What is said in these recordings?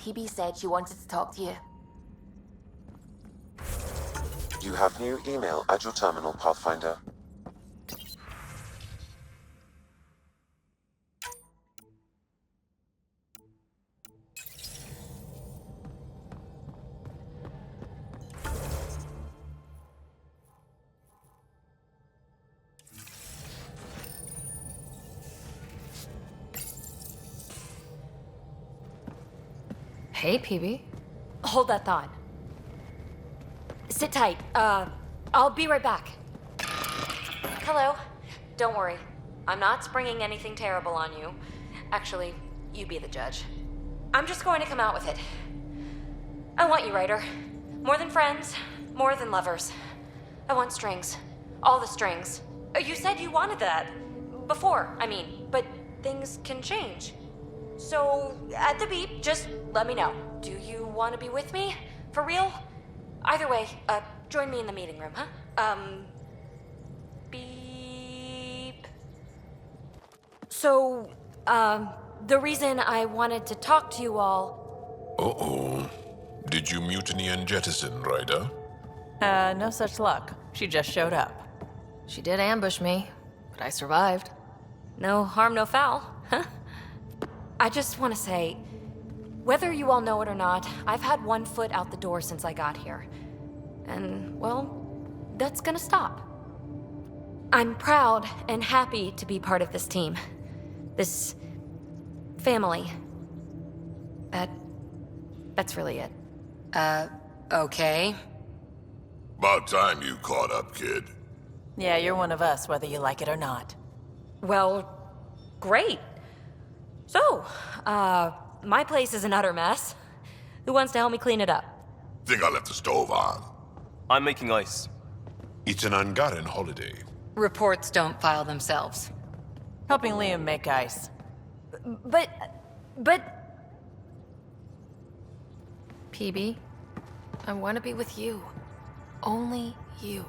PB said she wanted to talk to you. You have new email at your terminal, Pathfinder. Hey, PB. Hold that thought. Sit tight. I'll be right back. Hello. Don't worry. I'm not springing anything terrible on you. Actually, you be the judge. I'm just going to come out with it. I want you, Ryder. More than friends, more than lovers. I want strings. All the strings. You said you wanted that. Before, I mean, but things can change. So, at the beep, just let me know. Do you want to be with me? For real? Either way, join me in the meeting room, huh? Beep. So, the reason I wanted to talk to you all... Uh-oh. Did you mutiny and jettison, Ryder? No such luck. She just showed up. She did ambush me, but I survived. No harm, no foul, huh? I just want to say, whether you all know it or not, I've had one foot out the door since I got here. And, well, that's gonna stop. I'm proud and happy to be part of this team. This family. That's really it. Okay. About time you caught up, kid. Yeah, you're one of us, whether you like it or not. Well, great. So, my place is an utter mess. Who wants to help me clean it up? Think I left the stove on. I'm making ice. It's an Angaran holiday. Reports don't file themselves. Helping Liam make ice. But... PB, I want to be with you. Only you.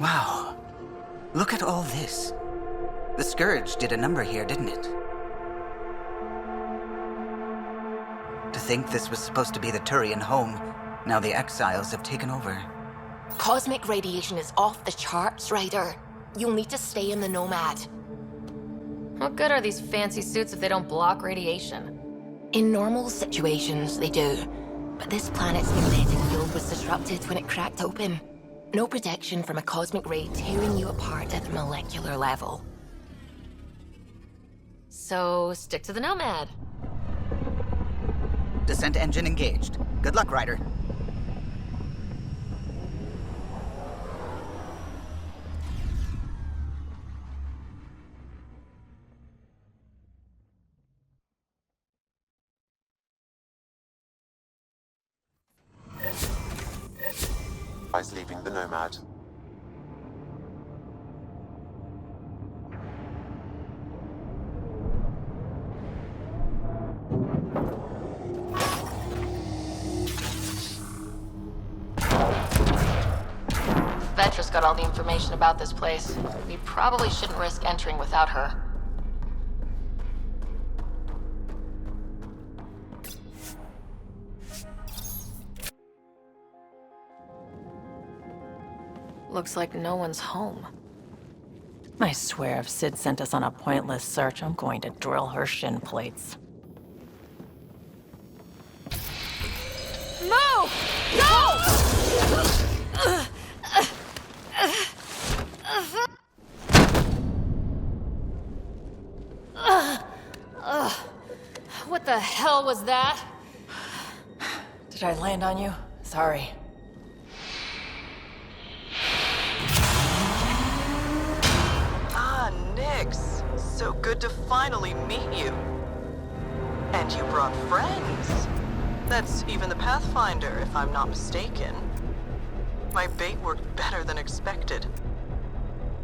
Wow. Look at all this. The Scourge did a number here, didn't it? To think this was supposed to be the Turian home, now the exiles have taken over. Cosmic radiation is off the charts, Ryder. You'll need to stay in the Nomad. What good are these fancy suits if they don't block radiation? In normal situations, they do. But this planet's magnetic field was disrupted when it cracked open. No protection from a cosmic ray tearing you apart at the molecular level. So, stick to the Nomad. Descent engine engaged. Good luck, Ryder. Eyes leaving the Nomad. Vetra's got all the information about this place. We probably shouldn't risk entering without her. Looks like no one's home. I swear if Sid sent us on a pointless search, I'm going to drill her shin plates. Move! Go! What the hell was that? Did I land on you? Sorry. Ah, Nix. So good to finally meet you. And you brought friends. That's even the Pathfinder, if I'm not mistaken. My bait worked better than expected.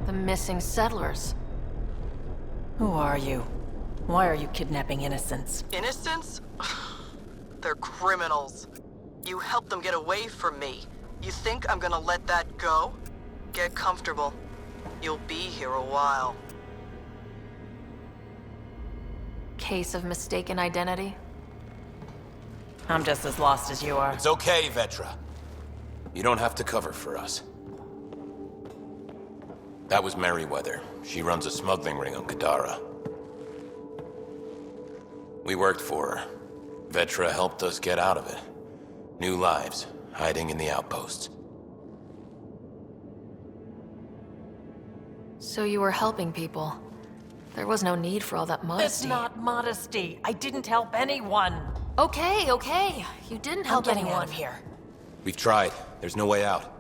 The missing settlers. Who are you? Why are you kidnapping innocents? Innocents? They're criminals. You helped them get away from me. You think I'm gonna let that go? Get comfortable. You'll be here a while. Case of mistaken identity? I'm just as lost as you are. It's okay, Vetra. You don't have to cover for us. That was Merryweather. She runs a smuggling ring on Kadara. We worked for her. Vetra helped us get out of it. New lives, hiding in the outposts. So you were helping people. There was no need for all that modesty. It's not modesty. I didn't help anyone. Okay, okay. You didn't help I'm getting anyone. out of here. We've tried. There's no way out.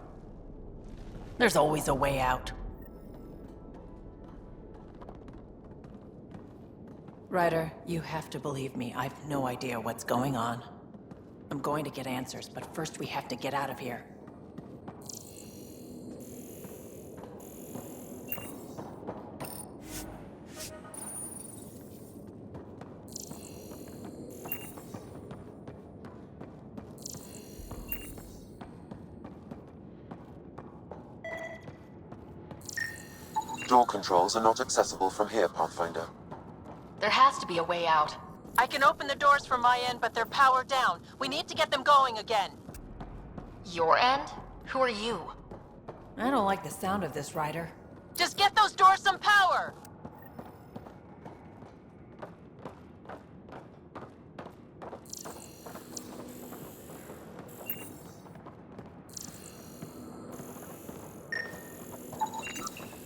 There's always a way out. Ryder, you have to believe me. I've no idea what's going on. I'm going to get answers, but first we have to get out of here. Door controls are not accessible from here, Pathfinder. There has to be a way out. I can open the doors from my end, but they're powered down. We need to get them going again. Your end? Who are you? I don't like the sound of this, Ryder. Just get those doors some power!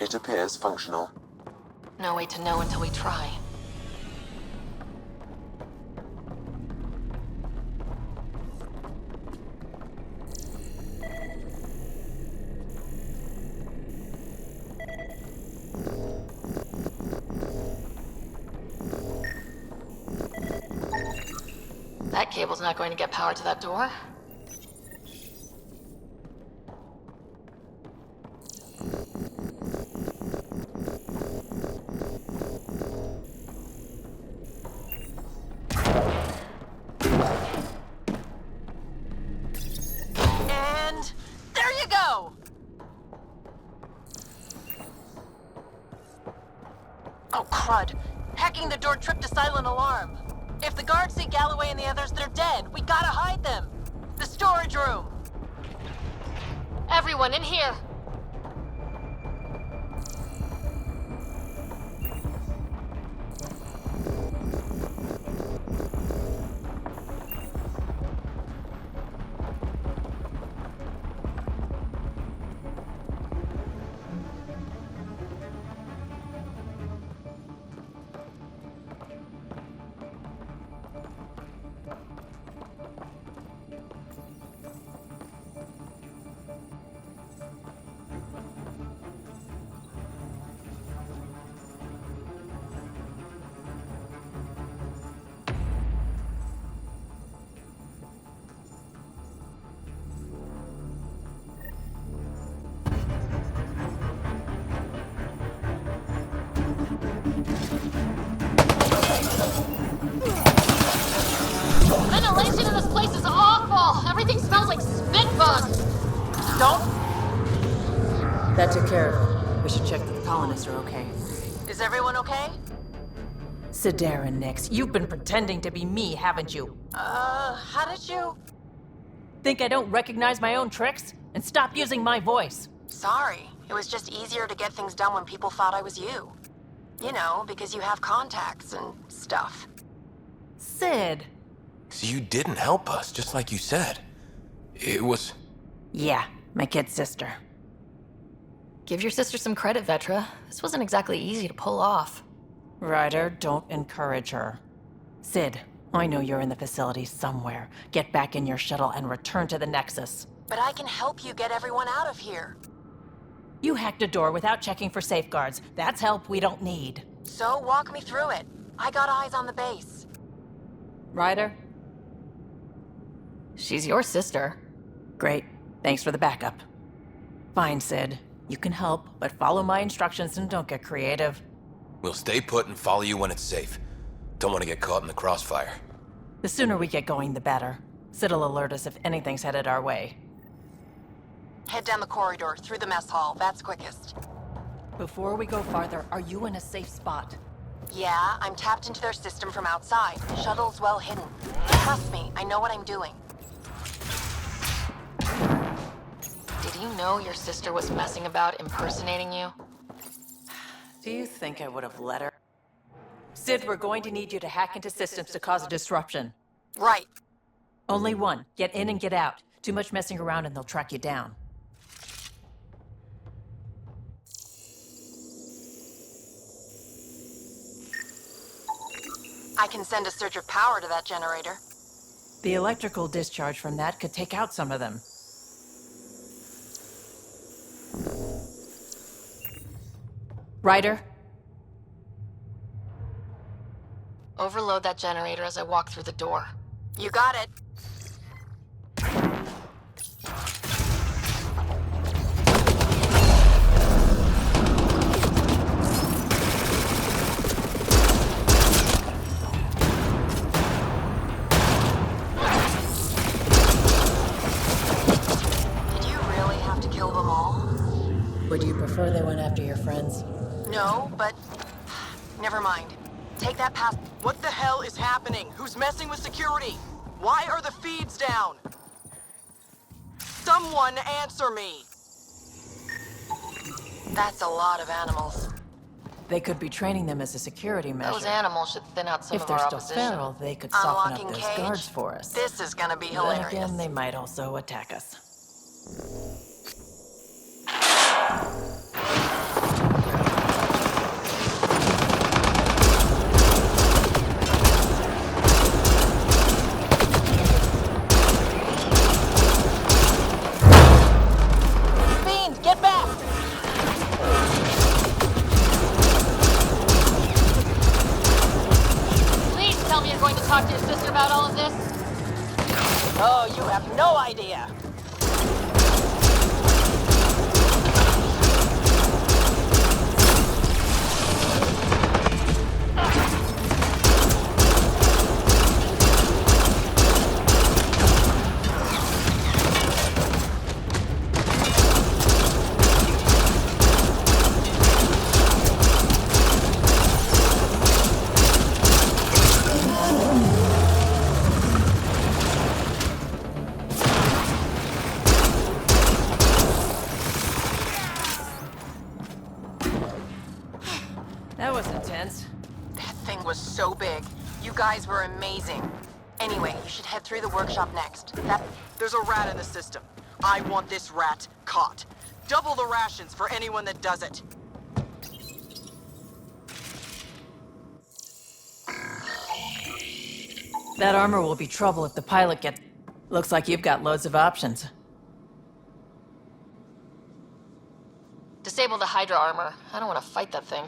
It appears functional. No way to know until we try. That cable's not going to get power to that door. And there you go! Oh, crud. Hacking the door tripped a silent alarm. If the guards see Galloway and the others, they're dead. We gotta hide them. The storage room. Everyone in here! boss! Don't... That took care of it. We should check that the colonists are okay. Is everyone okay? Kadara, Nix, you've been pretending to be me, haven't you? How did you... Think I don't recognize my own tricks? And stop using my voice. Sorry. It was just easier to get things done when people thought I was you. You know, because you have contacts and stuff. Sid. So you didn't help us, just like you said. It was... Yeah, my kid sister. Give your sister some credit, Vetra. This wasn't exactly easy to pull off. Ryder, don't encourage her. Sid, I know you're in the facility somewhere. Get back in your shuttle and return to the Nexus. But I can help you get everyone out of here. You hacked a door without checking for safeguards. That's help we don't need. So walk me through it. I got eyes on the base. Ryder? She's your sister. Great. Thanks for the backup. Fine, Sid. You can help, but follow my instructions and don't get creative. We'll stay put and follow you when it's safe. Don't want to get caught in the crossfire. The sooner we get going, the better. Sid'll alert us if anything's headed our way. Head down the corridor, through the mess hall. That's quickest. Before we go farther, are you in a safe spot? Yeah, I'm tapped into their system from outside. Shuttle's well hidden. Trust me, I know what I'm doing. Did you know your sister was messing about impersonating you? Do you think I would have let her? Sid, we're going to need you to hack into systems to cause a disruption. Right. Only one. Get in and get out. Too much messing around and they'll track you down. I can send a surge of power to that generator. The electrical discharge from that could take out some of them. Ryder? Overload that generator as I walk through the door. You got it. Would you prefer they went after your friends? No, but... Never mind. Take that pass... What the hell is happening? Who's messing with security? Why are the feeds down? Someone answer me! That's a lot of animals. They could be training them as a security measure. Those animals should thin out some If of they're our still opposition. feral, they could soften up Unlocking those cage. guards for us. This is gonna be Then hilarious. again, they might also attack us. Fiend, get back! Please tell me you're going to talk to your sister about all of this. Oh, you have no idea. That was intense. That thing was so big. You guys were amazing. Anyway, you should head through the workshop next. There's a rat in the system. I want this rat caught. Double the rations for anyone that does it. That armor will be trouble if the pilot gets... Looks like you've got loads of options. Disable the Hydra armor. I don't want to fight that thing.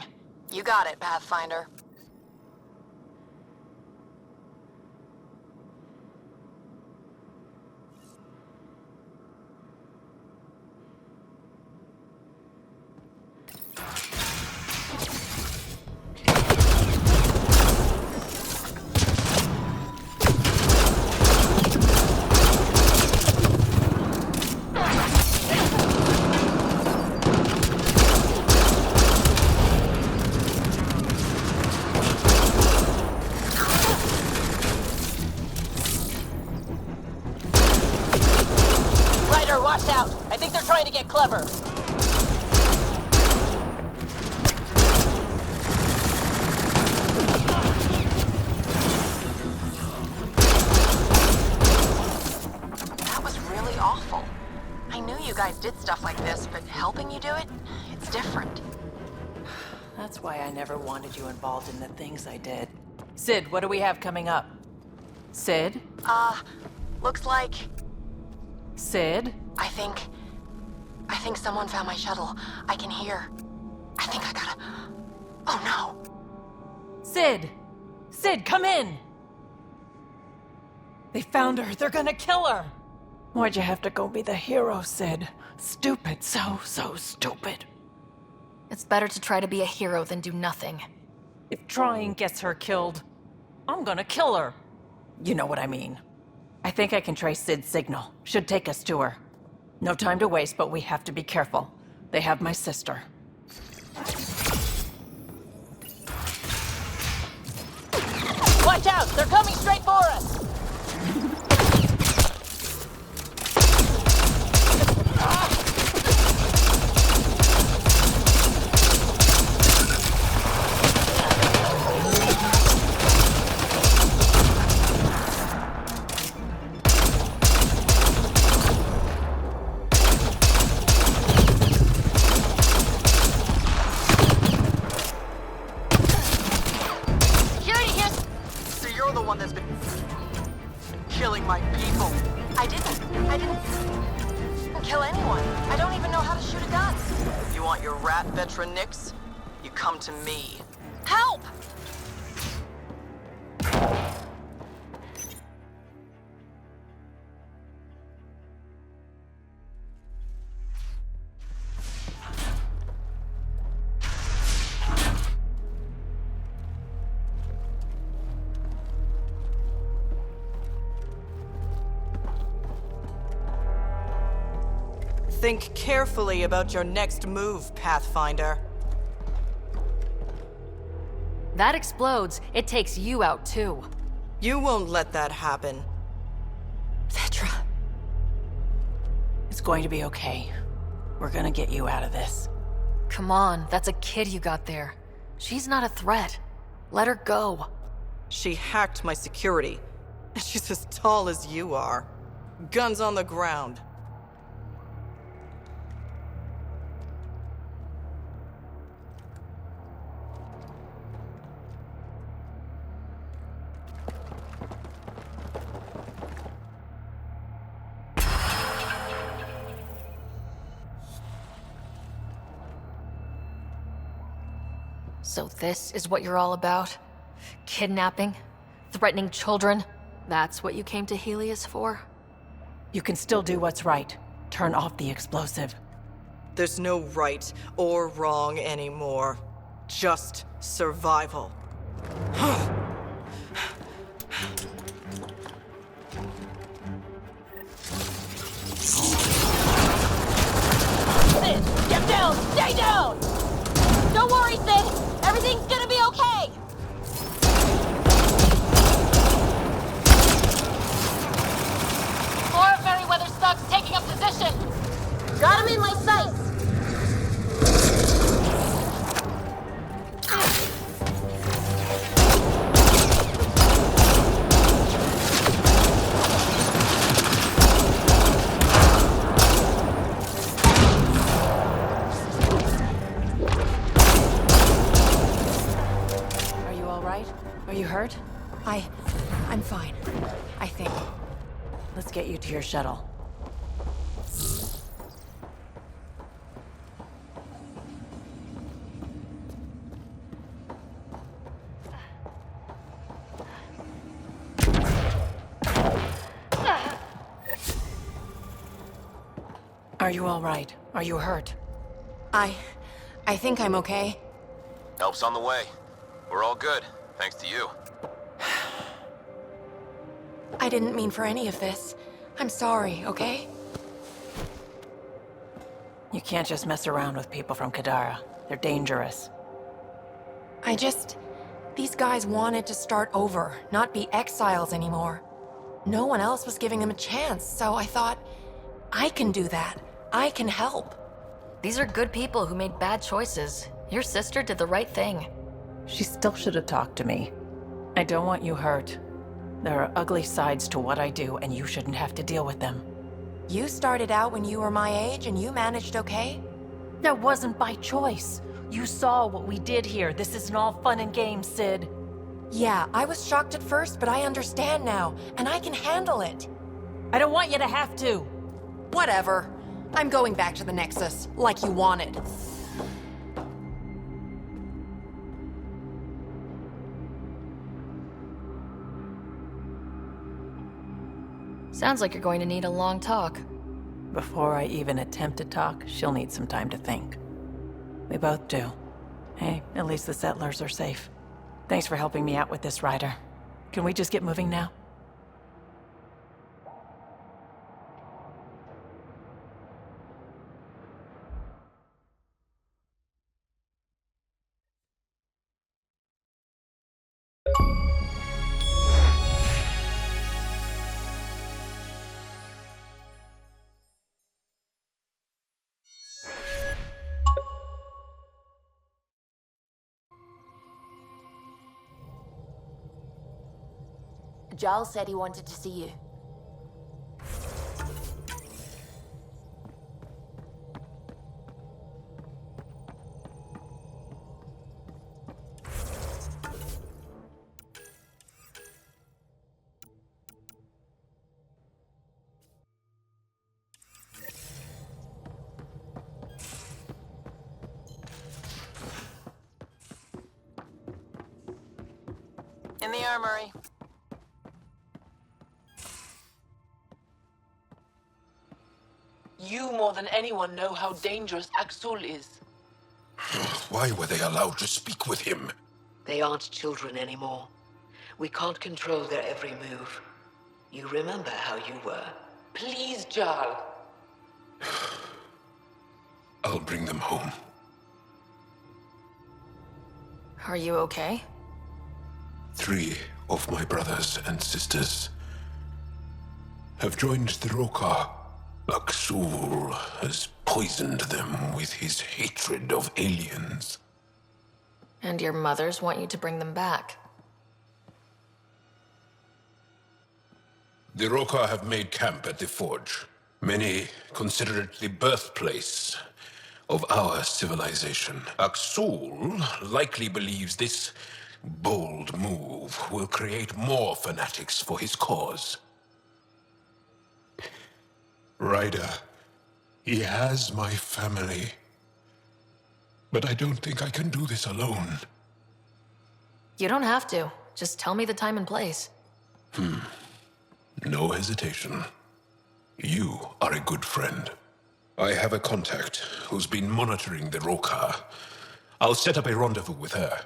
You got it, Pathfinder. lever! That was really awful. I knew you guys did stuff like this, but helping you do it, it's different. That's why I never wanted you involved in the things I did. Sid, what do we have coming up? Sid? Looks like... Sid? I think someone found my shuttle. I can hear. I think I gotta... Oh no! Sid! Sid, come in! They found her. They're gonna kill her! Why'd you have to go be the hero, Sid? Stupid. So stupid. It's better to try to be a hero than do nothing. If trying gets her killed, I'm gonna kill her. You know what I mean. I think I can trace Sid's signal. Should take us to her. No time to waste, but we have to be careful. They have my sister. Watch out! They're coming straight for us! Killing my people. I didn't kill anyone. I don't even know how to shoot a gun. You want your rat, Vetra Nix? You come to me. Help! Think carefully about your next move, Pathfinder. That explodes, it takes you out too. You won't let that happen. Vetra. It's going to be okay. We're gonna get you out of this. Come on, that's a kid you got there. She's not a threat. Let her go. She hacked my security. She's as tall as you are. Guns on the ground. So this is what you're all about? Kidnapping? Threatening children? That's what you came to Helios for? You can still do what's right. Turn off the explosive. There's no right or wrong anymore. Just survival. Sid, get down! Stay down! Don't worry, Sid! Everything's gonna be okay! More of Merryweather's thugs taking up position! Got him in my sights! Are you hurt? I'm fine. I think. Let's get you to your shuttle. Are you all right? Are you hurt? I think I'm okay. Help's on the way. We're all good, thanks to you. I didn't mean for any of this. I'm sorry, okay? You can't just mess around with people from Kadara. They're dangerous. These guys wanted to start over, not be exiles anymore. No one else was giving them a chance, so I thought, I can do that. I can help. These are good people who made bad choices. Your sister did the right thing. She still should have talked to me. I don't want you hurt. There are ugly sides to what I do, and you shouldn't have to deal with them. You started out when you were my age and you managed okay? That wasn't by choice. You saw what we did here. This isn't all fun and games, Sid. Yeah, I was shocked at first, but I understand now, and I can handle it. I don't want you to have to. Whatever. I'm going back to the Nexus, like you wanted. Sounds like you're going to need a long talk. Before I even attempt to talk, she'll need some time to think. We both do. Hey, at least the settlers are safe. Thanks for helping me out with this, Ryder. Can we just get moving now? Jaal said he wanted to see you. In the armory. You more than anyone know how dangerous Axul is. Why were they allowed to speak with him? They aren't children anymore. We can't control their every move. You remember how you were. Please, Jaal. I'll bring them home. Are you okay? 3 of my brothers and sisters have joined the Roekaar. Axul has poisoned them with his hatred of aliens. And your mothers want you to bring them back. The Roekaar have made camp at the Forge. Many consider it the birthplace of our civilization. Axul likely believes this bold move will create more fanatics for his cause. Ryder, he has my family. But I don't think I can do this alone. You don't have to. Just tell me the time and place. No hesitation. You are a good friend. I have a contact who's been monitoring the Roekaar. I'll set up a rendezvous with her.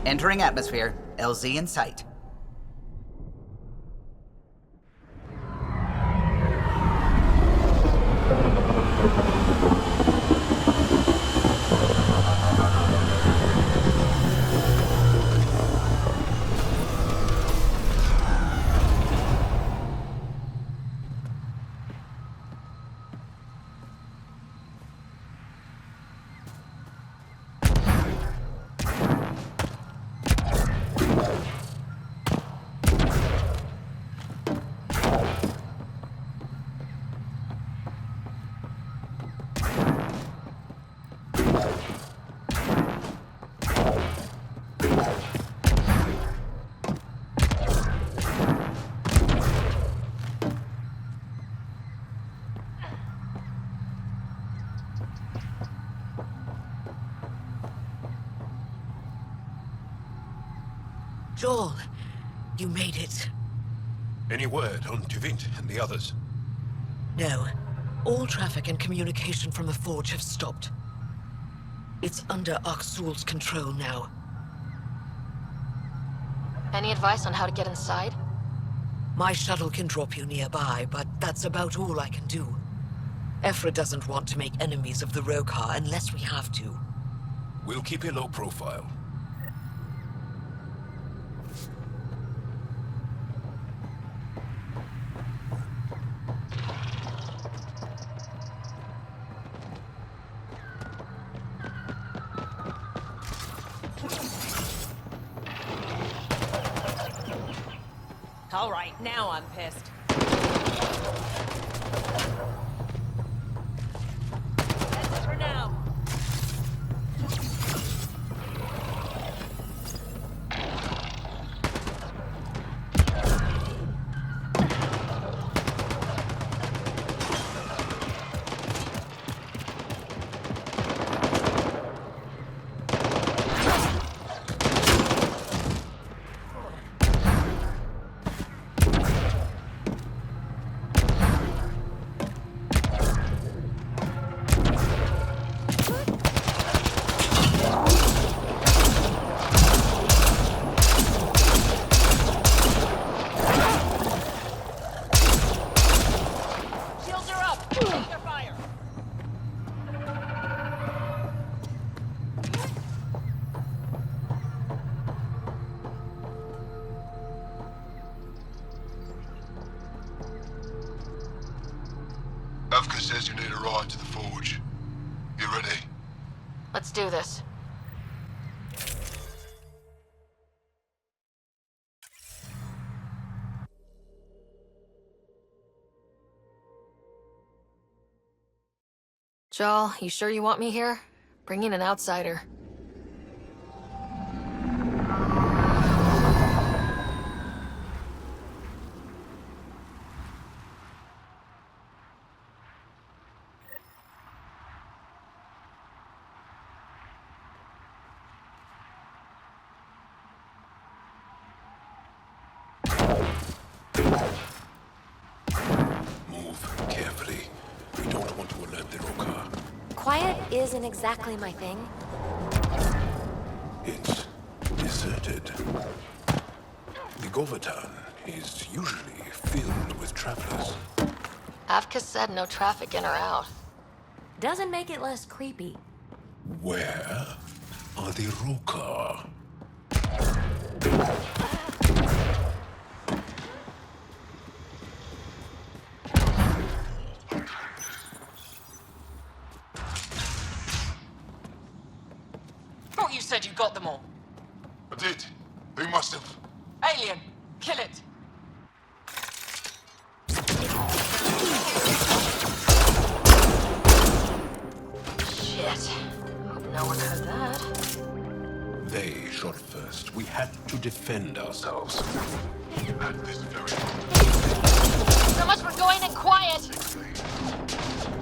Entering atmosphere. LZ in sight. Jaal, you made it. Any word on Tuvint and the others? No. All traffic and communication from the Forge have stopped. It's under Aksul's control now. Any advice on how to get inside? My shuttle can drop you nearby, but that's about all I can do. Ephra doesn't want to make enemies of the Roekaar unless we have to. We'll keep a low profile. All right, now I'm pissed. That's for now. Says you need a ride to the Forge. You ready? Let's do this. Jaal, you sure you want me here? Bring in an outsider. Quiet isn't exactly my thing. It's deserted. The Govatan is usually filled with travelers. Avka said no traffic in or out. Doesn't make it less creepy. Where are the Roekaar? Thought you said you got them all. I did. Who must have? Alien, kill it. Shit. Hope no one heard that. They shot first. We had to defend ourselves. At this very So much for going in quiet!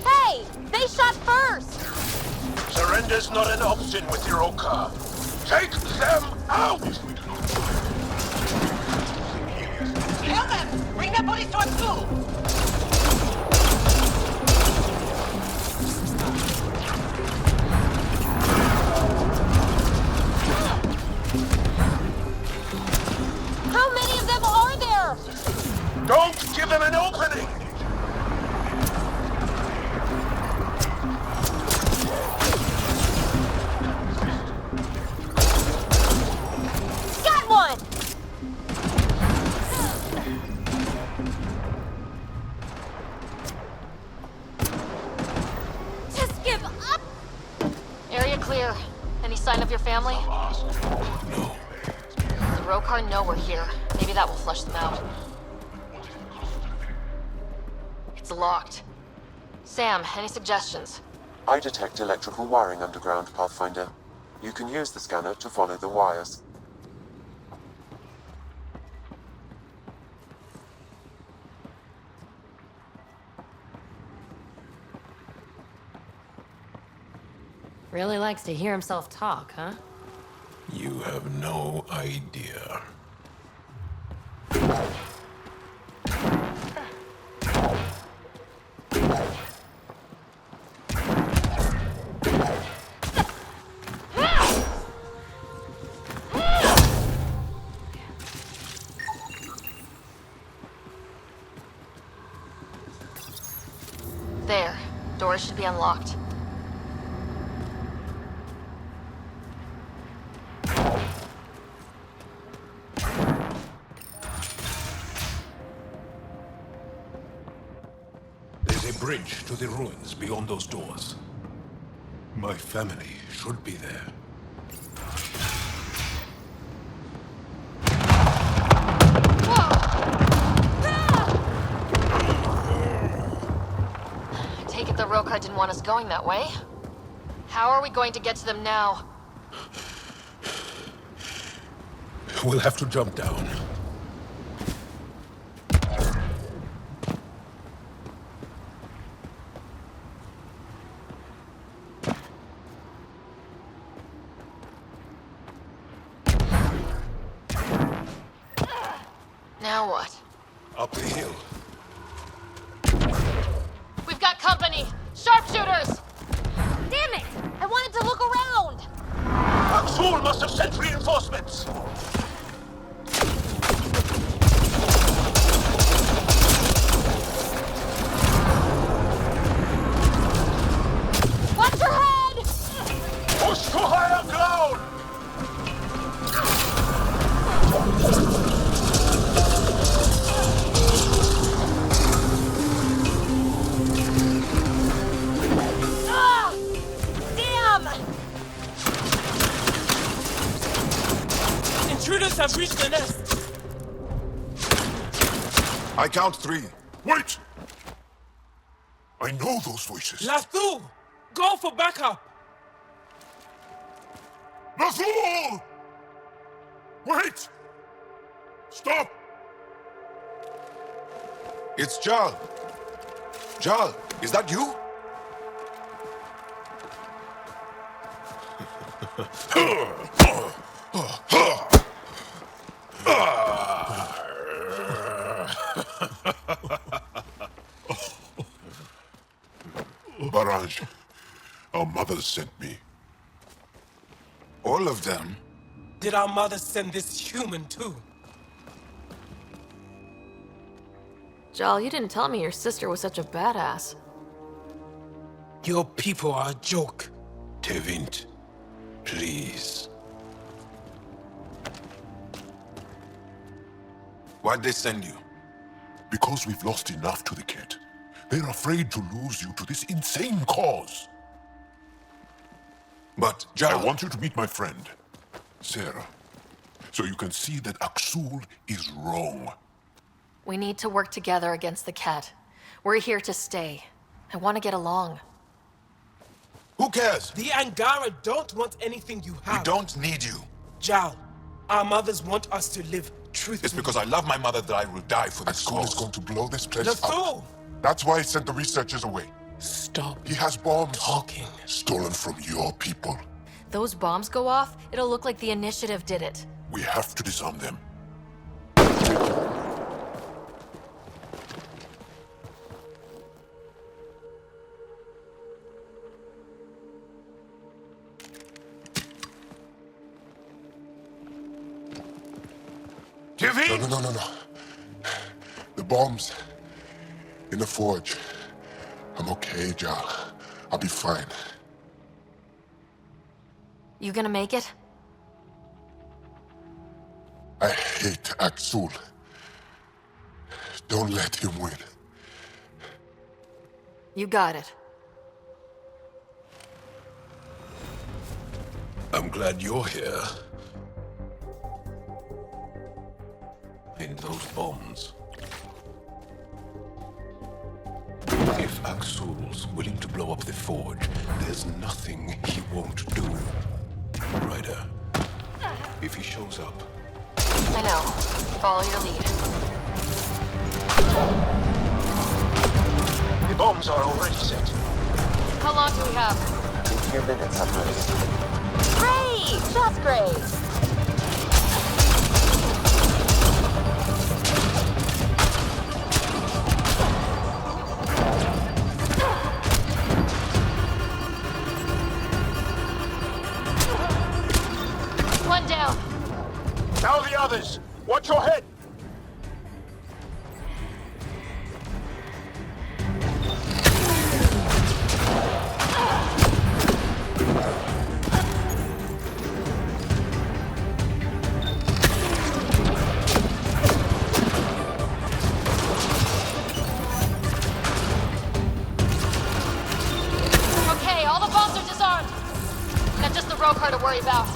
Hey! They shot first! Surrender's not an option with your Roekaar. Take them out! Kill them! Bring their bodies to us too! sign of your family? No. The Roekaar know we're here. Maybe that will flush them out. It's locked. Sam, any suggestions? I detect electrical wiring underground, Pathfinder. You can use the scanner to follow the wires. Really likes to hear himself talk, huh? You have no idea. There. Doors should be unlocked. There's a bridge to the ruins beyond those doors. My family should be there. I take it the Roekaar didn't want us going that way. How are we going to get to them now? We'll have to jump down. Now what? Up the hill. We've got company! Sharpshooters! Damn it! I wanted to look around! Aksul must have sent reinforcements! Watch your head! Push to higher ground! Ah! Damn! Intruders have reached the nest. I count 3. Wait! I know those voices. Lathul! Go for backup! Lathul! Wait! Stop! It's Jaal. Jaal, is that you? Barrage, our mothers sent me. All of them? Did our mother send this human too? Jaal, you didn't tell me your sister was such a badass. Your people are a joke. Tevint, please. Why'd they send you? Because we've lost enough to the Kett. They're afraid to lose you to this insane cause. But, Jaal, I want you to meet my friend, Sarah, so you can see that Aksul is wrong. We need to work together against the Kett. We're here to stay. I want to get along. Who cares? The Angaran don't want anything you have. We don't need you. Jaal, our mothers want us to live truthfully. It's because I love my mother that I will die for this cause. Aksul is going to blow this place Lathul! up. That's why he sent the researchers away. Stop. He has bombs. Talking. Stolen from your people. Those bombs go off, it'll look like the Initiative did it. We have to disarm them. No. The bombs in the forge. I'm okay, Jaal. I'll be fine. You gonna make it? I hate Aksul. Don't let him win. You got it. I'm glad you're here. And those bombs. If Axul's willing to blow up the forge, there's nothing he won't do. Ryder, if he shows up... I know. Follow your lead. The bombs are already set. How long do we have? In 2 minutes at most. Great! That's great! One down. Tell the others, watch your head. Okay, all the bombs are disarmed. Got just the Roekaar to worry about.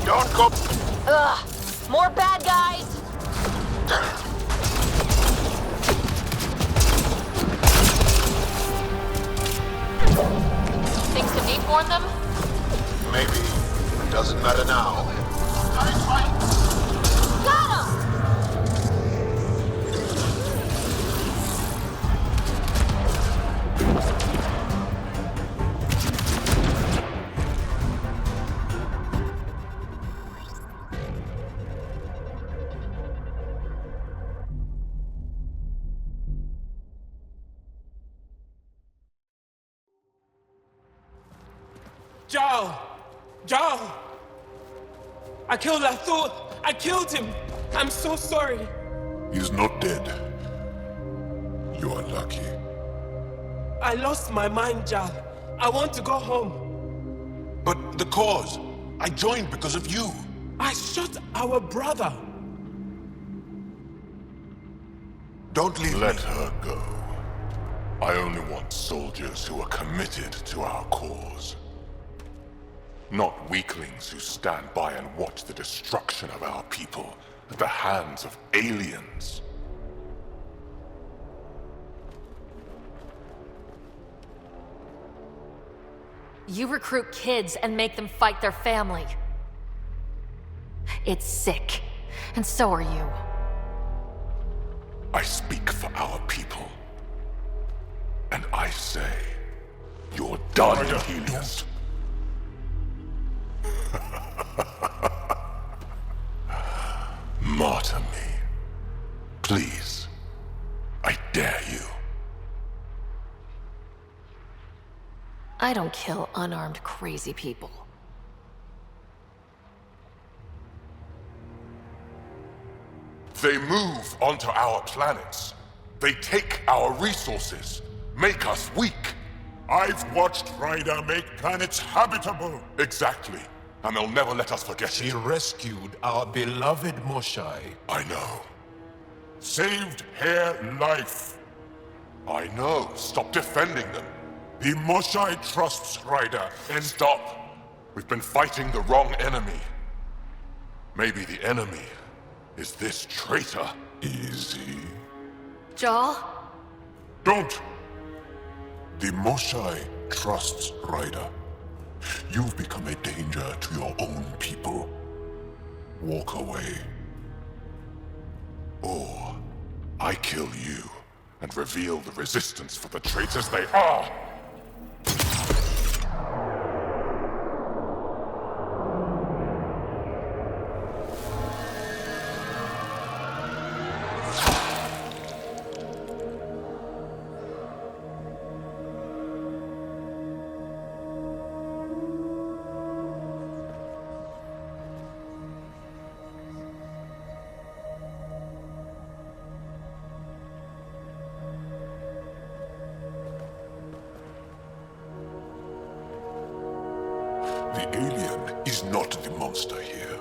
Don't go. Ugh! More bad guys! Things to deform them? Maybe. Doesn't matter now. Got him! Jaal! Jaal! I killed Lathur! I killed him! I'm so sorry! He's not dead. You are lucky. I lost my mind, Jaal. I want to go home. But the cause? I joined because of you. I shot our brother. Don't leave Let me. her go. I only want soldiers who are committed to our cause. Not weaklings who stand by and watch the destruction of our people at the hands of aliens. You recruit kids and make them fight their family. It's sick. And so are you. I speak for our people. And I say, you're done, Helios. Martyr me. Please. I dare you. I don't kill unarmed crazy people. They move onto our planets. They take our resources, make us weak. I've watched Ryder make planets habitable. Exactly. And they'll never let us forget She it. rescued our beloved Moshai. I know. Saved her life. I know. Stop defending them. The Moshai trusts Ryder. And stop. We've been fighting the wrong enemy. Maybe the enemy is this traitor. Easy. Jaal? Don't! The Moshai trusts Ryder. You've become a danger to your own people. Walk away. Or I kill you and reveal the resistance for the traitors they are! The alien is not the monster here.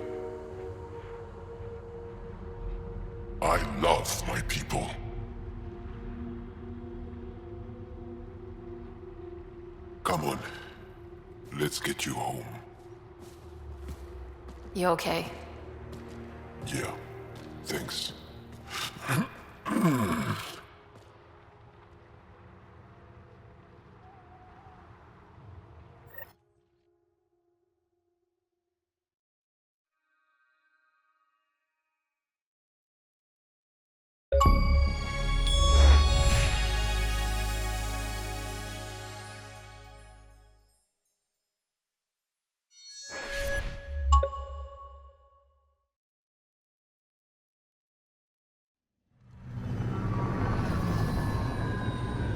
I love my people. Come on. Let's get you home. You okay? Yeah, thanks.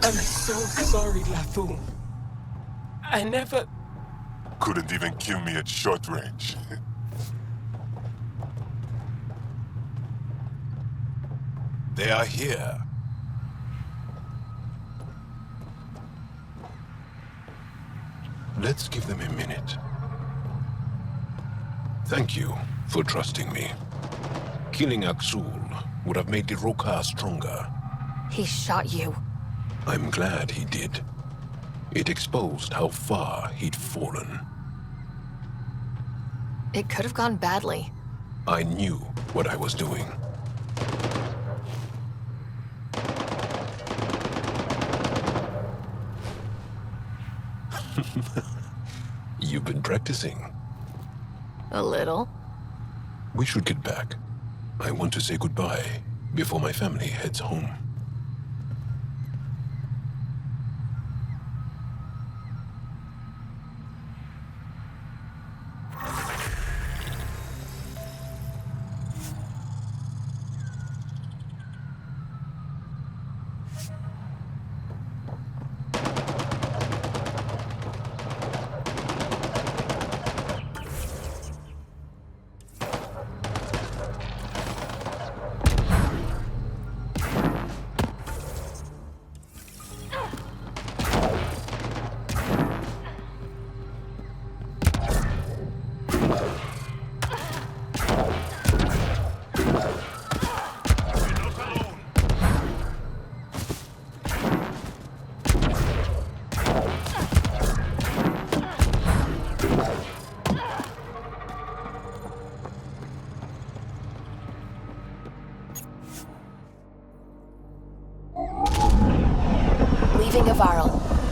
I'm so sorry, Lathu. I never... Couldn't even kill me at short range. They are here. Let's give them a minute. Thank you for trusting me. Killing Aksul would have made the Roekaar stronger. He shot you. I'm glad he did. It exposed how far he'd fallen. It could have gone badly. I knew what I was doing. You've been practicing. A little. We should get back. I want to say goodbye before my family heads home.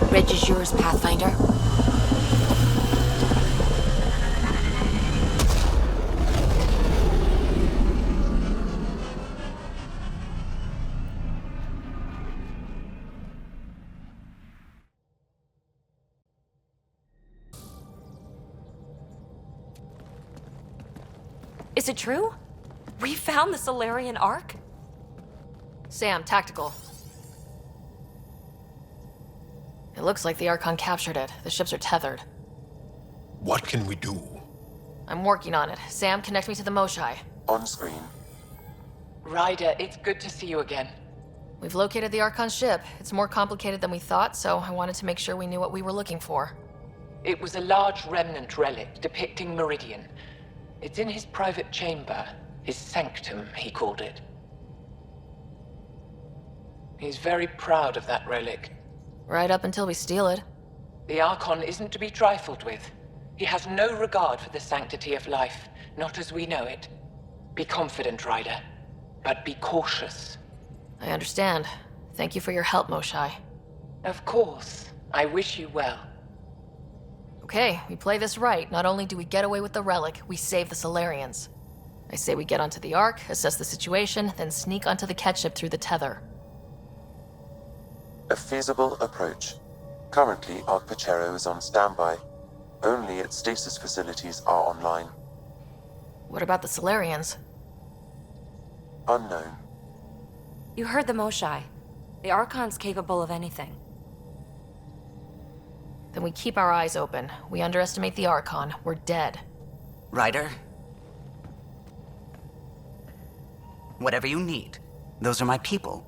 Bridge is yours, Pathfinder. Is it true? We found the Salarian Ark? Sam, tactical. It looks like the Archon captured it. The ships are tethered. What can we do? I'm working on it. Sam, connect me to the Moshai. On screen. Ryder, it's good to see you again. We've located the Archon ship. It's more complicated than we thought, so I wanted to make sure we knew what we were looking for. It was a large remnant relic depicting Meridian. It's in his private chamber. His sanctum, he called it. He's very proud of that relic. Right up until we steal it. The Archon isn't to be trifled with. He has no regard for the sanctity of life, not as we know it. Be confident, Ryder, but be cautious. I understand. Thank you for your help, Moshai. Of course. I wish you well. Okay, we play this right. Not only do we get away with the relic, we save the Salarians. I say we get onto the Ark, assess the situation, then sneak onto the Kett ship through the tether. A feasible approach. Currently, Paarchero is on standby. Only its stasis facilities are online. What about the Salarians? Unknown. You heard the Moshai. The Archon's capable of anything. Then we keep our eyes open. We underestimate the Archon, we're dead. Ryder? Whatever you need. Those are my people.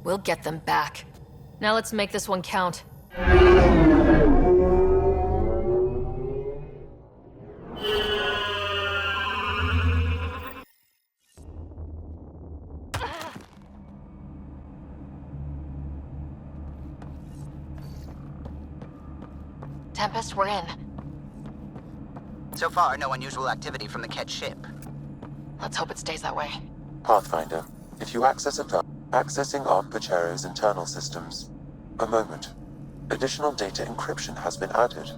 We'll get them back. Now let's make this one count. Tempest, we're in. So far, no unusual activity from the Kett ship. Let's hope it stays that way. Pathfinder, if you access a tunnel, accessing Paarchero's internal systems. A moment. Additional data encryption has been added.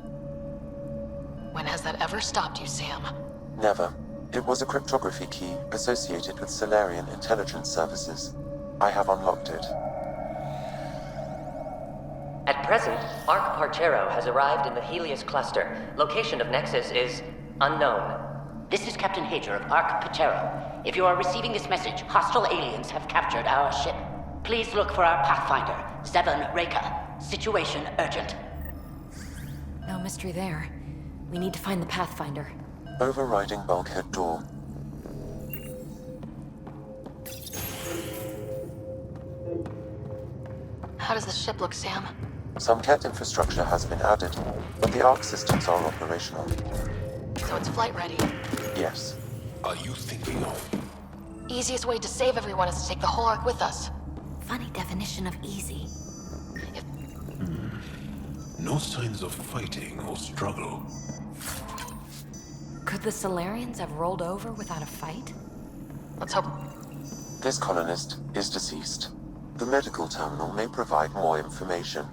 When has that ever stopped you, Sam? Never. It was a cryptography key associated with Salarian intelligence services. I have unlocked it. At present, Ark Paarchero has arrived in the Helios cluster. Location of Nexus is unknown. This is Captain Hager of Ark Paarchero. If you are receiving this message, hostile aliens have captured our ship. Please look for our Pathfinder, 7 Roekaar. Situation urgent. No mystery there. We need to find the Pathfinder. Overriding bulkhead door. How does the ship look, Sam? Some Kett infrastructure has been added, but the Ark systems are operational. So it's flight ready. Yes. Are you thinking of? Easiest way to save everyone is to take the whole Ark with us. Funny definition of easy. No signs of fighting or struggle. Could the Salarians have rolled over without a fight? Let's hope. This colonist is deceased. The medical terminal may provide more information.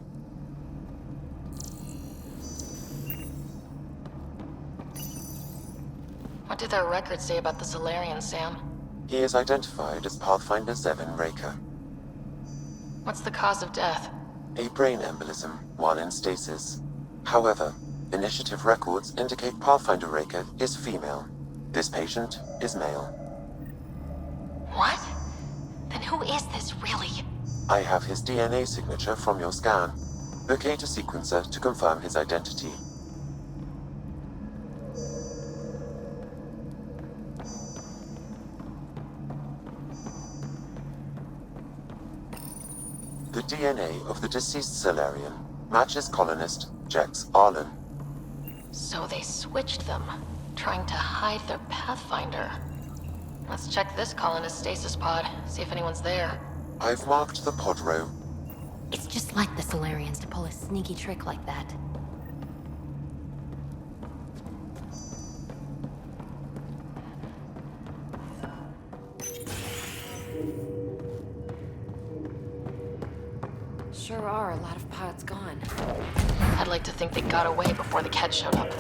What did their records say about the Salarians, Sam? He is identified as Pathfinder 7 Roekaar. What's the cause of death? A brain embolism while in stasis. However, initiative records indicate Pathfinder Roekaar is female. This patient is male. What? Then who is this, really? I have his DNA signature from your scan. Locate a sequencer to confirm his identity. The DNA of the deceased Salarian matches colonist Jax Arlen. So they switched them, trying to hide their Pathfinder. Let's check this colonist stasis pod, see if anyone's there. I've marked the pod row. It's just like the Salarians to pull a sneaky trick like that. Sure are a lot of pods gone. I'd like to think they got away before the Kett showed up.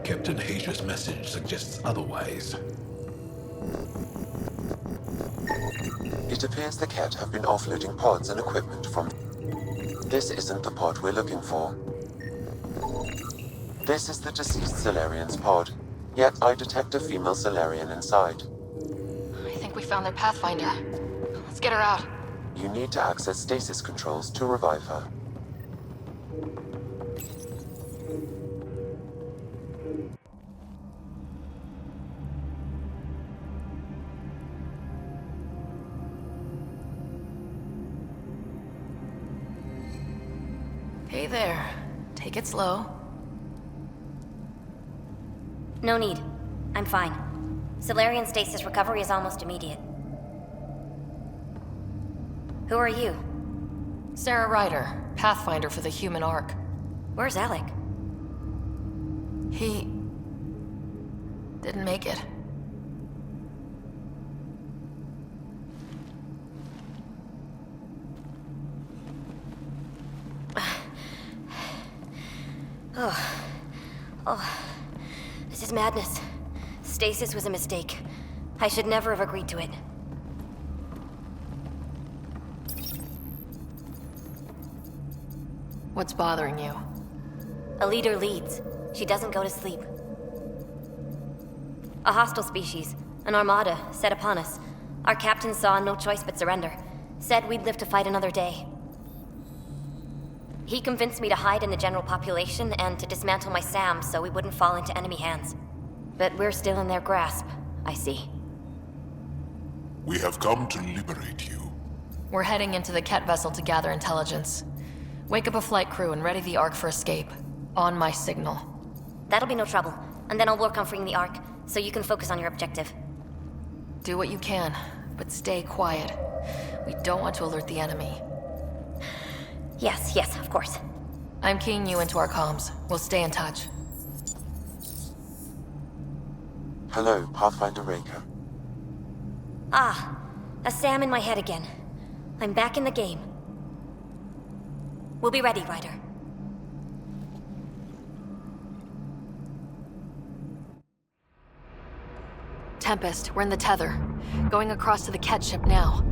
Captain Hager's message suggests otherwise. It appears the Kett have been offloading pods and equipment from... This isn't the pod we're looking for. This is the deceased Salarian's pod, yet I detect a female Salarian inside. I think we found their Pathfinder. Let's get her out. You need to access stasis controls to revive her. Hey there. Take it slow. No need. I'm fine. Salarian stasis recovery is almost immediate. Who are you? Sarah Ryder, Pathfinder for the human Ark. Where's Alec? He... didn't make it. This is madness. Stasis was a mistake. I should never have agreed to it. What's bothering you? A leader leads. She doesn't go to sleep. A hostile species, an armada, set upon us. Our captain saw no choice but surrender. Said we'd live to fight another day. He convinced me to hide in the general population and to dismantle my SAM so we wouldn't fall into enemy hands. But we're still in their grasp, I see. We have come to liberate you. We're heading into the Kett vessel to gather intelligence. Wake up a flight crew and ready the Ark for escape. On my signal. That'll be no trouble. And then I'll work on freeing the Ark, so you can focus on your objective. Do what you can, but stay quiet. We don't want to alert the enemy. Yes, of course. I'm keying you into our comms. We'll stay in touch. Hello, Pathfinder Roekaar. Ah, a Sam in my head again. I'm back in the game. We'll be ready, Ryder. Tempest, we're in the tether. Going across to the Kett ship now.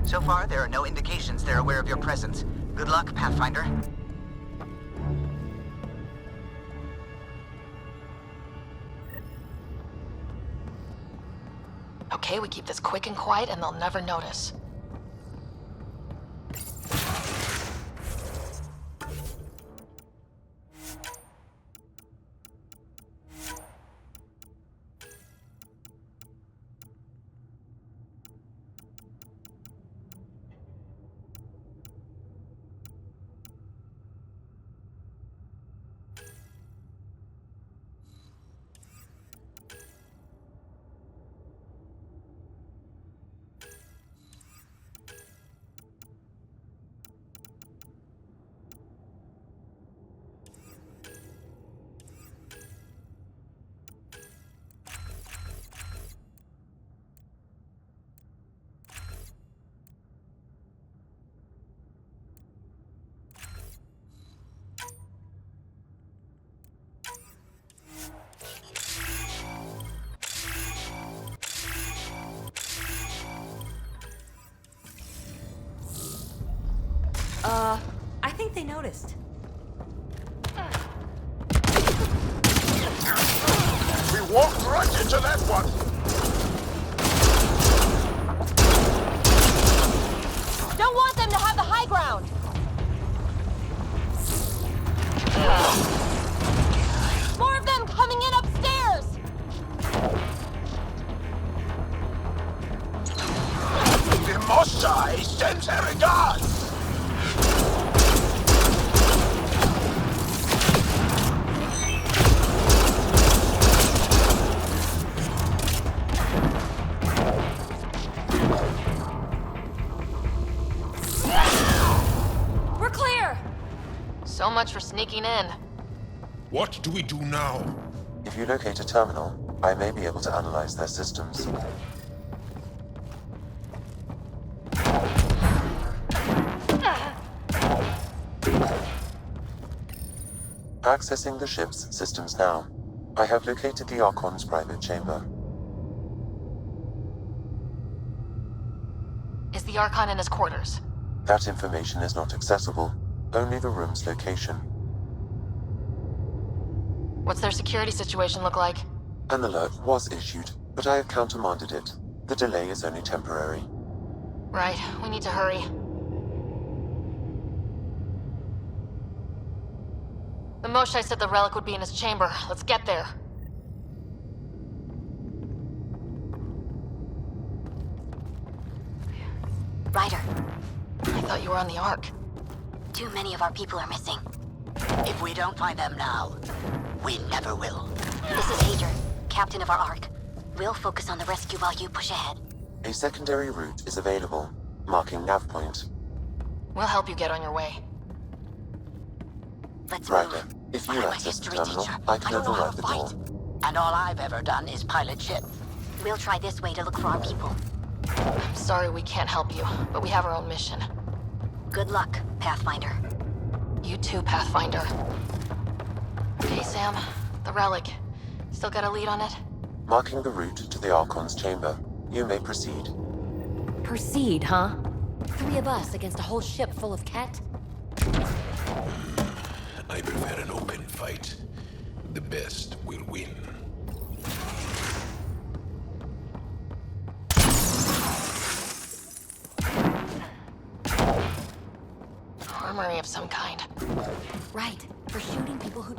So far, there are no indications they're aware of your presence. Good luck, Pathfinder. Okay, we keep this quick and quiet and they'll never notice. I think they noticed. We walked right into that one! Don't want them to have the high ground! More of them coming in upstairs! The Mosai sends her regards! We're clear! So much for sneaking in. What do we do now? If you locate a terminal, I may be able to analyze their systems. Accessing the ship's systems now. I have located the Archon's private chamber. Is the Archon in his quarters? That information is not accessible, only the room's location. What's their security situation look like? An alert was issued, but I have countermanded it. The delay is only temporary. Right, we need to hurry. The Mosai said the relic would be in his chamber. Let's get there. Ryder, I thought you were on the Ark. too many of our people are missing. If we don't find them now, we never will. This is Hager, captain of our Ark. We'll focus on the rescue while you push ahead. A secondary route is available, marking nav point. We'll help you get on your way. Let's Ryder, move. if you I'm a access the history terminal, teacher. I can I don't know how override to the fight. door. And all I've ever done is pilot ship. We'll try this way to look for our people. I'm sorry we can't help you, but we have our own mission. Good luck, Pathfinder. You too, Pathfinder. Okay, Sam. The relic. Still got a lead on it? Marking the route to the Archon's chamber. You may proceed. Proceed, huh? 3 of us against a whole ship full of Kett? I prefer an open fight. The best will win. Armory of some kind. Right, for shooting people who...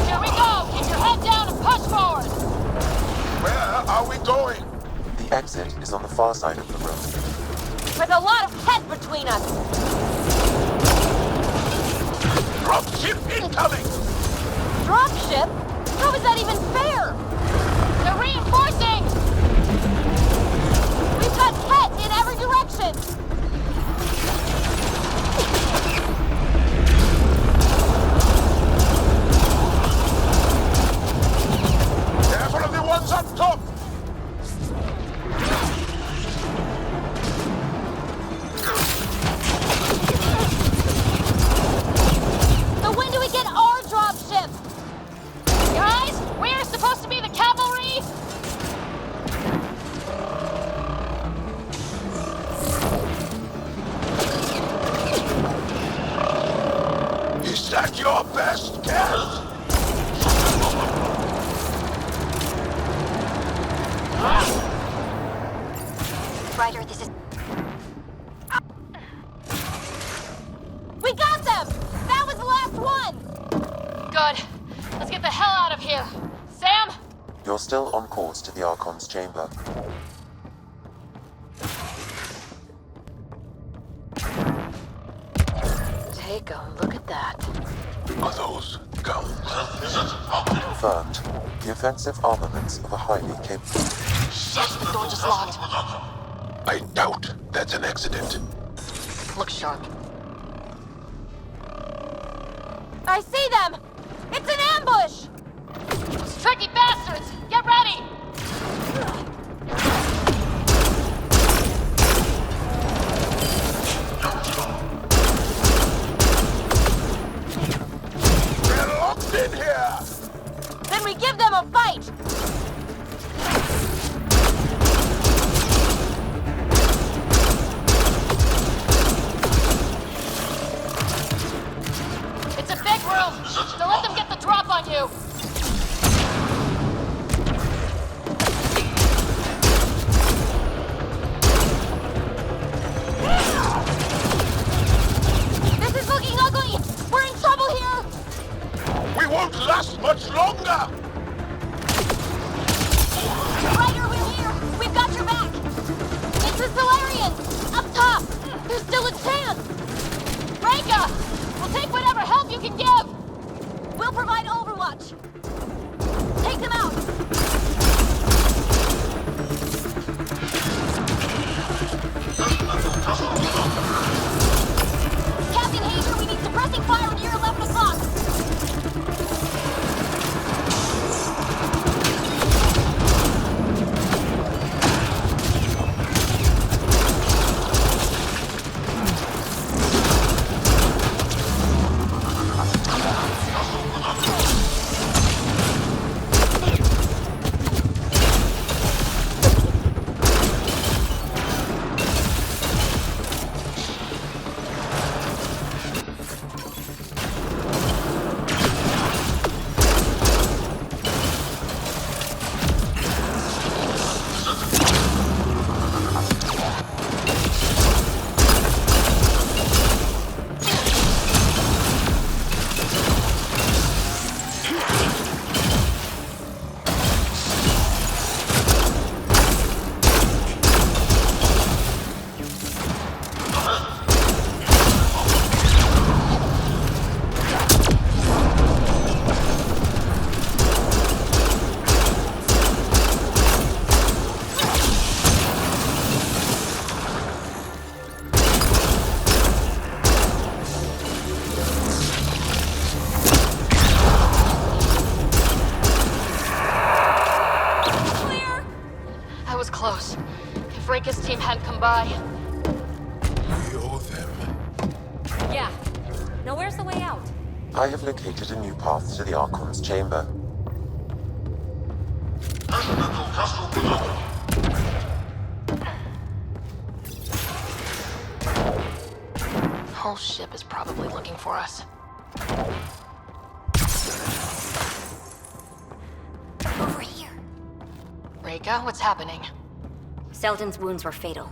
Here we go! Keep your head down and push forward! Where are we going? The exit is on the far side of the room. With a lot of Kett between us! Dropship incoming! Dropship? How is that even fair? They're reinforcing! We've got Kett in every direction! your best, Kett! Ryder, this is... We got them! That was the last one! Good. Let's get the hell out of here. Sam? You're still on course to the Archon's chamber. Take a look at that. Are those guns? Confirmed. The offensive armaments of a highly capable... Yes, the door just locked. I doubt that's an accident. Look sharp. I see them! It's an ambush! Those tricky bastards! Get ready! We're locked in here! Then we give them a fight! It's a big room! Don't let them get the drop on you! This is looking ugly! We're in trouble here! We won't last much longer! Ryder, we're here! We've got your back! It's the Salarians! Up top! There's still a chance! Roekaar! We'll take whatever help you can give! We'll provide overwatch! Take them out! Captain Hager, we need suppressing fire near 11 o'clock! Roekaar's team hadn't come by. We owe them. Yeah. Now where's the way out? I have located a new path to the Archon's chamber. Whole ship is probably looking for us. Over here. Roekaar, what's happening? Selden's wounds were fatal.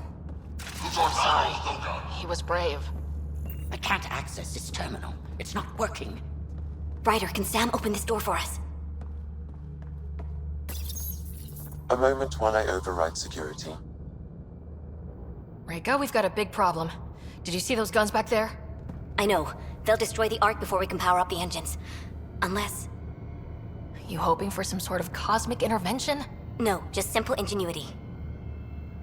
I'm sorry. He was brave. I can't access this terminal. It's not working. Ryder, can Sam open this door for us? A moment while I override security. Roekaar, we've got a big problem. Did you see those guns back there? I know. They'll destroy the Ark before we can power up the engines. Unless... You hoping for some sort of cosmic intervention? No, just simple ingenuity.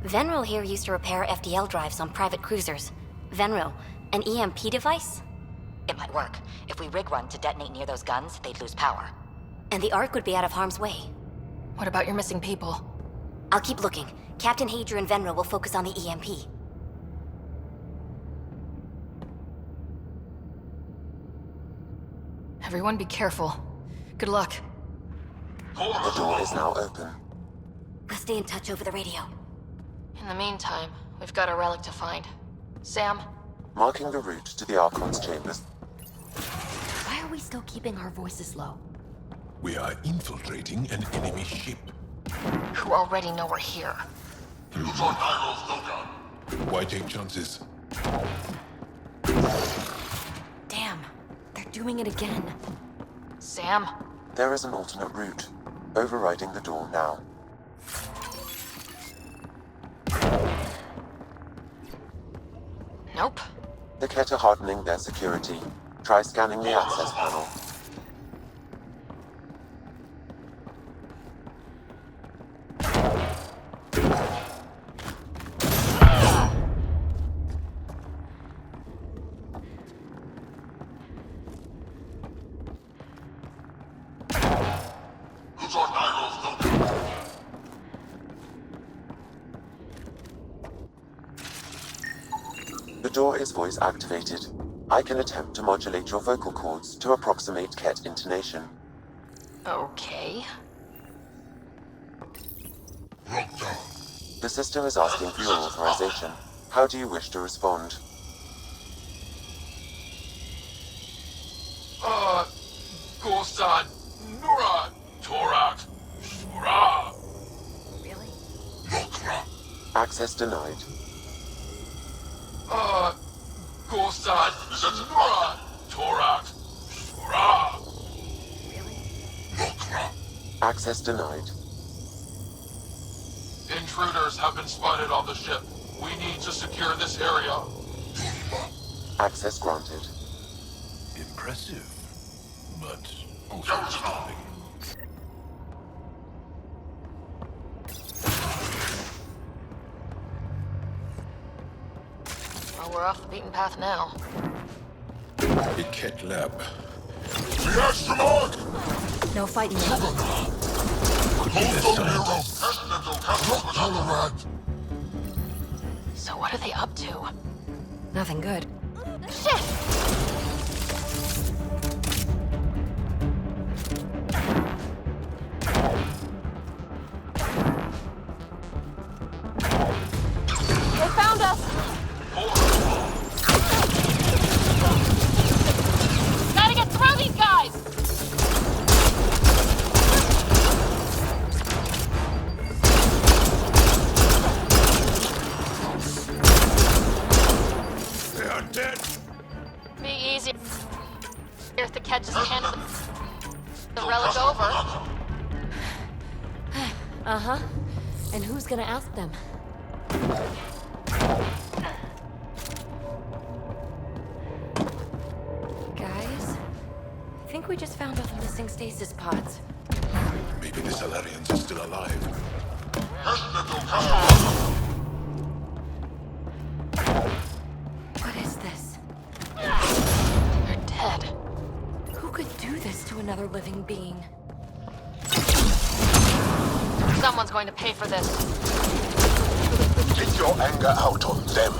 Venril here used to repair FDL drives on private cruisers. Venril, an EMP device? It might work. If we rig one to detonate near those guns, they'd lose power. And the Ark would be out of harm's way. What about your missing people? I'll keep looking. Captain Hager and Venril will focus on the EMP. Everyone be careful. Good luck. The door is now open. We'll stay in touch over the radio. In the meantime, we've got a relic to find. Sam? Marking the route to the Archon's chambers. Why are we still keeping our voices low? We are infiltrating an enemy ship. Who already know we're here. Why take chances? Damn, they're doing it again. Sam? There is an alternate route. Overriding the door now. Nope. The Kett are hardening their security. Try scanning the access panel. The door is voice activated. I can attempt to modulate your vocal cords to approximate Kett intonation. Okay. The system is asking for your authorization. How do you wish to respond? Gorsan, Nura, Torak, Shura. Access denied. Gorsan, Nura, Torak, Shura. Access denied. Intruders have been spotted on the ship. We need to secure this area. Access granted. Impressive, but also disturbing. Well, we're off the beaten path now. A Kett lab. No fighting yet. So what are they up to? Nothing good. Shit! They found us! Gotta get through these guys! They are dead! Be easy. If the Kett just handed the relic over. Uh-huh. And who's gonna ask them? Guys, I think we just found all the missing stasis pods. Maybe the Salarians are still alive. What is this? They're dead. Who could do this to another living being? Someone's going to pay for this. Take your anger out on them.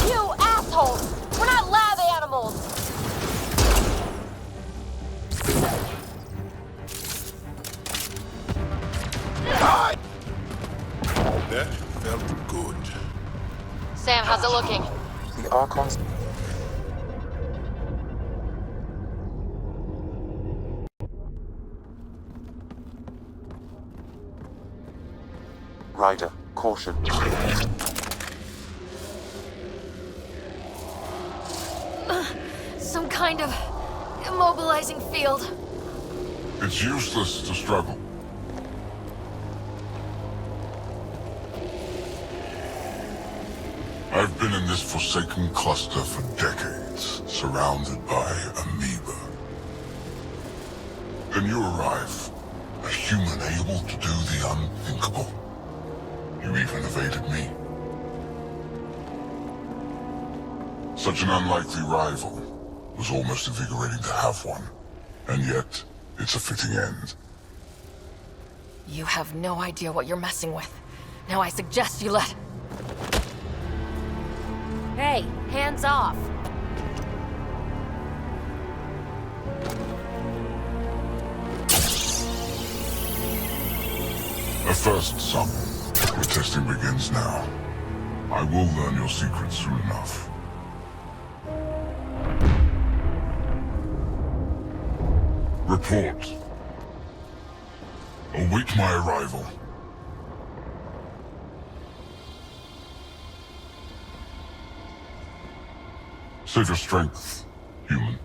You assholes! We're not lab animals! That felt good. Sam, how's it looking? The Archon's... Ryder, caution. Some kind of immobilizing field. It's useless to struggle. I've been in this forsaken cluster for decades, surrounded by amoeba. Then you arrive, a human able to do the unthinkable. You even evaded me. Such an unlikely rival. Was almost invigorating to have one. And yet, it's a fitting end. You have no idea what you're messing with. Now I suggest you let... Hey, hands off. A first summon. Your testing begins now. I will learn your secrets soon enough. Report. Await my arrival. Save your strength, human.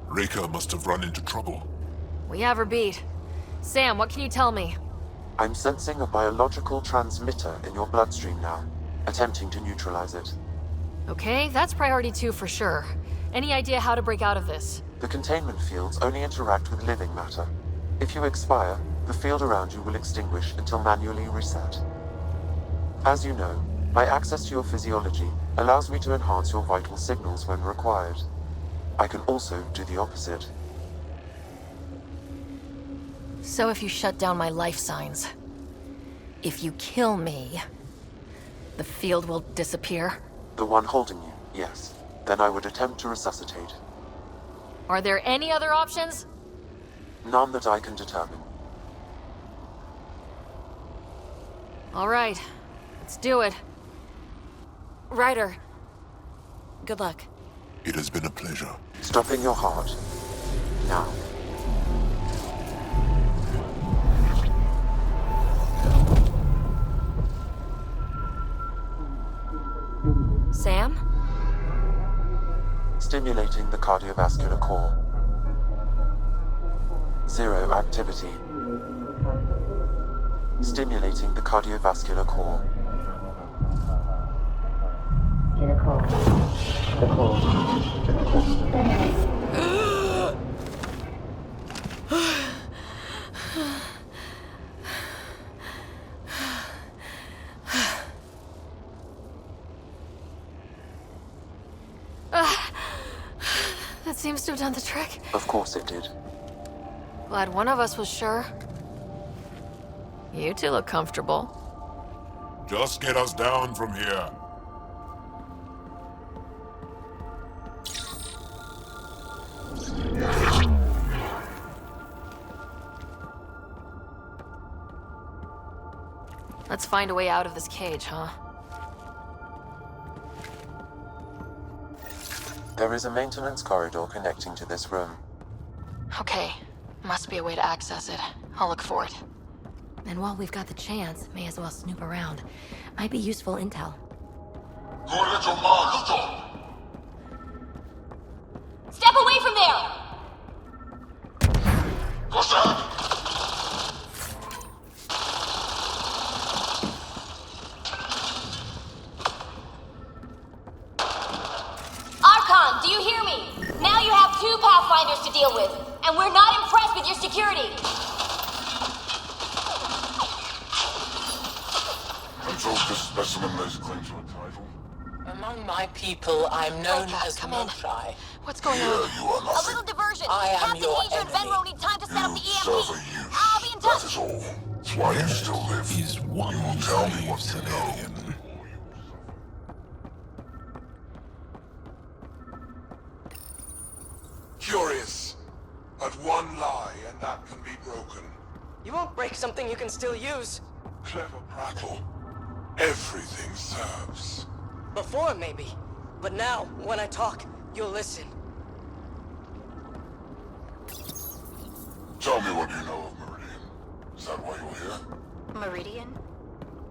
Roekaar must have run into trouble. We have her beat. Sam, what can you tell me? I'm sensing a biological transmitter in your bloodstream now, attempting to neutralize it. Okay, that's priority 2 for sure. Any idea how to break out of this? The containment fields only interact with living matter. If you expire, the field around you will extinguish until manually reset. As you know, my access to your physiology allows me to enhance your vital signals when required. I can also do the opposite. So if you shut down my life signs, if you kill me, the field will disappear? The one holding you, yes. Then I would attempt to resuscitate. Are there any other options? None that I can determine. All right, let's do it. Ryder, good luck. It has been a pleasure. Stopping your heart. Now. Sam? Stimulating the cardiovascular core. 0 activity. Stimulating the cardiovascular core. That seems to have done the trick. Of course it did. Glad one of us was sure. You two look comfortable. Just get us down from here. Let's find a way out of this cage, huh? There is a maintenance corridor connecting to this room. Okay, must be a way to access it. I'll look for it. And while we've got the chance, may as well snoop around. Might be useful intel. Step away from there! Archon, do you hear me? Now you have 2 Pathfinders to deal with, and we're not impressed with your security. I'm told this specimen lays claim to a title. Among my people, I'm known as Milky. What's going on? You are A nothing. little diversion. I am Captain your Hager and enemy. Venro need time to set up the Serve EMP. a use. I'll be in That touch. is all. That's why you still live. Is one You will tell me what you Salarian. know. Curious. But one lie, and that can be broken. You won't break something you can still use. Clever prattle. Everything serves. Before, maybe. But now, when I talk, you'll listen. Tell me what you know of Meridian. Is that why you're here? Meridian?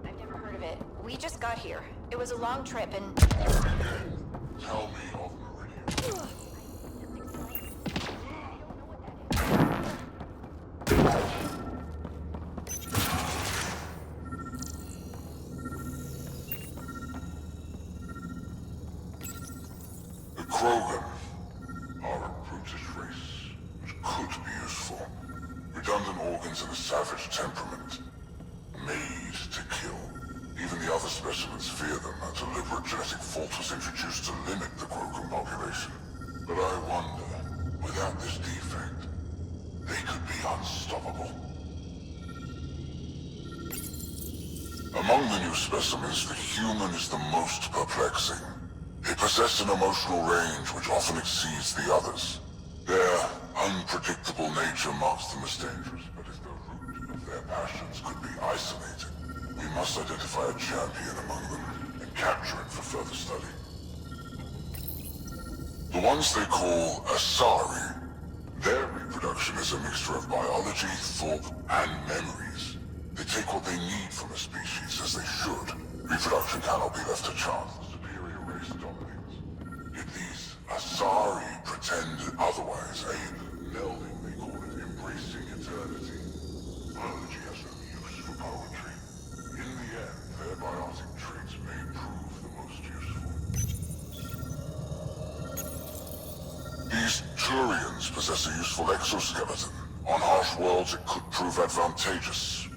I've never heard of it. We just got here. It was a long trip and... Meridian. Tell me of Meridian. The Krogan are a brutish race which could be useful. Redundant organs and a savage temperament. Made to kill. Even the other specimens fear them. A deliberate genetic fault was introduced to limit the Krogan population. But I wonder, without this defect, they could be unstoppable. Among the new specimens, the human is the most perplexing. It possess an emotional range which often exceeds the others. Their unpredictable nature marks them as dangerous, but if the root of their passions could be isolated, we must identify a champion among them and capture it for further study. The ones they call Assari, their reproduction is a mixture of biology, thought, and memories. They take what they need from a species, as they should. Reproduction cannot be left to chance. The superior race dominates. Yet these Assari pretend otherwise. A melding, they call it, embracing eternity. Biology has no use for poetry. In the end, their biotic traits may prove the most useful. These Turians possess a useful exoskeleton. On harsh worlds, it could prove advantageous.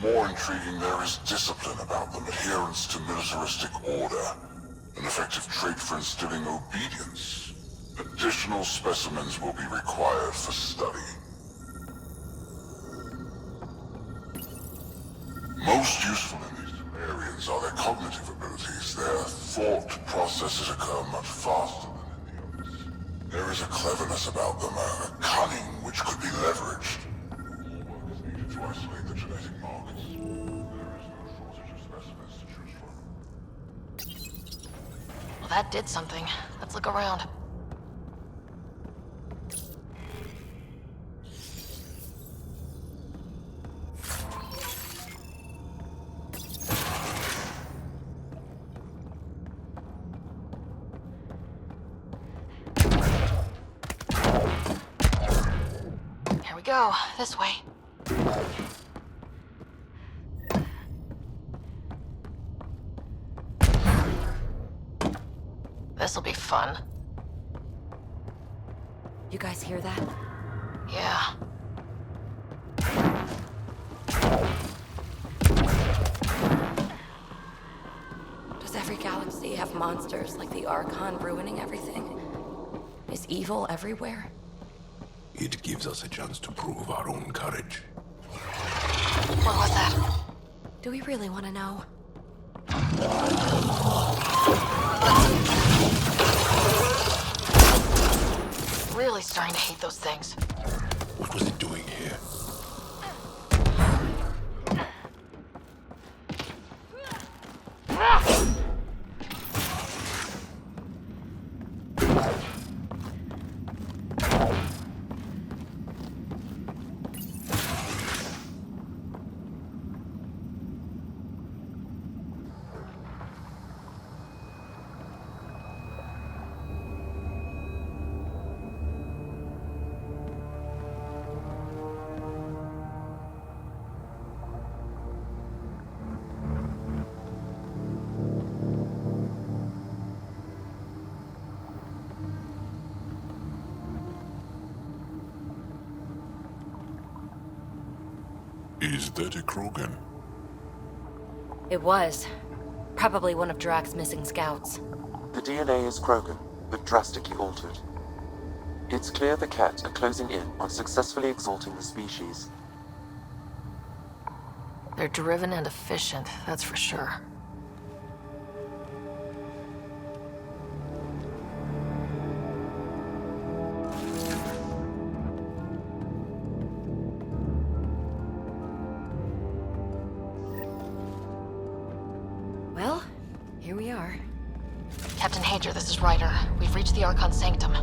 More intriguing, there is discipline about them, adherence to militaristic order, an effective trait for instilling obedience. Additional specimens will be required for study. Most useful in these Salarians are their cognitive abilities. Their thought processes occur much faster than in the others. There is a cleverness about them, a cunning which could be leveraged. More work is needed to isolate the genetic markers. There is no shortage of specimens to choose from. Well, that did something. Let's look around. Go this way. This'll be fun. You guys hear that? Yeah. Does every galaxy have monsters like the Archon ruining everything? Is evil everywhere? It gives us a chance to prove our own courage. What was that? Do we really want to know? Really starting to hate those things. What was it doing here? Is that a Krogan? It was. Probably one of Drack's missing scouts. The DNA is Krogan, but drastically altered. It's clear the Kett are closing in on successfully exalting the species. They're driven and efficient, that's for sure. Well, here we are. Captain Hager, this is Ryder. We've reached the Archon Sanctum.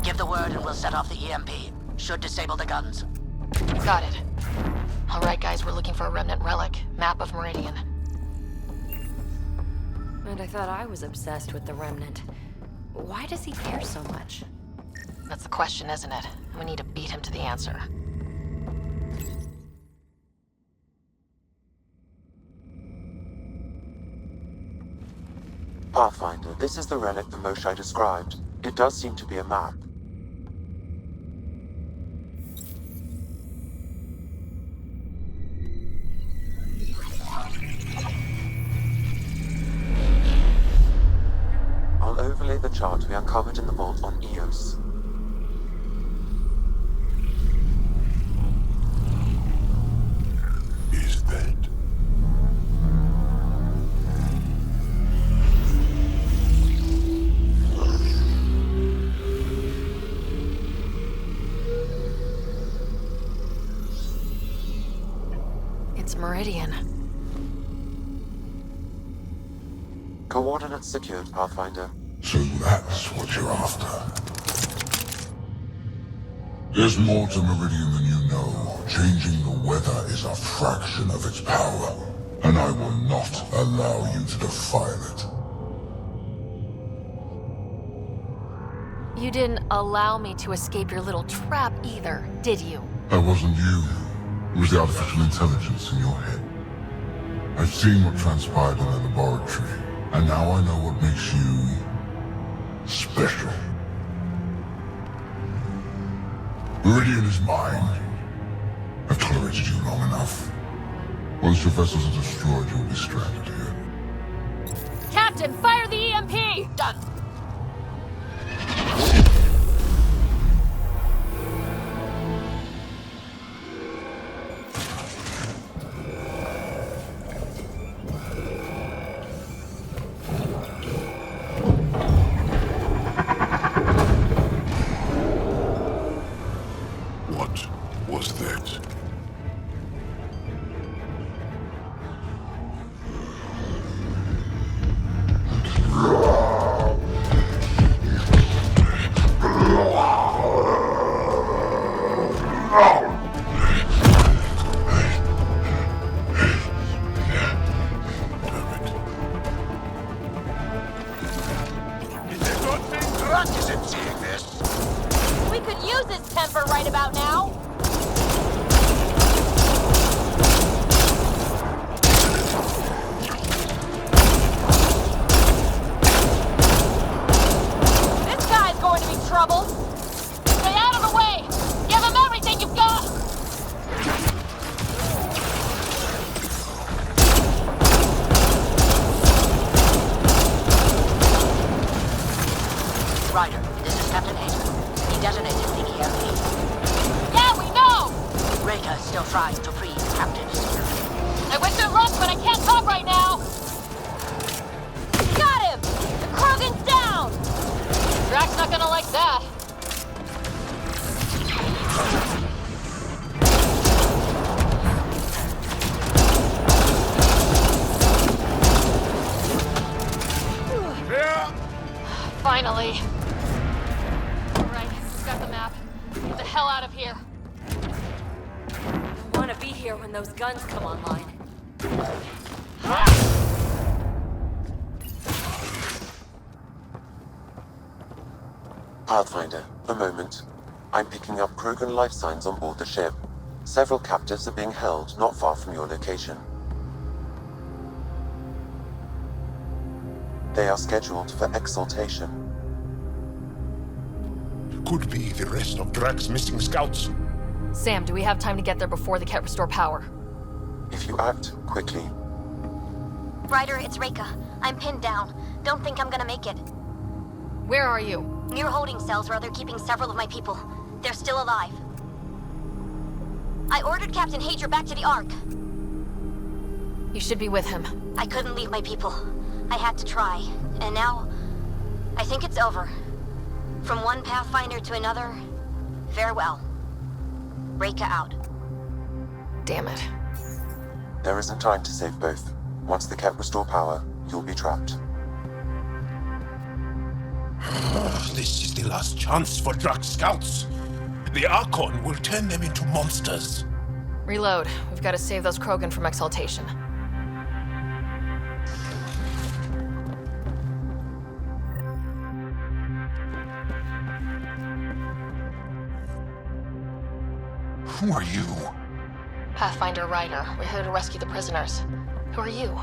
Give the word and we'll set off the EMP. Should disable the guns. Got it. All right, guys, we're looking for a remnant relic. Map of Meridian. And I thought I was obsessed with the remnant. Why does he care so much? That's the question, isn't it? We need to beat him to the answer. Pathfinder, this is the relic the Moshae described. It does seem to be a map. I'll overlay the chart we uncovered in the vault on Eos. Is that... Meridian. Coordinates secured, Pathfinder. So that's what you're after. There's more to Meridian than you know. Changing the weather is a fraction of its power, and I will not allow you to defile it. You didn't allow me to escape your little trap either, did you? That wasn't you. It was the artificial intelligence in your head. I've seen what transpired in the laboratory, and now I know what makes you special. Meridian is mine. I've tolerated you long enough. Once your vessels are destroyed, you'll be stranded here. Captain, fire the EMP! Done. What was that? Drack isn't seeing this. We could use his temper right about now. This guy's going to be trouble. Stay out of the way. Give him everything you've got. Ryder, this is Captain Hager. He detonated the EMP. Yeah, we know! Roekaar still trying to free the captives. I wish it was, but I can't talk right now! Got him! The Krogan's down! Drack's not gonna like that. Finally. Alright, we've got the map. Get the hell out of here. I want to be here when those guns come online. Pathfinder, a moment. I'm picking up Krogan life signs on board the ship. Several captives are being held not far from your location. They are scheduled for exaltation. Could be the rest of Drack's missing scouts. Sam, do we have time to get there before the Kett restore power? If you act quickly. Ryder, it's Roekaar. I'm pinned down. Don't think I'm gonna make it. Where are you? Near holding cells where they're keeping several of my people. They're still alive. I ordered Captain Hager back to the Ark. You should be with him. I couldn't leave my people. I had to try. And now, I think it's over. From one Pathfinder to another, farewell. Roekaar out. Damn it. There isn't time to save both. Once the Kett restore power, you'll be trapped. This is the last chance for Drack's scouts. The Archon will turn them into monsters. Reload. We've got to save those Krogan from exaltation. Who are you? Pathfinder Ryder. We're here to rescue the prisoners. Who are you?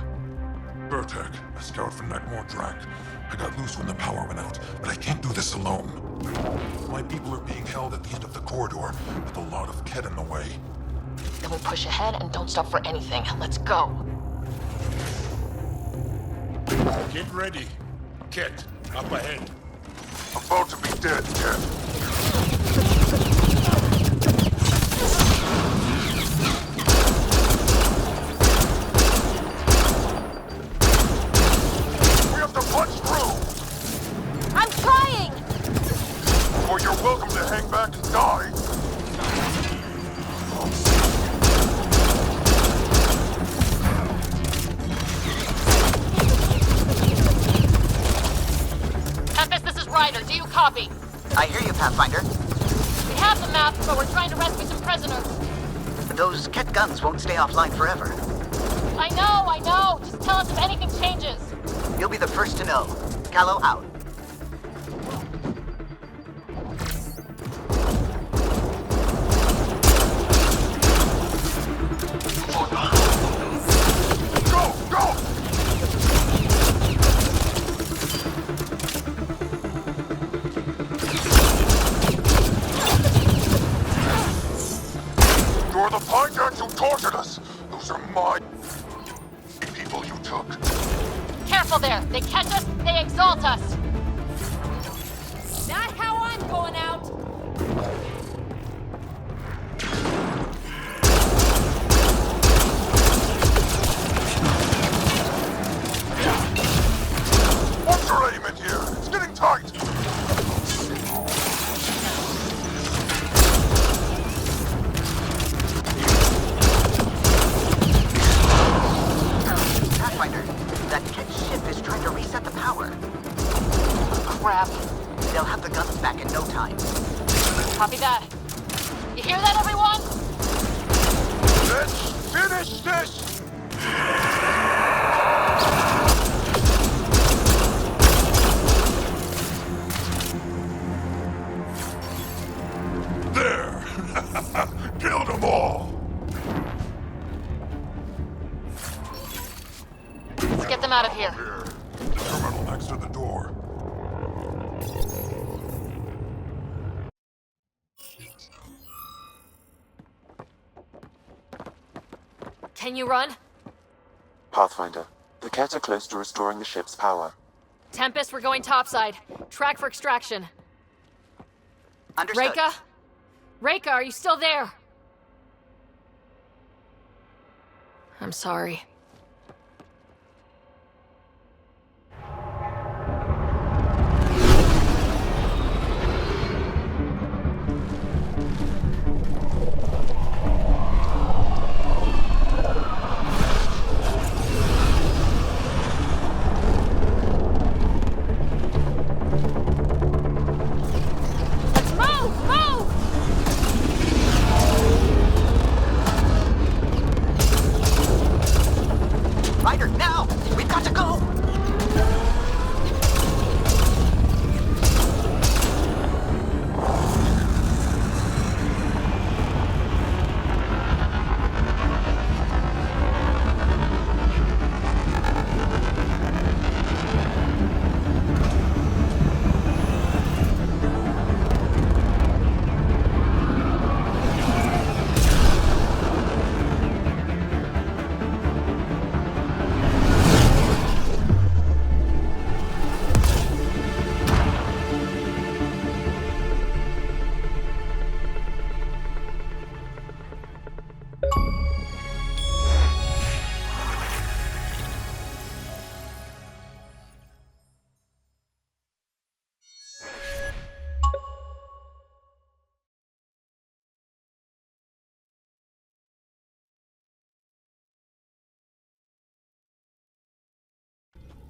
Burtek, a scout from Nightmare Drack. I got loose when the power went out, but I can't do this alone. My people are being held at the end of the corridor, with a lot of Kett in the way. Then we push ahead and don't stop for anything. Let's go. Get ready. Kett, up ahead. I'm about to be dead, Kett. I'm trying! Or you're welcome to hang back and die. Ryder, do you copy? I hear you, Pathfinder. We have the map, but we're trying to rescue some prisoners. Those Kett guns won't stay offline forever. I know. Just tell us if anything changes. You'll be the first to know. Callow out. You're the Paarchero who tortured us! Those are my people you took. Careful there. They catch us, they exalt us. Not how I'm going out. What's your aim in here? It's getting tight! Pathfinder, that Kett ship is trying to reset the power. Crap. They'll have the guns back in no time. Copy that. You hear that, everyone? Let's finish this! There! Killed them all! Let's get them out of here. Terminal next to the door. Can you run? Pathfinder, the Kett are close to restoring the ship's power. Tempest, we're going topside. Track for extraction. Understood. Roekaar, are you still there? I'm sorry. Ryder, now! We've got to go!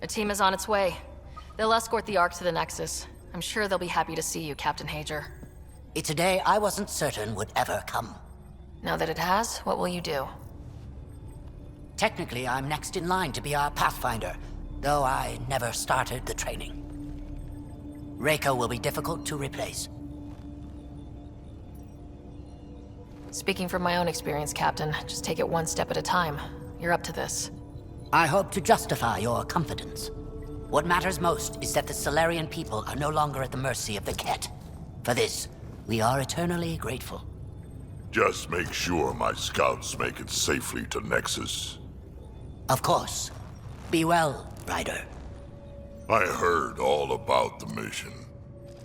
A team is on its way. They'll escort the Ark to the Nexus. I'm sure they'll be happy to see you, Captain Hager. It's a day I wasn't certain would ever come. Now that it has, what will you do? Technically, I'm next in line to be our Pathfinder, though I never started the training. Roekaar will be difficult to replace. Speaking from my own experience, Captain, just take it one step at a time. You're up to this. I hope to justify your confidence. What matters most is that the Salarian people are no longer at the mercy of the Kett. For this, we are eternally grateful. Just make sure my scouts make it safely to Nexus. Of course. Be well, Ryder. I heard all about the mission.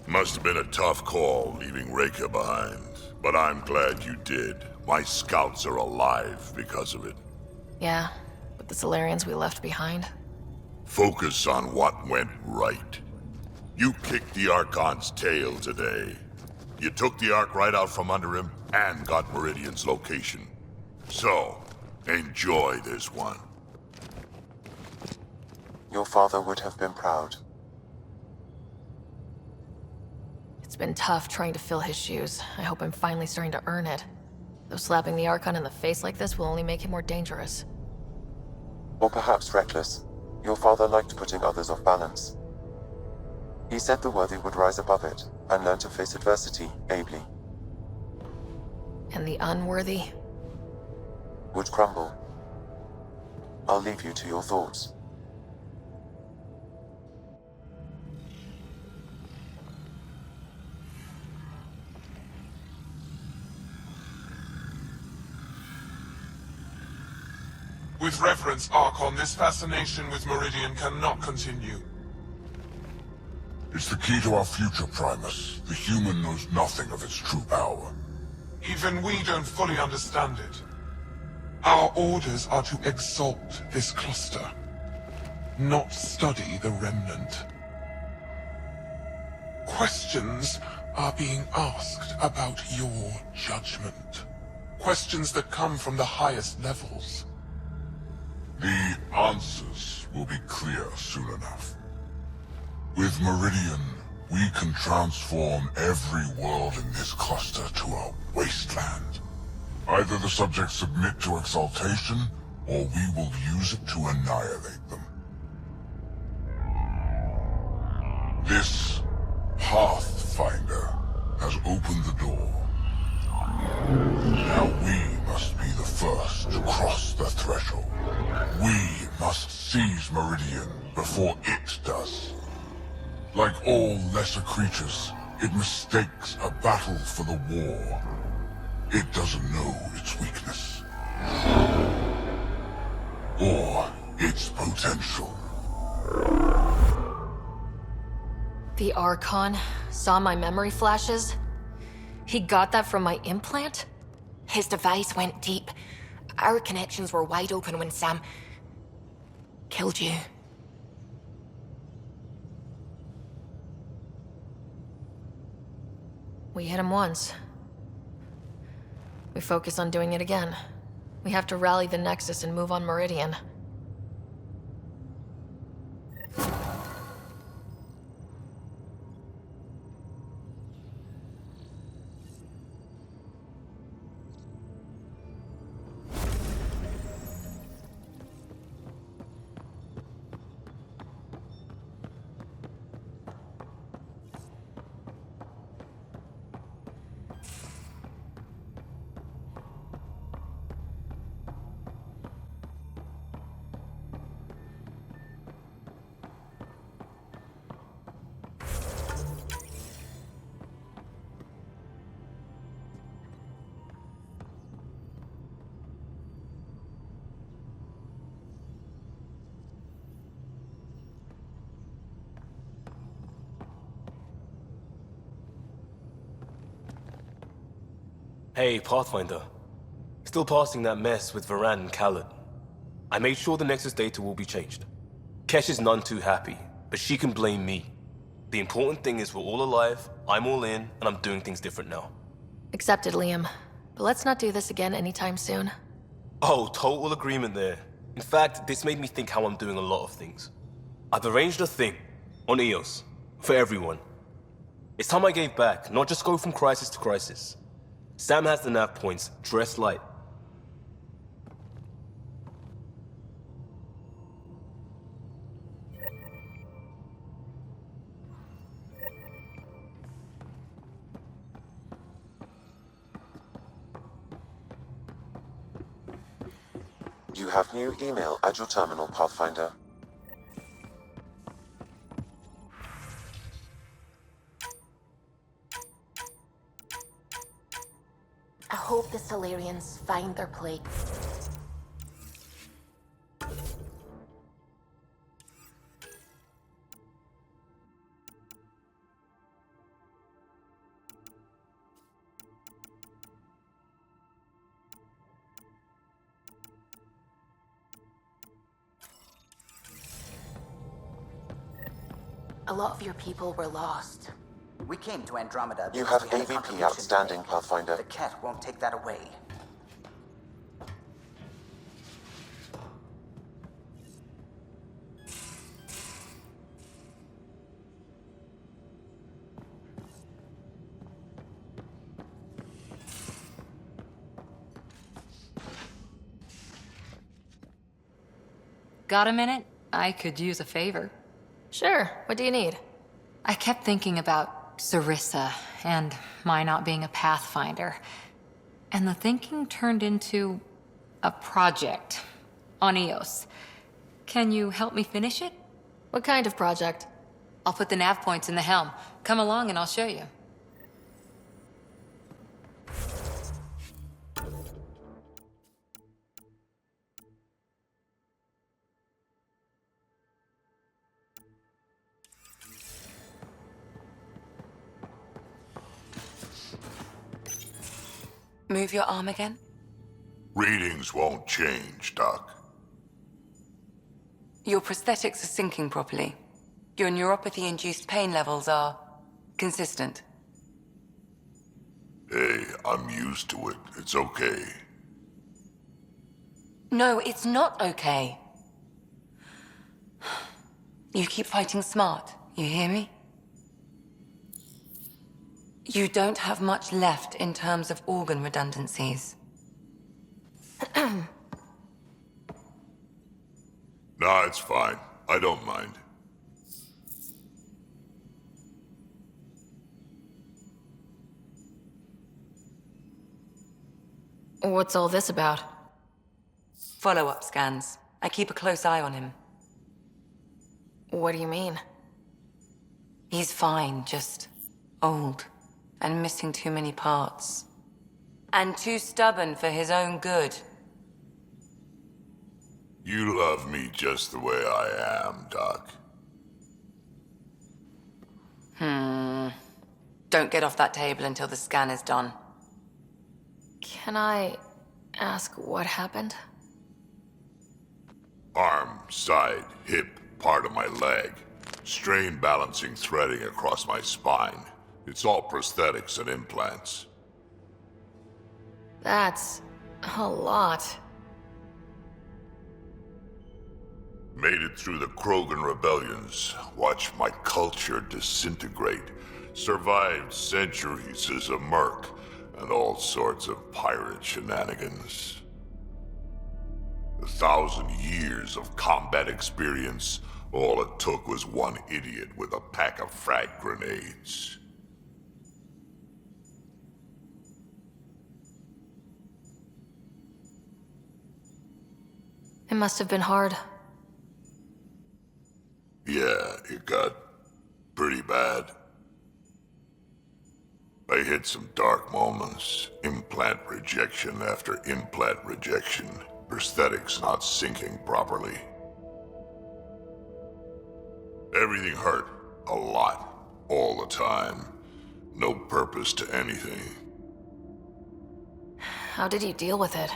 Must have been a tough call leaving Roekaar behind, but I'm glad you did. My scouts are alive because of it. Yeah, but the Salarians we left behind? Focus on what went right. You kicked the Archon's tail today. You took the Ark right out from under him and got Meridian's location. So, enjoy this one. Your father would have been proud. It's been tough trying to fill his shoes. I hope I'm finally starting to earn it. Though slapping the Archon in the face like this will only make him more dangerous. Or perhaps reckless. Your father liked putting others off balance. He said the worthy would rise above it and learn to face adversity ably. And the unworthy? Would crumble. I'll leave you to your thoughts. With reverence, Archon, this fascination with Meridian cannot continue. It's the key to our future, Primus. The human knows nothing of its true power. Even we don't fully understand it. Our orders are to exalt this cluster, not study the remnant. Questions are being asked about your judgment. Questions that come from the highest levels. The answers will be clear soon enough. With Meridian, we can transform every world in this cluster to a wasteland. Either the subjects submit to exaltation, or we will use it to annihilate them. This Pathfinder has opened the door. Now we must be the first to cross the threshold. We must seize Meridian before it does. Like all lesser creatures, it mistakes a battle for the war. It doesn't know its weakness. Or its potential. The Archon saw my memory flashes? He got that from my implant? His device went deep. Our connections were wide open when Sam killed you. We hit him once. We focus on doing it again. We have to rally the Nexus and move on Meridian. Hey, Pathfinder. Still passing that mess with Varan and Khaled. I made sure the Nexus data will be changed. Kesh is none too happy, but she can blame me. The important thing is we're all alive, I'm all in, and I'm doing things different now. Accepted, Liam. But let's not do this again anytime soon. Oh, total agreement there. In fact, this made me think how I'm doing a lot of things. I've arranged a thing, on EOS, for everyone. It's time I gave back, not just go from crisis to crisis. Sam has the nav points, dress light. You have new email at your terminal, Pathfinder. I hope the Salarians find their plague. A lot of your people were lost. We came to Andromeda. You have because we had a AVP contribution outstanding, to make. Pathfinder. The Kett won't take that away. got a minute? I could use a favor. Sure, what do you need? I kept thinking about Sarissa and my not being a Pathfinder. And the thinking turned into a project on Eos. Can you help me finish it? What kind of project? I'll put the nav points in the helm. Come along and I'll show you. Move your arm again? Readings won't change, Doc. Your prosthetics are syncing properly. Your neuropathy-induced pain levels are consistent. Hey, I'm used to it. It's okay. No, it's not okay. You keep fighting smart, you hear me? You don't have much left in terms of organ redundancies. Nah, it's fine. I don't mind. What's all this about? Follow-up scans. I keep a close eye on him. What do you mean? He's fine, just old and missing too many parts. And too stubborn for his own good. You love me just the way I am, Doc. Don't get off that table until the scan is done. Can I ask what happened? Arm, side, hip, part of my leg. Strain balancing threading across my spine. It's all prosthetics and implants. That's a lot. Made it through the Krogan rebellions. Watched my culture disintegrate. Survived centuries as a merc. And all sorts of pirate shenanigans. 1,000 years of combat experience. All it took was one idiot with a pack of frag grenades. It must have been hard. Yeah, it got pretty bad. I hit some dark moments. Implant rejection after implant rejection. Prosthetics not syncing properly. Everything hurt. A lot. All the time. No purpose to anything. How did you deal with it?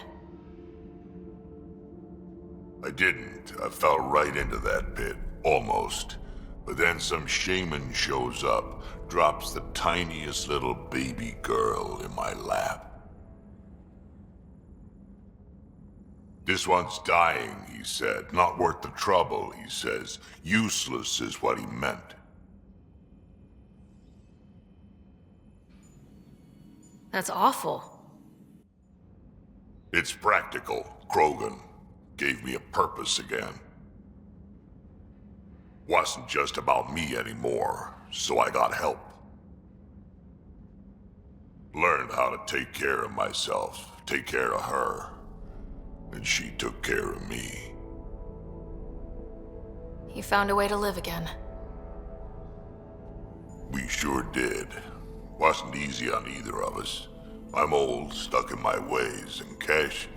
I didn't. I fell right into that pit. Almost. But then some shaman shows up, drops the tiniest little baby girl in my lap. This one's dying, he said. Not worth the trouble, he says. Useless is what he meant. That's awful. It's practical, Krogan. Gave me a purpose again. Wasn't just about me anymore, so I got help. Learned how to take care of myself, take care of her. And she took care of me. You found a way to live again. We sure did. Wasn't easy on either of us. I'm old, stuck in my ways, and Cash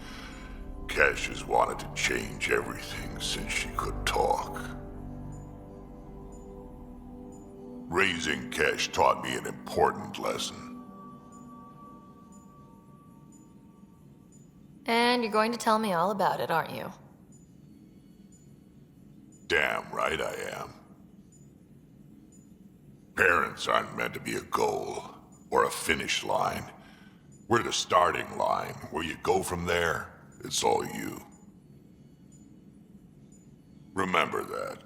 has wanted to change everything since she could talk. Raising Cash taught me an important lesson. And you're going to tell me all about it, aren't you? Damn right I am. Parents aren't meant to be a goal, or a finish line. We're the starting line. Where you go from there, it's all you. Remember that.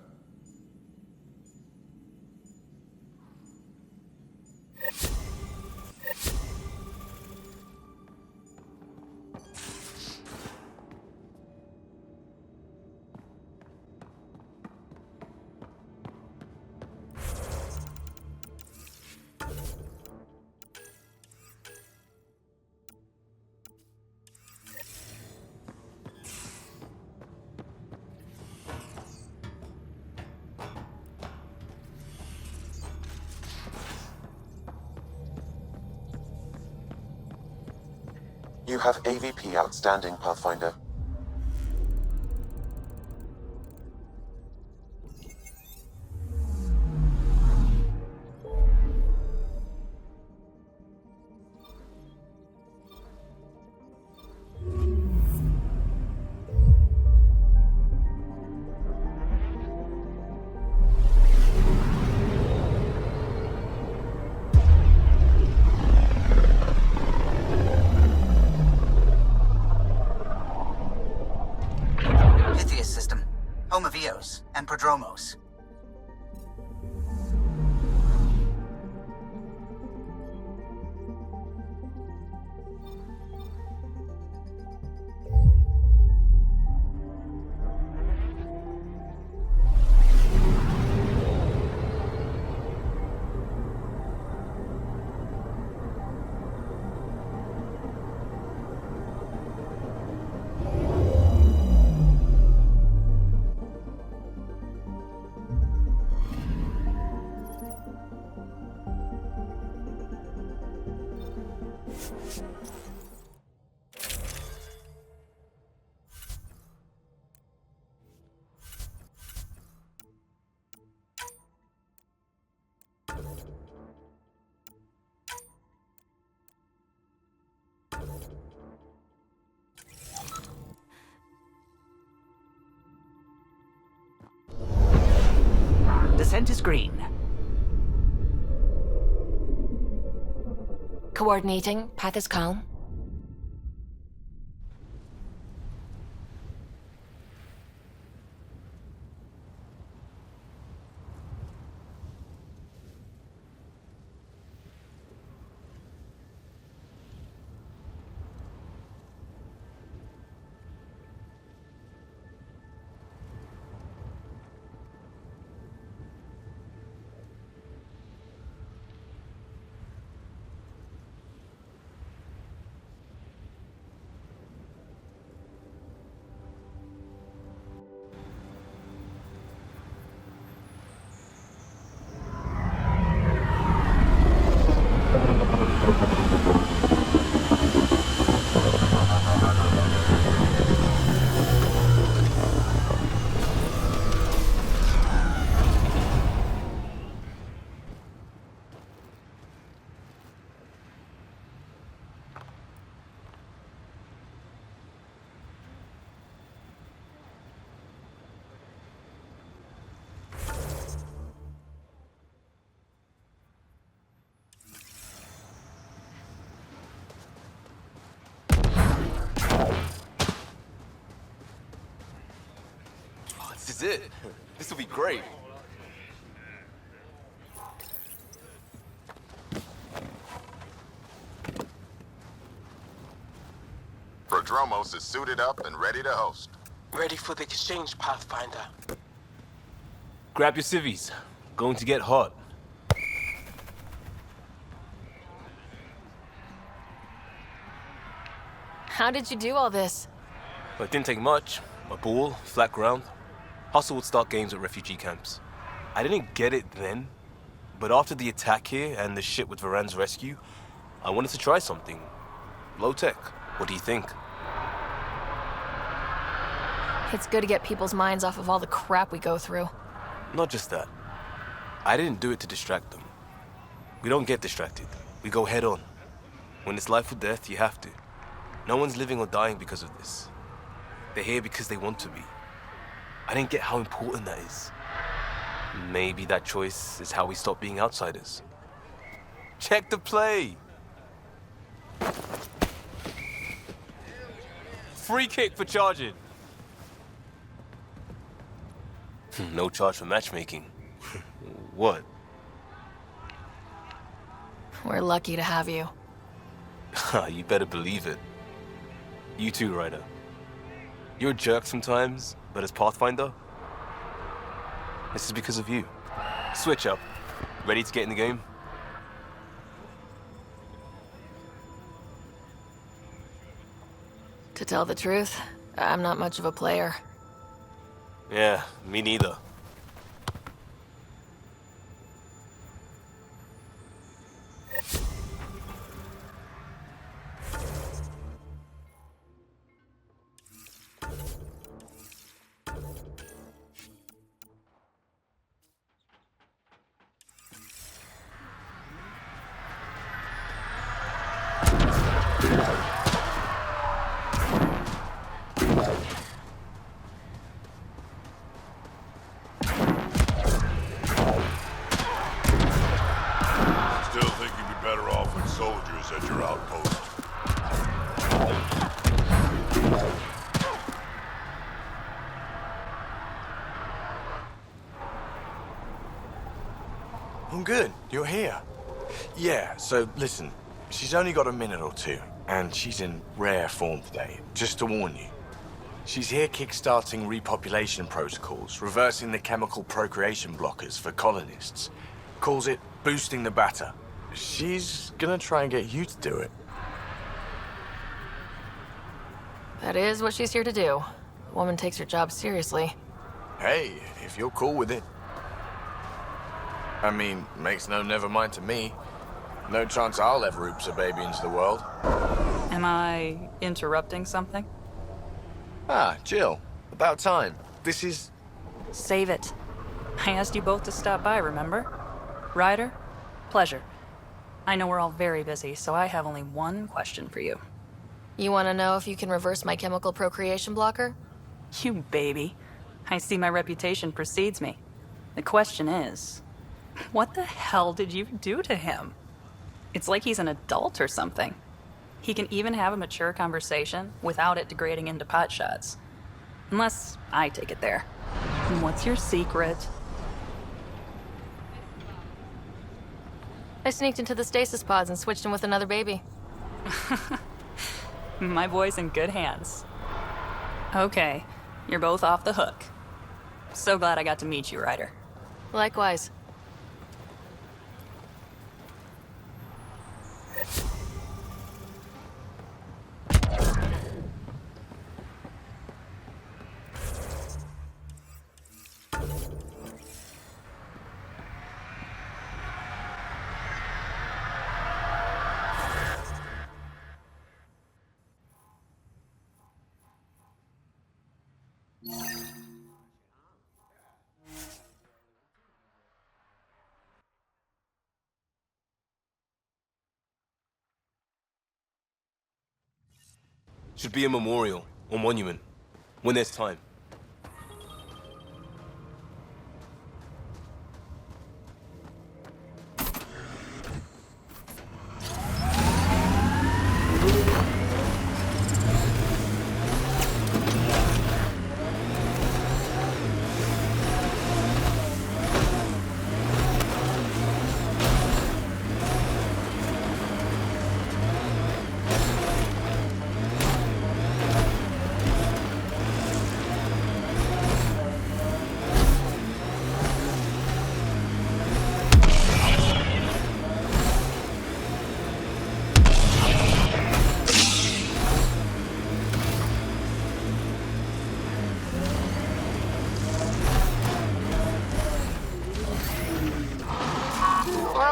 You have AVP outstanding, Pathfinder. And Prodromos. Descent is green. Coordinating. Path is calm. This is it. This will be great. Prodromos is suited up and ready to host. Ready for the exchange, Pathfinder. Grab your civvies. Going to get hot. How did you do all this? Well, it didn't take much. A ball, flat ground. Hustle would start games at refugee camps. I didn't get it then, but after the attack here and the shit with Varan's rescue, I wanted to try something. Low tech. What do you think? It's good to get people's minds off of all the crap we go through. Not just that. I didn't do it to distract them. We don't get distracted. We go head on. When it's life or death, you have to. No one's living or dying because of this. They're here because they want to be. I didn't get how important that is. Maybe that choice is how we stop being outsiders. Check the play! Free kick for charging. No charge for matchmaking. What? We're lucky to have you. You better believe it. You too, Ryder. You're a jerk sometimes, but as Pathfinder, this is because of you. Switch up. Ready to get in the game? To tell the truth, I'm not much of a player. Yeah, me neither. soldiers at your outpost. I'm good. You're here. Yeah, so listen. She's only got a minute or two, and she's in rare form today, just to warn you. She's here kickstarting repopulation protocols, reversing the chemical procreation blockers for colonists. Calls it boosting the batter. She's gonna try and get you to do it. That is what she's here to do. The woman takes her job seriously. Hey, if you're cool with it. I mean, makes no never mind to me. No chance I'll ever oops a baby into the world. Am I interrupting something? Ah, Jill. About time. This is... Save it. I asked you both to stop by, remember? Ryder? Pleasure. I know we're all very busy, so I have only one question for you. You want to know if you can reverse my chemical procreation blocker? You baby. I see my reputation precedes me. The question is, what the hell did you do to him? It's like he's an adult or something. He can even have a mature conversation without it degrading into pot shots. Unless I take it there. And what's your secret? I sneaked into the stasis pods and switched him with another baby. My boy's in good hands. Okay, you're both off the hook. So glad I got to meet you, Ryder. Likewise. Should be a memorial or monument when there's time.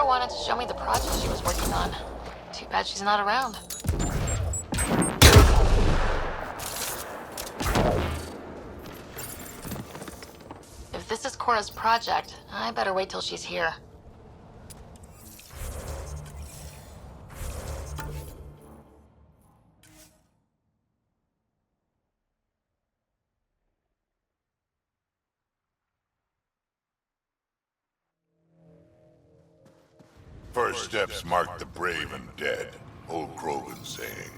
Wanted to show me the project she was working on. Too bad she's not around. If this is Cora's project, I better wait till she's here. First steps mark the brave and dead, old Krogan saying.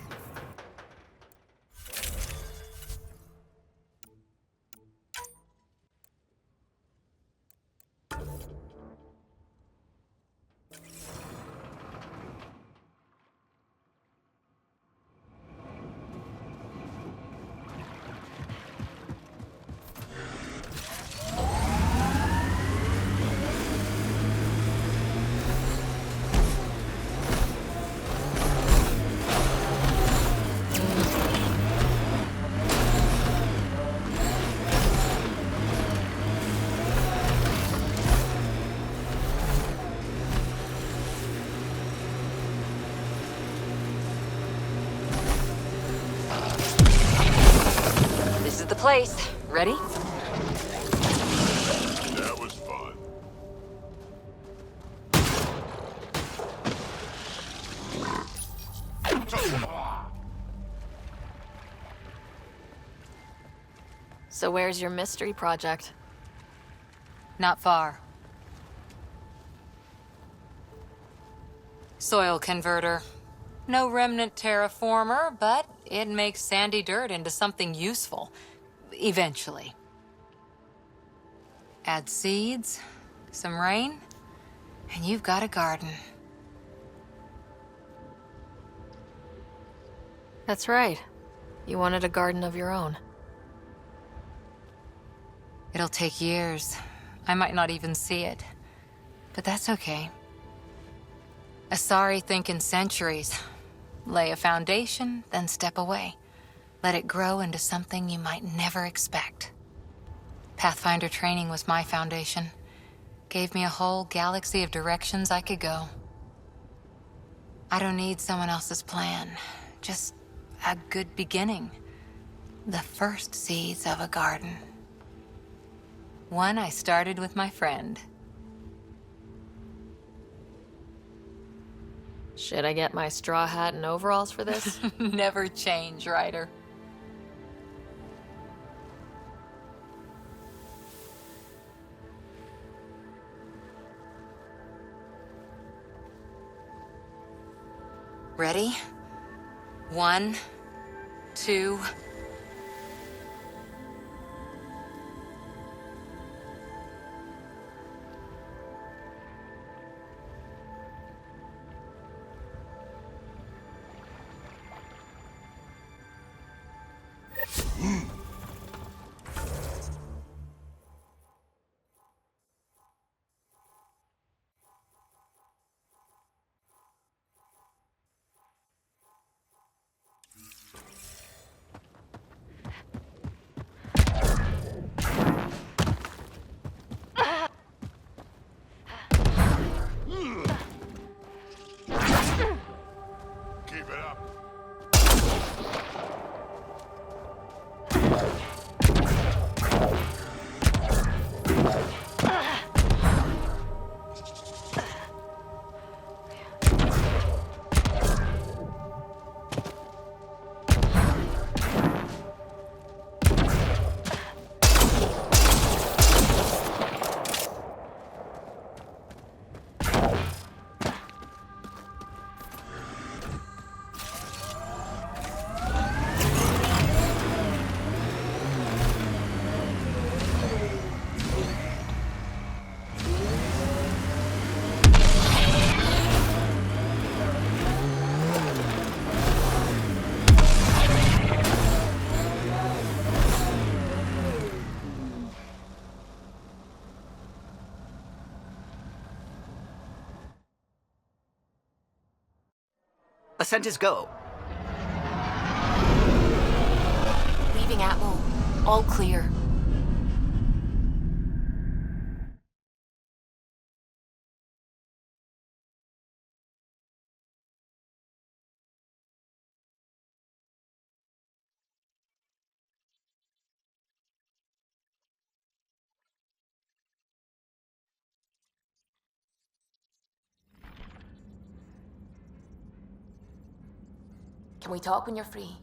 Place. Ready? That was fun. So where's your mystery project? Not far. Soil converter. No remnant terraformer, but it makes sandy dirt into something useful. Eventually. Add seeds, some rain, and you've got a garden. That's right. You wanted a garden of your own. It'll take years. I might not even see it. But that's okay. Assari think in centuries. Lay a foundation, then step away. Let it grow into something you might never expect. Pathfinder training was my foundation. Gave me a whole galaxy of directions I could go. I don't need someone else's plan. Just a good beginning. The first seeds of a garden. One I started with my friend. Should I get my straw hat and overalls for this? Never change, Ryder. Ready? 1, 2... Keep it up. Ascent is go. Leaving Atmo. All clear. Can we talk when you're free?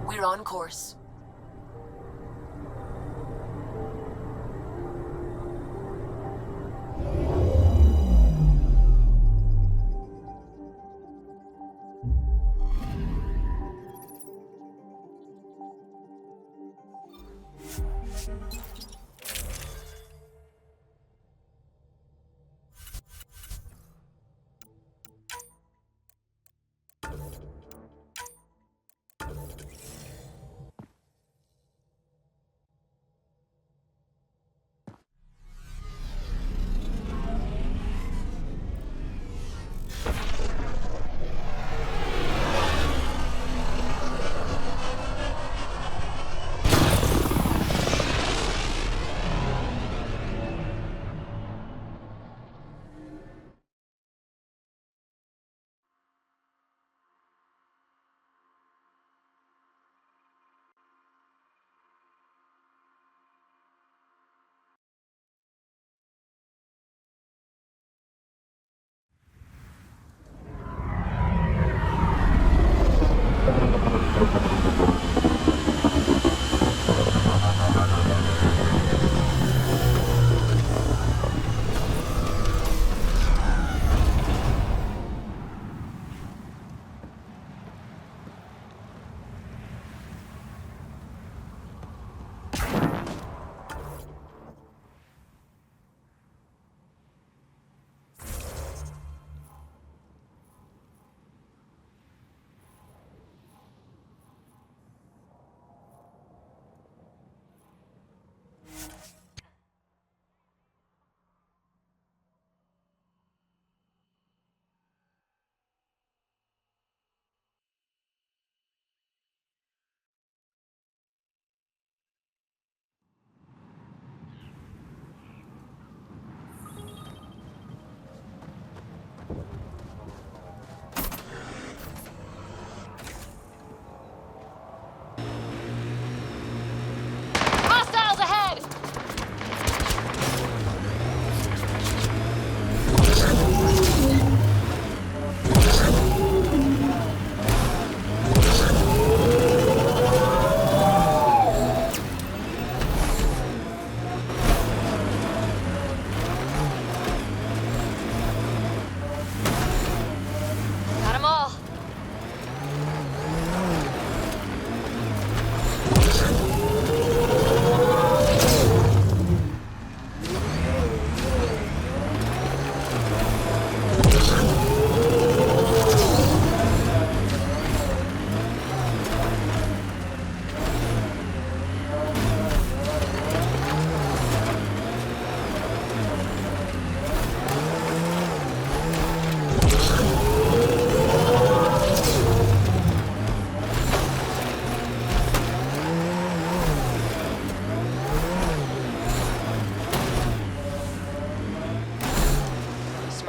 We're on course.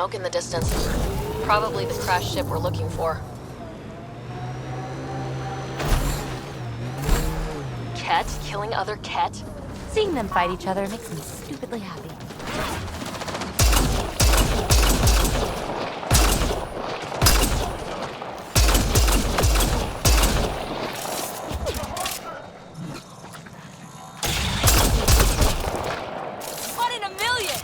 smoke in the distance. Probably the crashed ship we're looking for. Kett killing other Kett? Seeing them fight each other makes me stupidly happy. One in a million!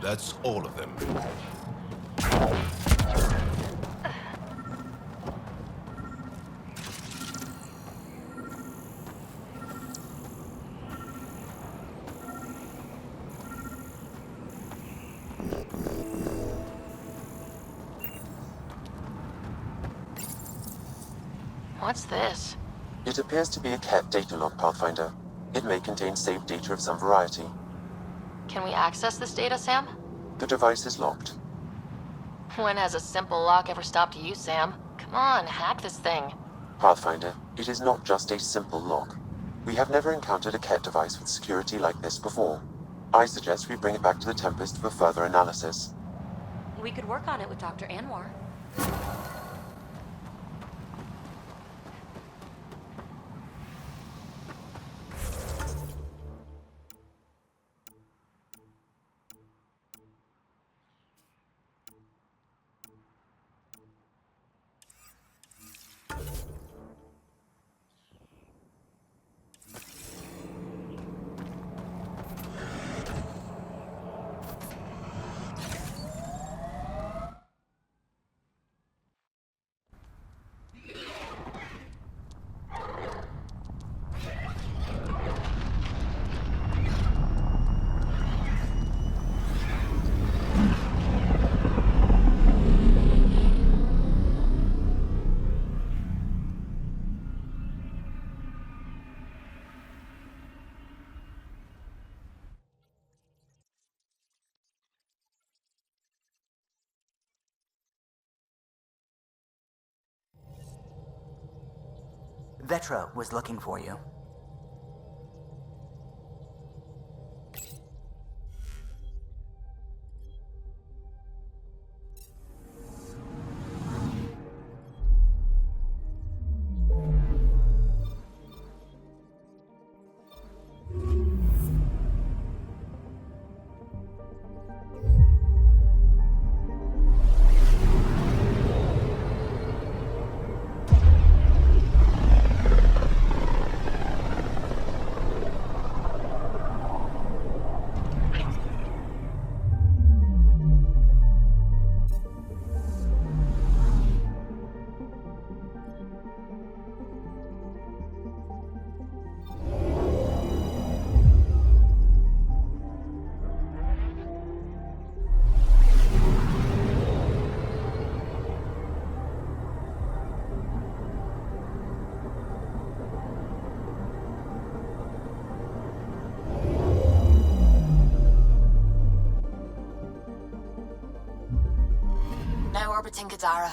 That's all of them. What's this? It appears to be a Kett data log, Pathfinder. It may contain saved data of some variety. Can we access this data, Sam? The device is locked. When has a simple lock ever stopped you, Sam? Come on, hack this thing. Pathfinder, it is not just a simple lock. We have never encountered a Kett device with security like this before. I suggest we bring it back to the Tempest for further analysis. We could work on it with Dr. Anwar. Vetra was looking for you. Now orbiting Kadara.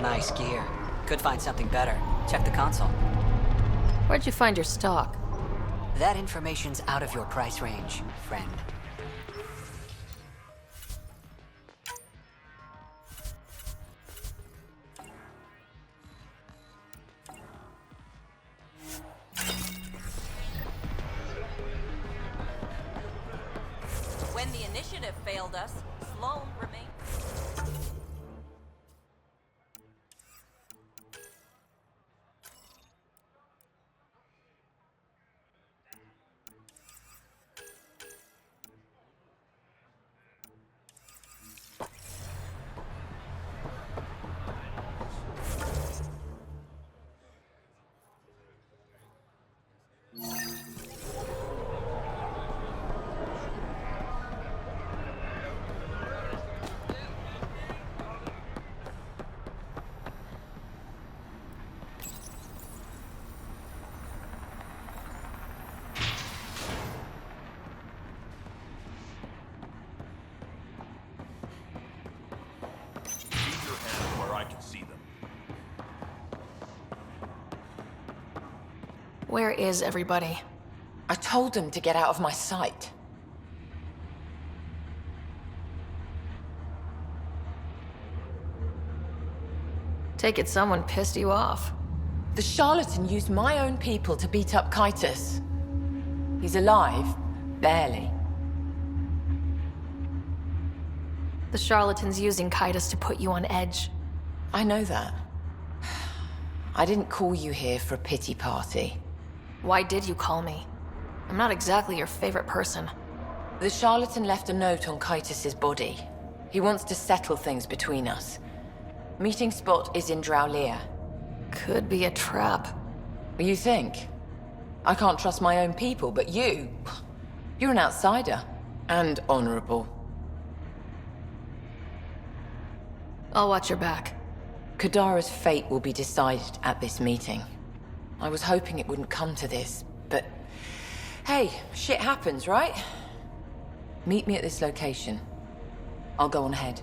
Nice gear. Could find something better. Check the console. Where'd you find your stock? That information's out of your price range, friend. When the initiative failed us, Sloan remained. Where is everybody? I told them to get out of my sight. Take it someone pissed you off. The charlatan used my own people to beat up Titus. He's alive, barely. The charlatan's using Titus to put you on edge. I know that. I didn't call you here for a pity party. Why did you call me? I'm not exactly your favorite person. The charlatan left a note on Titus's body. He wants to settle things between us. Meeting spot is in Drowlear. Could be a trap. You think? I can't trust my own people, but you're an outsider. And honorable. I'll watch your back. Kadara's fate will be decided at this meeting. I was hoping it wouldn't come to this, but hey, shit happens, right? Meet me at this location. I'll go on ahead.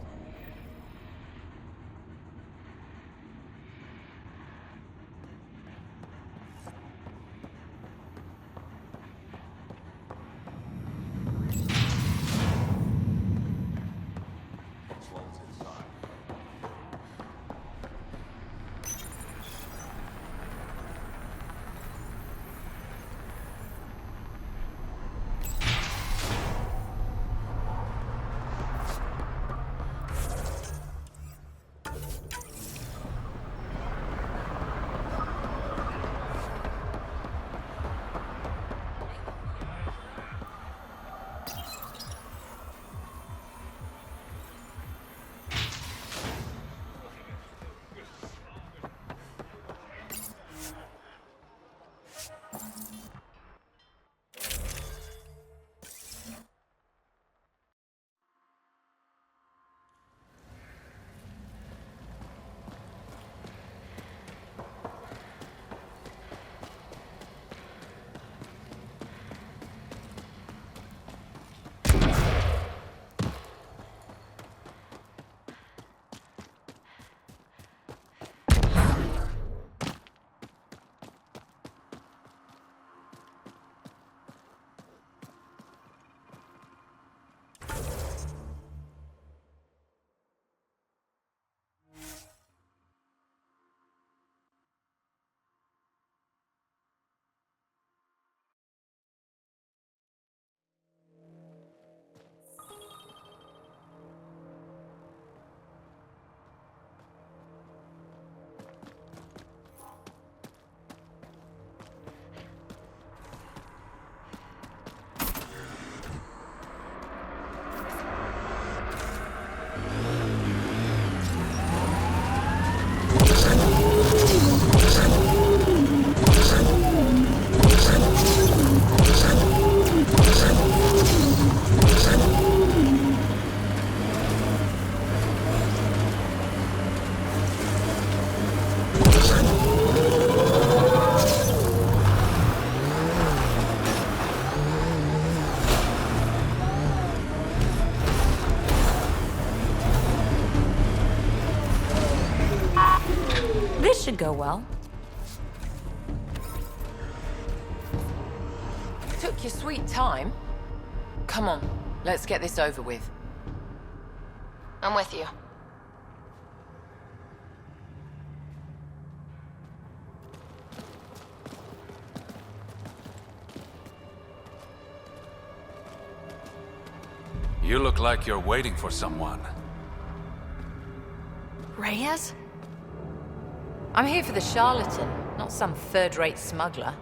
This should go well. Took your sweet time. Come on, let's get this over with. I'm with you. You look like you're waiting for someone. Reyes? I'm here for the charlatan, not some third-rate smuggler.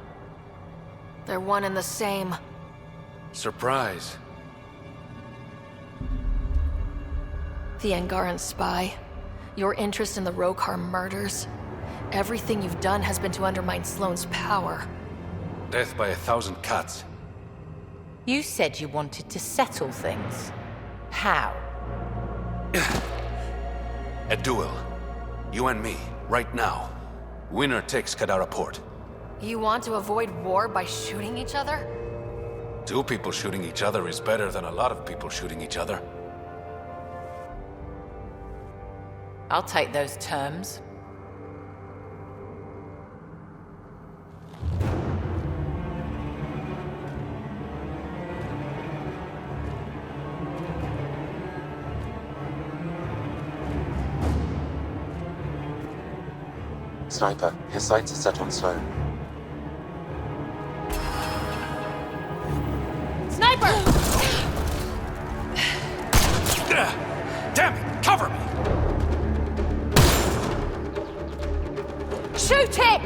They're one and the same. Surprise. The Angaran spy. Your interest in the Roekaar murders. Everything you've done has been to undermine Sloane's power. Death by 1,000 cuts. You said you wanted to settle things. How? A duel. You and me, right now. Winner takes Kadara port. You want to avoid war by shooting each other? 2 people shooting each other is better than a lot of people shooting each other. I'll take those terms. Sniper, his sights are set on Sloane. Sniper! Damn it! Cover me! Shoot it!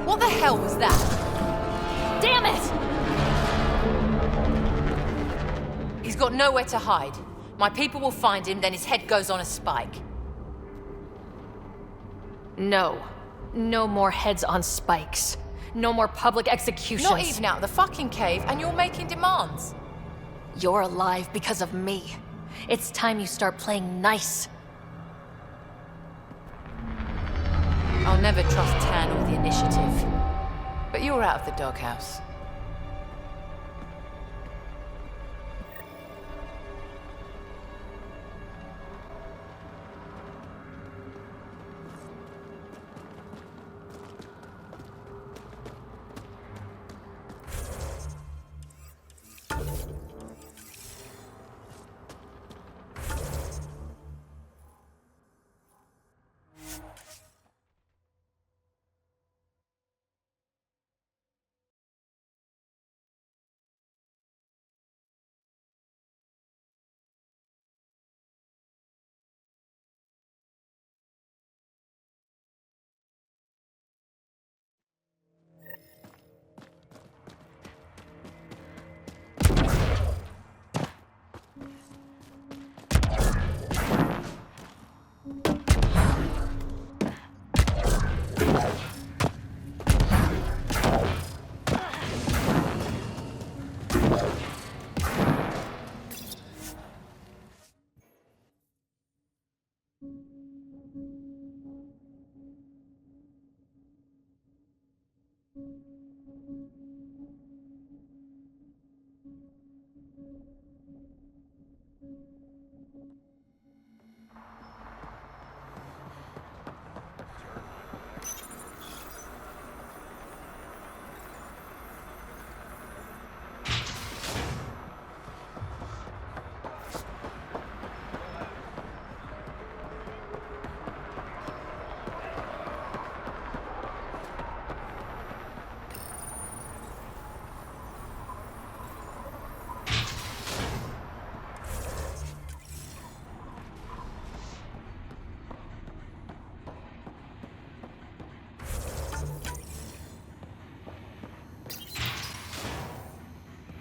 What the hell was that? Damn it! He's got nowhere to hide. My people will find him, then his head goes on a spike. No. No more heads on spikes. No more public executions. Not even out of the fucking cave, and you're making demands. You're alive because of me. It's time you start playing nice. I'll never trust Tan or the initiative. But you're out of the doghouse.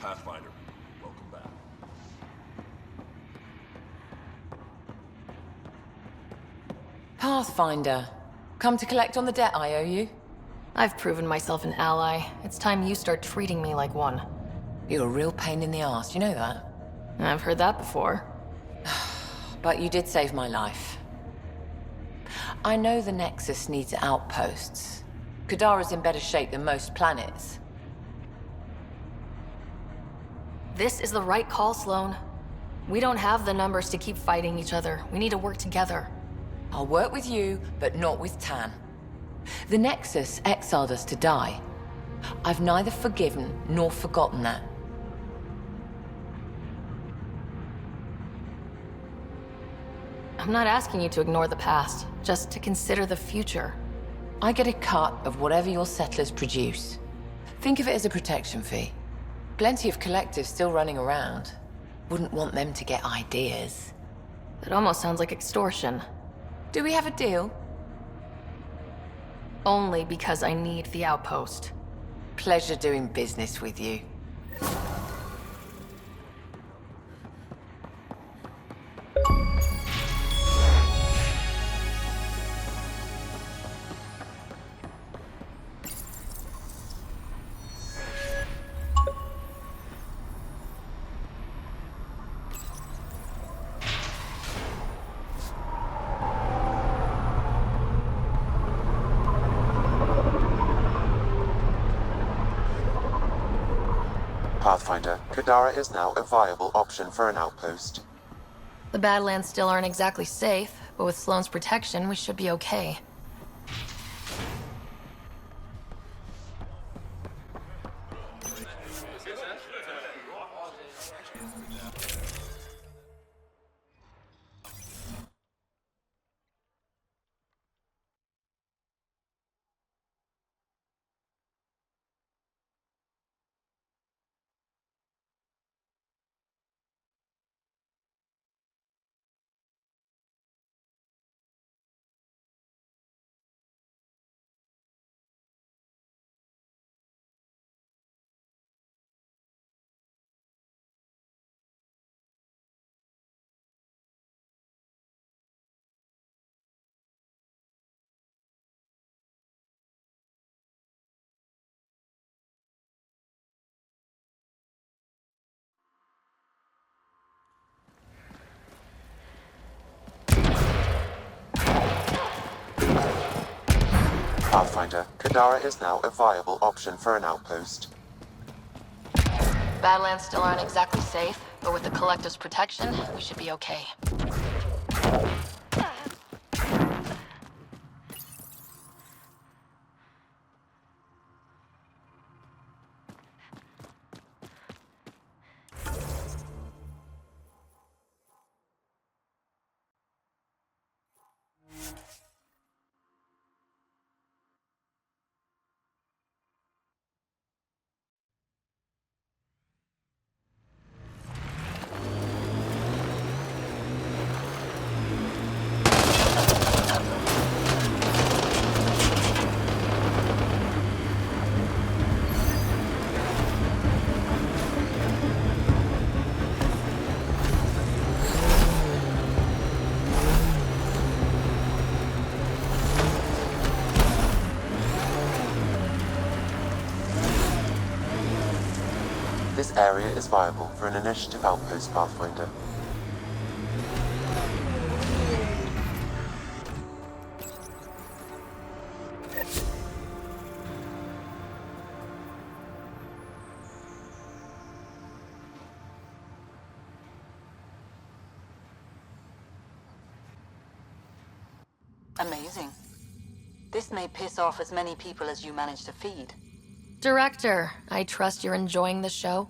Pathfinder, welcome back. Pathfinder. Come to collect on the debt I owe you? I've proven myself an ally. It's time you start treating me like one. You're a real pain in the ass, you know that? I've heard that before. But you did save my life. I know the Nexus needs outposts, Kadara's in better shape than most planets. This is the right call, Sloane. We don't have the numbers to keep fighting each other. We need to work together. I'll work with you, but not with Tan. The Nexus exiled us to die. I've neither forgiven nor forgotten that. I'm not asking you to ignore the past, just to consider the future. I get a cut of whatever your settlers produce. Think of it as a protection fee. Plenty of collectives still running around. Wouldn't want them to get ideas. It almost sounds like extortion. Do we have a deal? Only because I need the outpost. Pleasure doing business with you. Pathfinder, Kadara is now a viable option for an outpost. The Badlands still aren't exactly safe, but with Sloane's protection, we should be okay. Pathfinder, Kadara is now a viable option for an outpost. Badlands still aren't exactly safe, but with the Collective's protection, we should be okay. This area is viable for an initiative outpost, Pathfinder. Amazing. This may piss off as many people as you manage to feed. Director, I trust you're enjoying the show?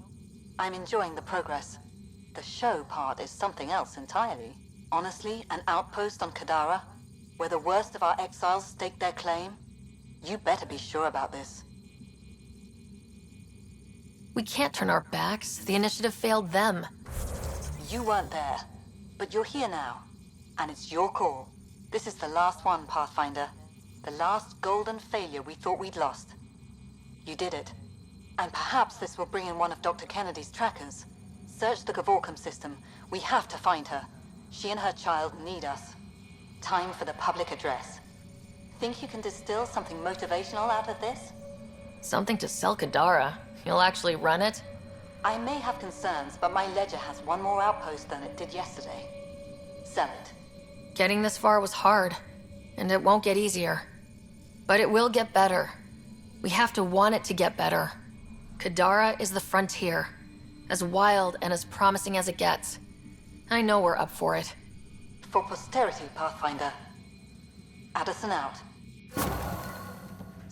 I'm enjoying the progress. The show part is something else entirely. Honestly, an outpost on Kadara, where the worst of our exiles stake their claim? You better be sure about this. We can't turn our backs. The initiative failed them. You weren't there, but you're here now. And it's your call. This is the last one, Pathfinder. The last golden failure we thought we'd lost. You did it. And perhaps this will bring in one of Dr. Kennedy's trackers. Search the Gavorcom system. We have to find her. She and her child need us. Time for the public address. Think you can distill something motivational out of this? Something to sell Kadara. You'll actually run it? I may have concerns, but my ledger has one more outpost than it did yesterday. Sell it. Getting this far was hard, and it won't get easier. But it will get better. We have to want it to get better. Kadara is the frontier. As wild and as promising as it gets. I know we're up for it. For posterity, Pathfinder. Addison out.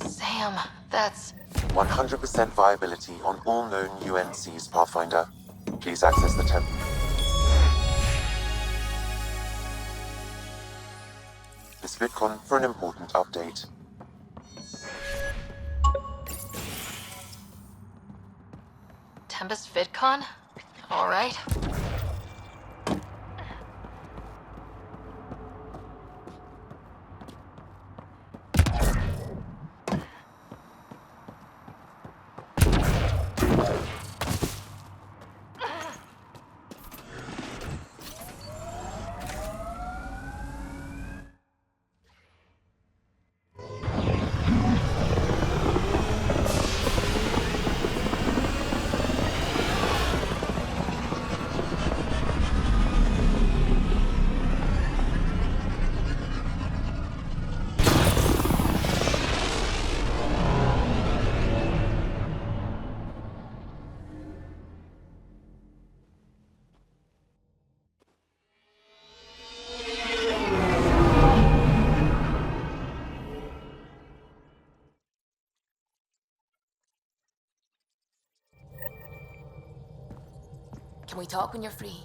Sam, that's... 100% viability on all known UNCs, Pathfinder. Please access the temple. This VidCon for an important update. Tempest VidCon? Alright. Can we talk when you're free?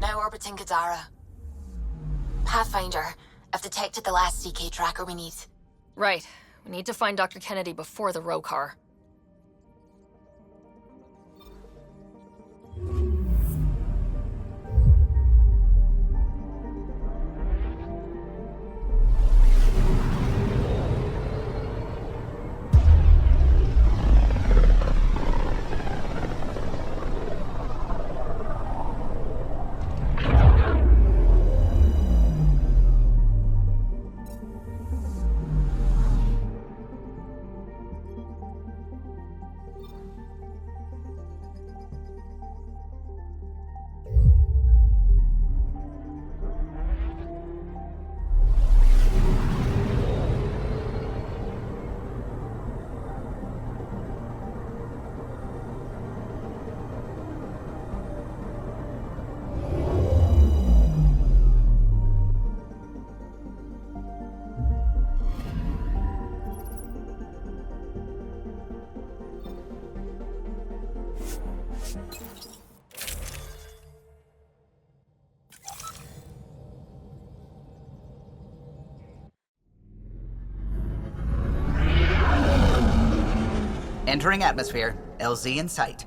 Now orbiting Kadara. Pathfinder, I've detected the last CK tracker we need. Right. We need to find Dr. Kennedy before the Roekaar. Entering atmosphere. LZ in sight.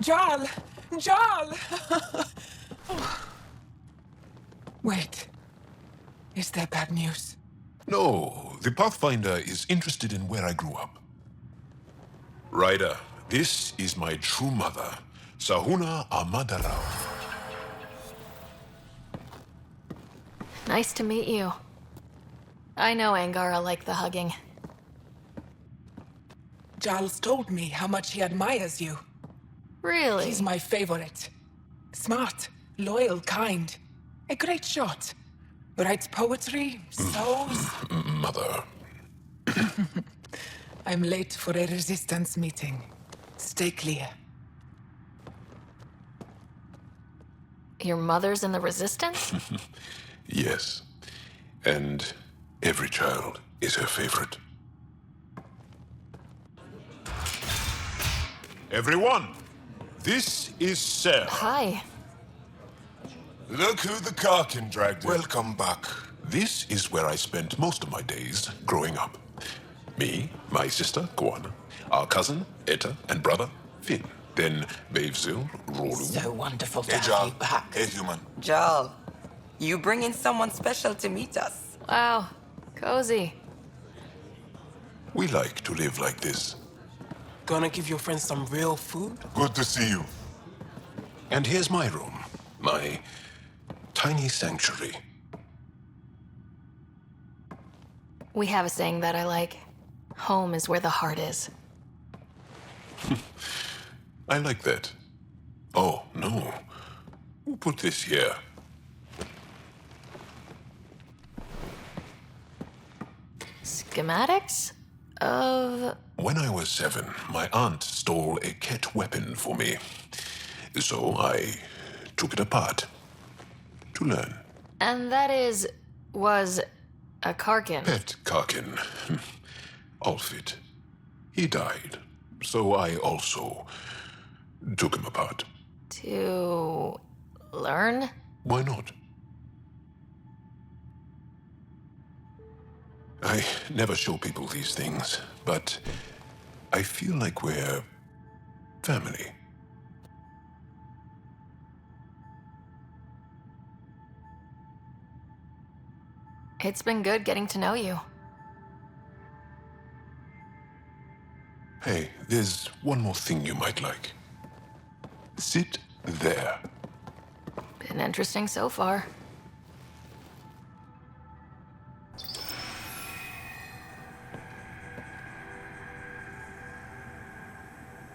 Jaal! Jaal! Wait. Is there bad news? No, the Pathfinder is interested in where I grew up. Ryder, this is my true mother, Sahuna Amadarao. Nice to meet you. I know Angara liked the hugging. Jaal's told me how much he admires you. Really? He's my favorite. Smart, loyal, kind. A great shot. Writes poetry, sews. Mother. I'm late for a resistance meeting. Stay clear. Your mother's in the Resistance? Yes. And every child is her favorite. Everyone, this is Sarah. Hi. Look who the Karkin dragged in. Welcome back. This is where I spent most of my days growing up. Me, my sister, Kwana, our cousin, Etta, and brother, Finn. Then Bavzil, Rolu. So wonderful to Hey, have Jaal. you back. Hey, human. Jaal, you bring in someone special to meet us. Wow, cozy. We like to live like this. Gonna give your friends some real food? Good to see you. And here's my room. My tiny sanctuary. We have a saying that I like. Home is where the heart is. I like that. Oh, no. Who put this here? Schematics? Of... When I was 7, my aunt stole a Kett weapon for me. So I took it apart to learn. And that was a Karkin. Pet Karkin. Alfit. He died. So I also took him apart. To learn? Why not? I never show people these things, but I feel like we're family. It's been good getting to know you. Hey, there's one more thing you might like. Sit there. Been interesting so far.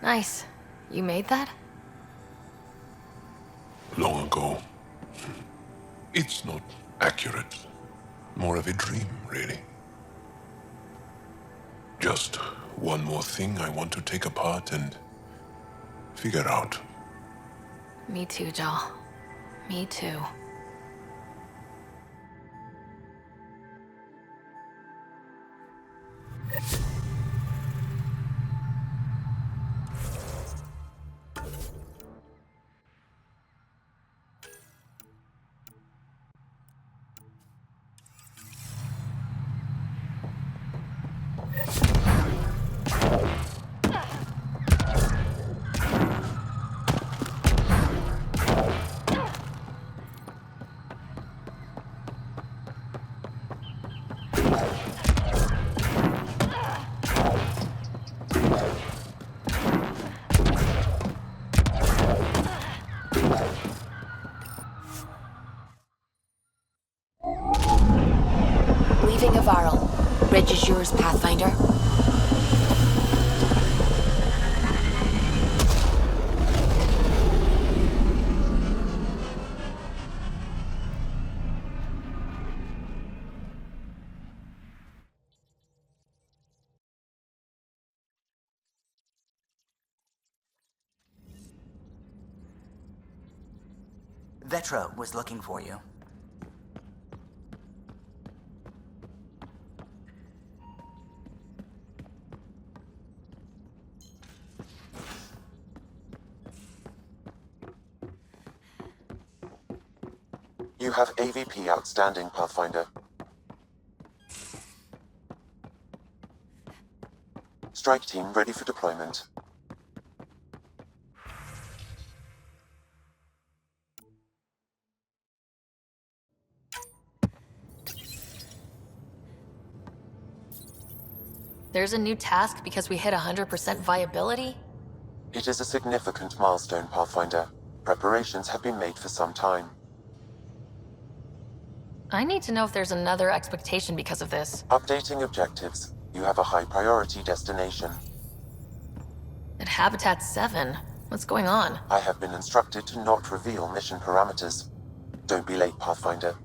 Nice. You made that? Long ago. It's not accurate. More of a dream, really. Just one more thing I want to take apart and figure out. Me too, Jaal. Me too. Leaving Avaril. Bridge is yours, Pathfinder. Vetra was looking for you. You have AVP outstanding, Pathfinder. Strike team ready for deployment. There's a new task because we hit 100% viability? It is a significant milestone, Pathfinder. Preparations have been made for some time. I need to know if there's another expectation because of this. Updating objectives. You have a high priority destination. At Habitat 7? What's going on? I have been instructed to not reveal mission parameters. Don't be late, Pathfinder.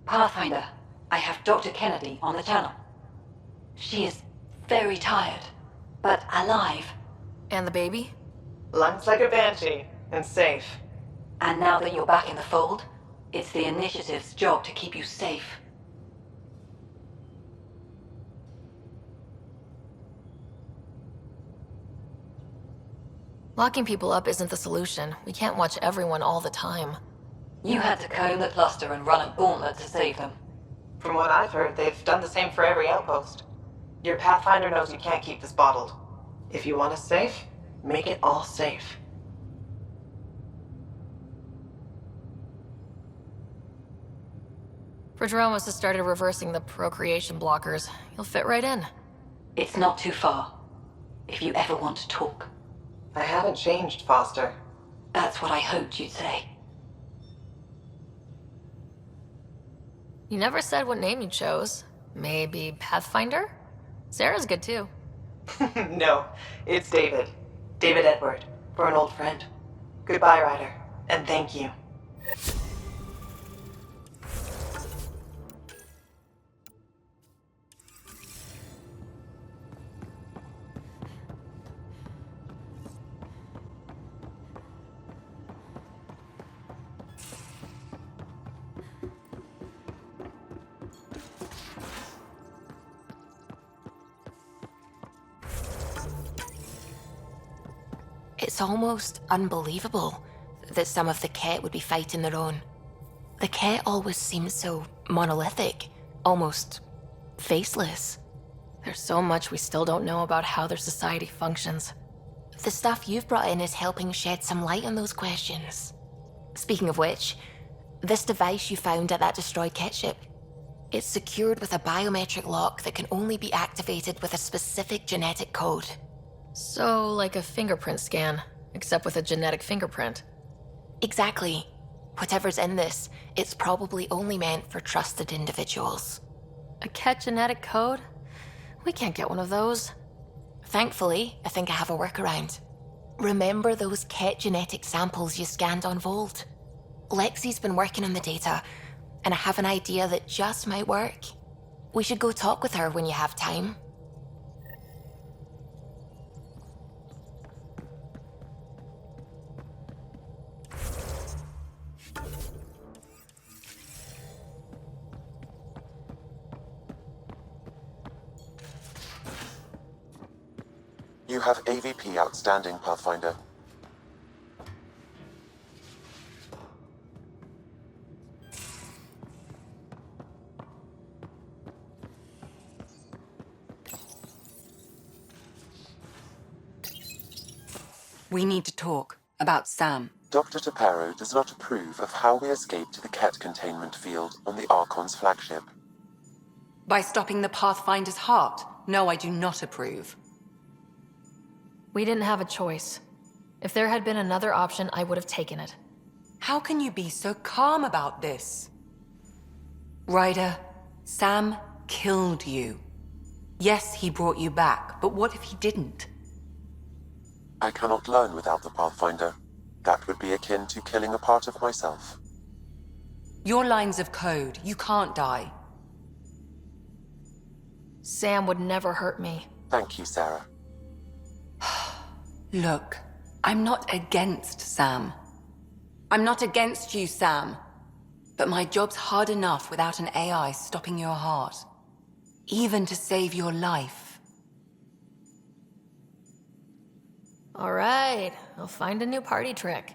Pathfinder, I have Dr. Kennedy on the channel. She is very tired, but alive. And the baby? Lungs like a banshee, and safe. And now that you're back in the fold, it's the Initiative's job to keep you safe. Locking people up isn't the solution. We can't watch everyone all the time. You had to comb the cluster and run a gauntlet to save them. From what I've heard, they've done the same for every outpost. Your Pathfinder knows you can't keep this bottled. If you want us safe, make it all safe. Prodromos has started reversing the procreation blockers. You'll fit right in. It's not too far, if you ever want to talk. I haven't changed, Foster. That's what I hoped you'd say. You never said what name you chose. Maybe Pathfinder? Sarah's good too. No, it's David. David Edward, for an old friend. Goodbye, Ryder, and thank you. It's almost unbelievable that some of the Kett would be fighting their own. The Kett always seemed so monolithic, almost faceless. There's so much we still don't know about how their society functions. The stuff you've brought in is helping shed some light on those questions. Speaking of which, this device you found at that destroyed Kett ship, it's secured with a biometric lock that can only be activated with a specific genetic code. So, like a fingerprint scan, except with a genetic fingerprint. Exactly. Whatever's in this, it's probably only meant for trusted individuals. A Kett genetic code? We can't get one of those. Thankfully, I think I have a workaround. Remember those Kett genetic samples you scanned on Vold? Lexi's been working on the data, and I have an idea that just might work. We should go talk with her when you have time. You have AVP outstanding, Pathfinder. We need to talk about Sam. Dr. Paarchero does not approve of how we escaped to the Kett containment field on the Archon's flagship. By stopping the Pathfinder's heart? No, I do not approve. We didn't have a choice. If there had been another option, I would have taken it. How can you be so calm about this? Ryder, Sam killed you. Yes, he brought you back, but what if he didn't? I cannot learn without the Pathfinder. That would be akin to killing a part of myself. Your lines of code, you can't die. Sam would never hurt me. Thank you, Sarah. Look, I'm not against Sam. I'm not against you, Sam. But my job's hard enough without an AI stopping your heart. Even to save your life. All right, I'll find a new party trick.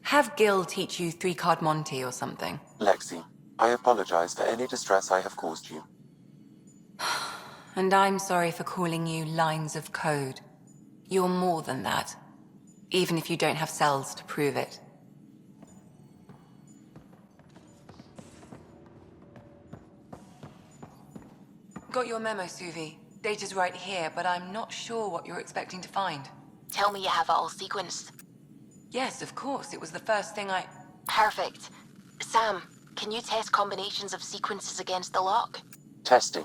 Have Gil teach you 3-card Monty or something. Lexi, I apologize for any distress I have caused you. And I'm sorry for calling you lines of code. You're more than that, even if you don't have cells to prove it. Got your memo, Suvi. Data's right here, but I'm not sure what you're expecting to find. Tell me you have it all sequenced. Yes, of course. It was the first thing I... Perfect. Sam, can you test combinations of sequences against the lock? Testing.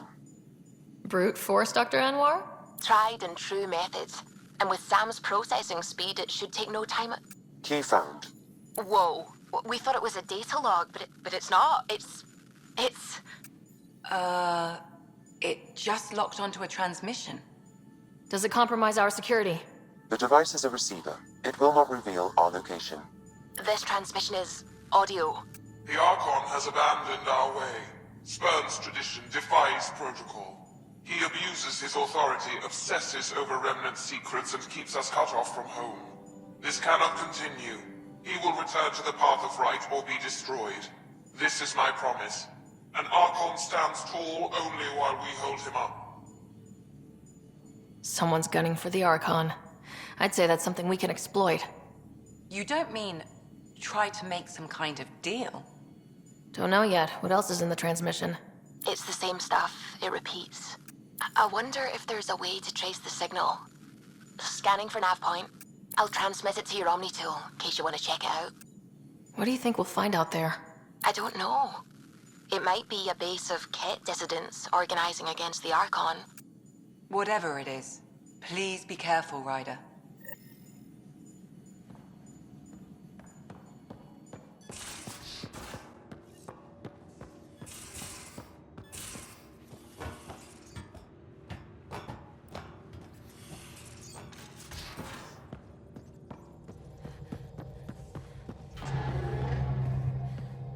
Brute force, Dr. Anwar? Tried and true methods. And with Sam's processing speed, it should take no time. Key found. Whoa. We thought it was a data log, but it's not. It's... It just locked onto a transmission. Does it compromise our security? The device is a receiver. It will not reveal our location. This transmission is audio. The Archon has abandoned our way, spurns tradition, defies protocol. He abuses his authority, obsesses over remnant secrets, and keeps us cut off from home. This cannot continue. He will return to the path of right or be destroyed. This is my promise. An Archon stands tall only while we hold him up. Someone's gunning for the Archon. I'd say that's something we can exploit. You don't mean try to make some kind of deal? Don't know yet. What else is in the transmission? It's the same stuff. It repeats. I wonder if there's a way to trace the signal. Scanning for nav point. I'll transmit it to your Omni tool, in case you want to check it out. What do you think we'll find out there? I don't know. It might be a base of Kett dissidents organizing against the Archon. Whatever it is, please be careful, Ryder.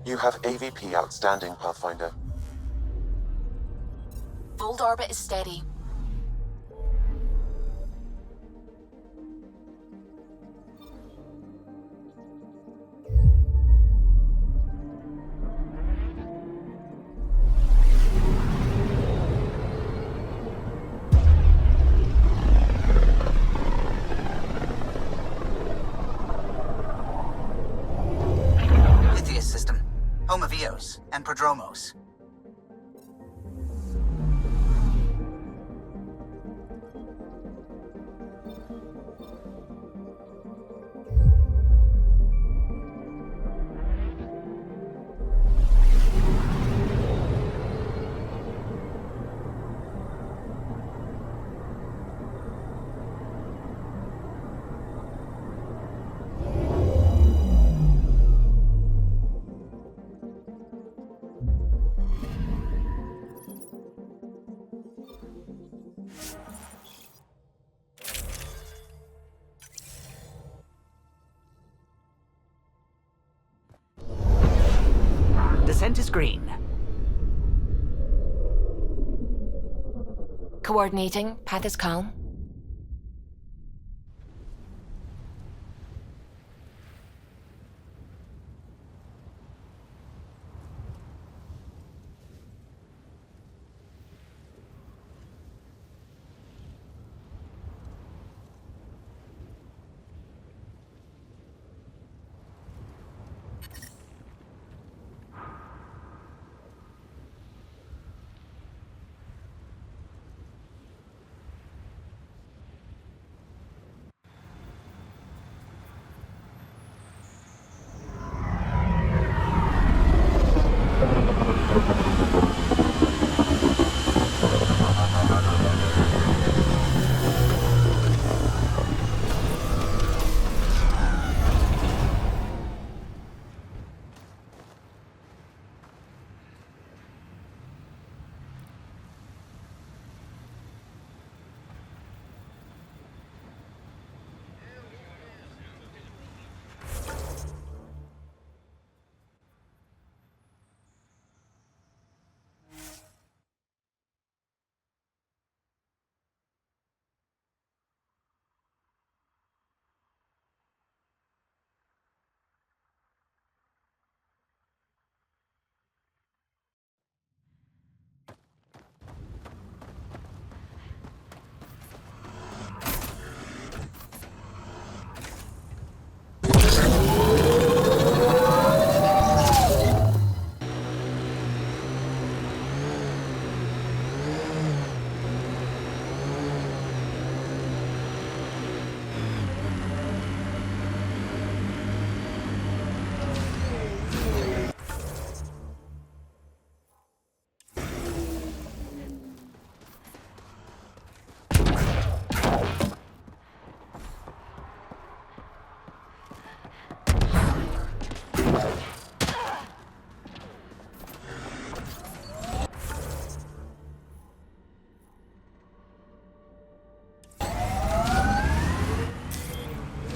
You have AVP outstanding, Pathfinder. Fold orbit is steady. And Prodromos. Descent is green. Coordinating. Path is calm.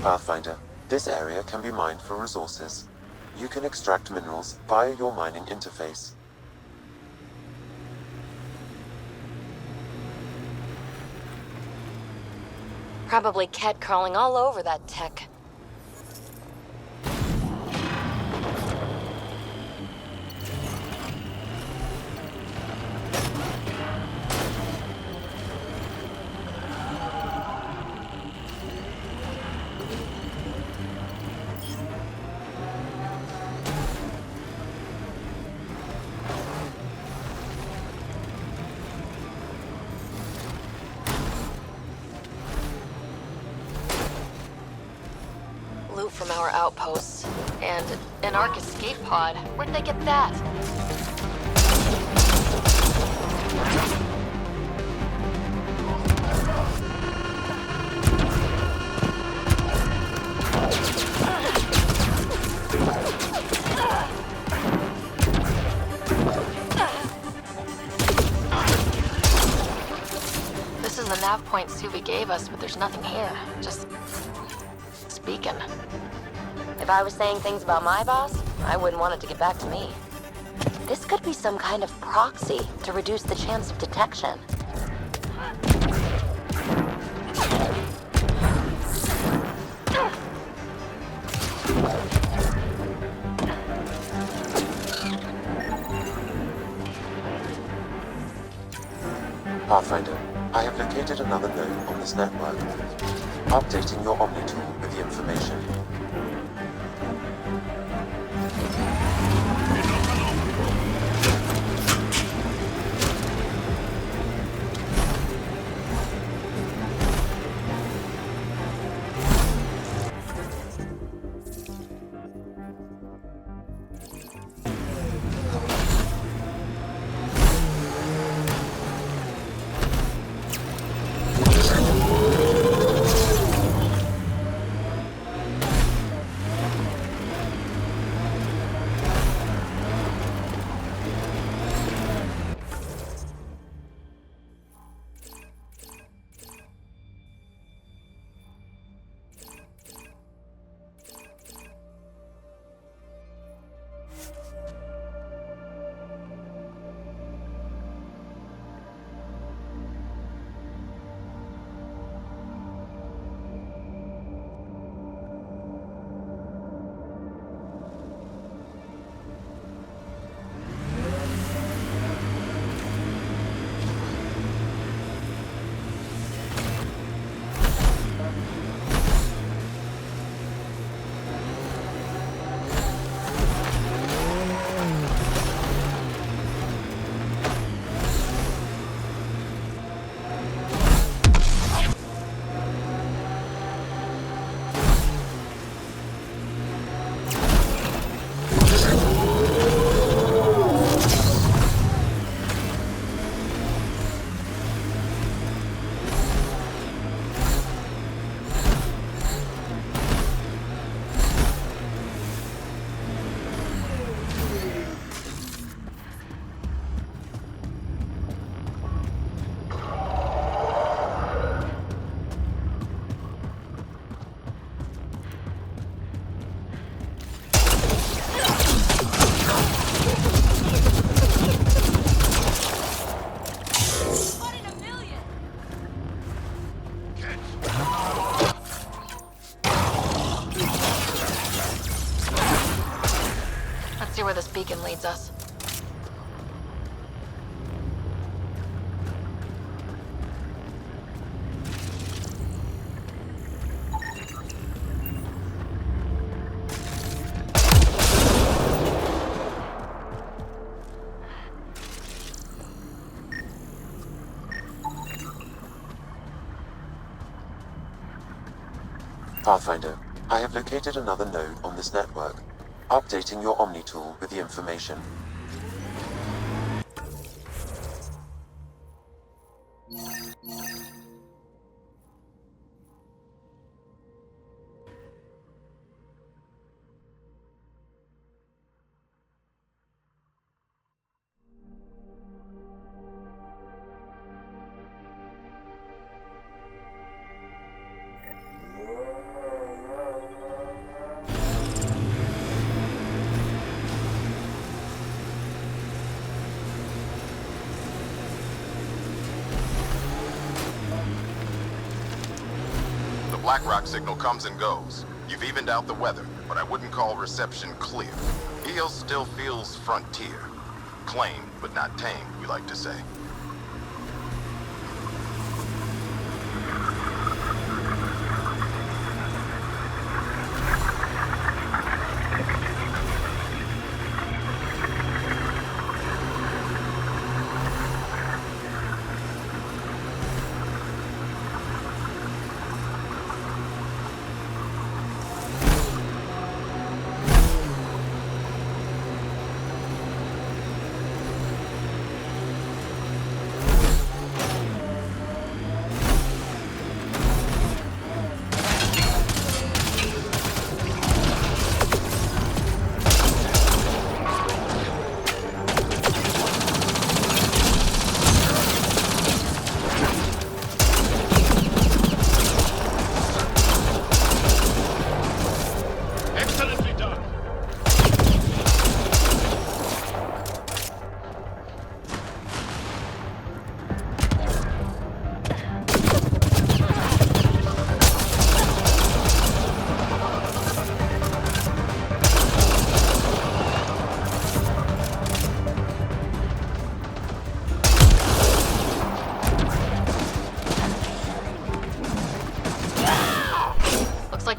Pathfinder, this area can be mined for resources. You can extract minerals via your mining interface. Probably Kett crawling all over that tech. Loot from our outposts. And an Ark escape pod. Where'd they get that? This is the nav point Suvi gave us, but there's nothing here. Just beacon. If I was saying things about my boss, I wouldn't want it to get back to me. This could be some kind of proxy to reduce the chance of detection. Pathfinder, I have located another node on this network. Updating your Omni tool with the information. Where this beacon leads us. Pathfinder, I have located another node on this network. Updating your Omni tool with the information. Blackrock signal comes and goes. You've evened out the weather, but I wouldn't call reception clear. EO still feels frontier. Claimed, but not tamed, we like to say.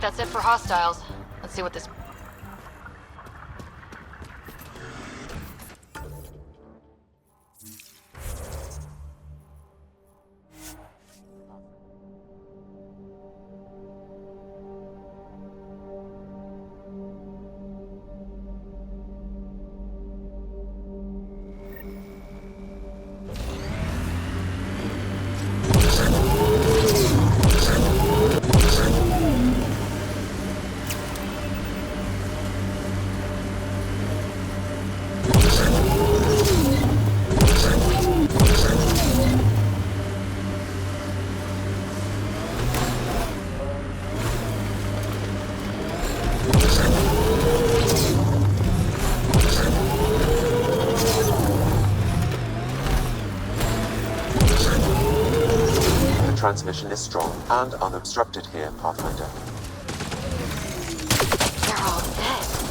That's it for hostiles. Let's see what this... Transmission is strong and unobstructed here, Pathfinder. They're all dead.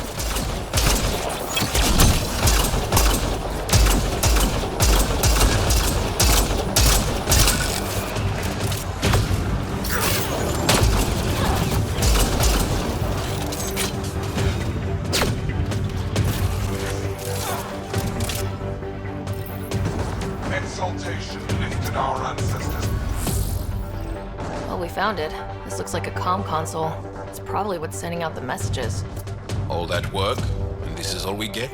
Exaltation lifted our ancestors. Well, we found it. This looks like a comm console. It's probably what's sending out the messages. All that work, and this is all we get?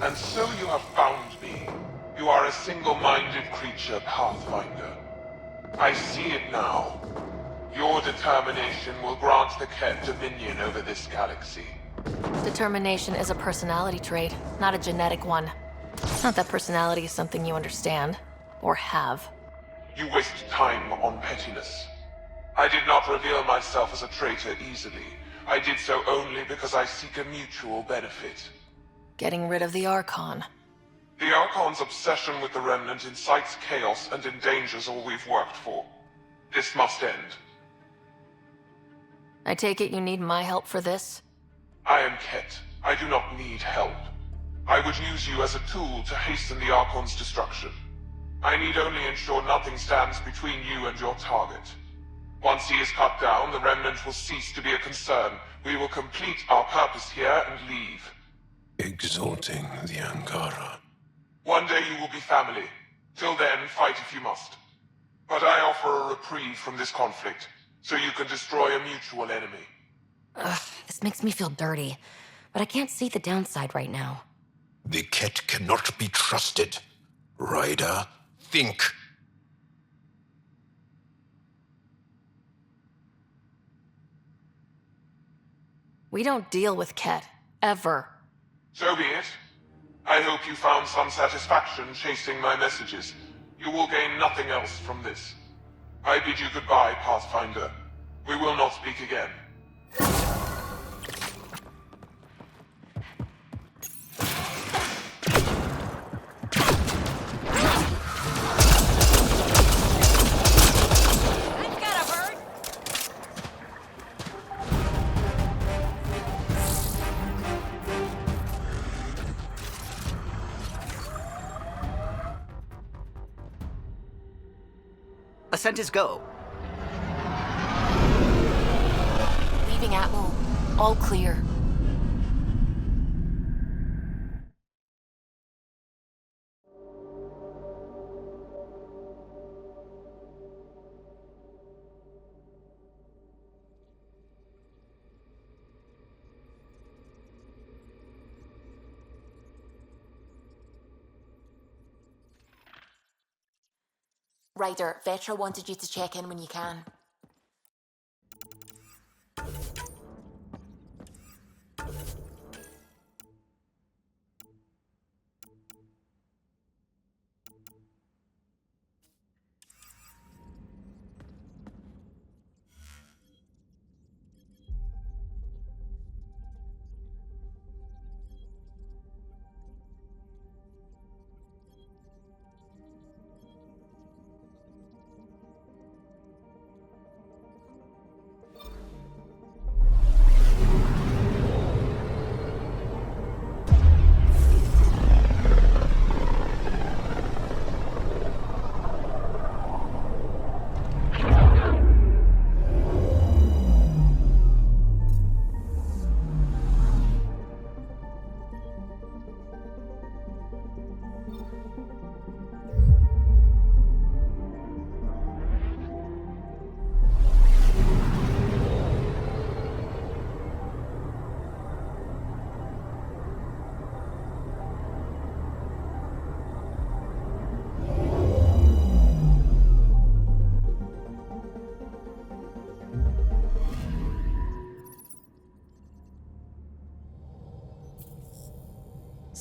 And so you have found me. You are a single-minded creature, Pathfinder. I see it now. Your determination will grant the Kett dominion over this galaxy. Determination is a personality trait, not a genetic one. It's not that personality is something you understand, or have. You waste time on pettiness. I did not reveal myself as a traitor easily. I did so only because I seek a mutual benefit. Getting rid of the Archon. The Archon's obsession with the remnant incites chaos and endangers all we've worked for. This must end. I take it you need my help for this? I am Kett. I do not need help. I would use you as a tool to hasten the Archon's destruction. I need only ensure nothing stands between you and your target. Once he is cut down, the remnant will cease to be a concern. We will complete our purpose here and leave. Exalting the Angaran. One day you will be family. Till then, fight if you must. But I offer a reprieve from this conflict, so you can destroy a mutual enemy. Ugh, this makes me feel dirty, but I can't see the downside right now. The Kett cannot be trusted. Ryder, think. We don't deal with Kett, ever. So be it. I hope you found some satisfaction chasing my messages. You will gain nothing else from this. I bid you goodbye, Pathfinder. We will not speak again. Ascent is go. Leaving Atmo. All clear. Ryder, Vetra wanted you to check in when you can.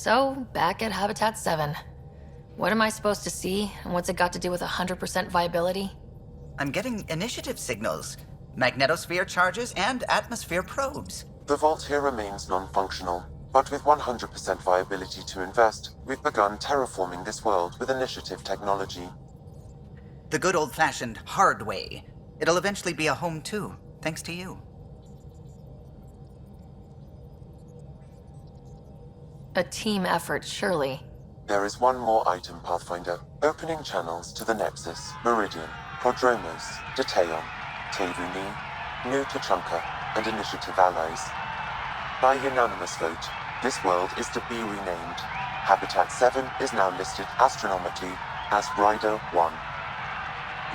So, back at Habitat 7. What am I supposed to see, and what's it got to do with 100% viability? I'm getting initiative signals, magnetosphere charges, and atmosphere probes. The vault here remains non-functional, but with 100% viability to invest, we've begun terraforming this world with initiative technology. The good old-fashioned hard way. It'll eventually be a home too, thanks to you. A team effort, surely. There is one more item, Pathfinder. Opening channels to the Nexus, Meridian, Prodromos, Detaeon, Tevuni, New Tachanka, and Initiative allies. By unanimous vote, this world is to be renamed. Habitat 7 is now listed astronomically as Rider 1.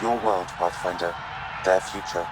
Your world, Pathfinder. Their future.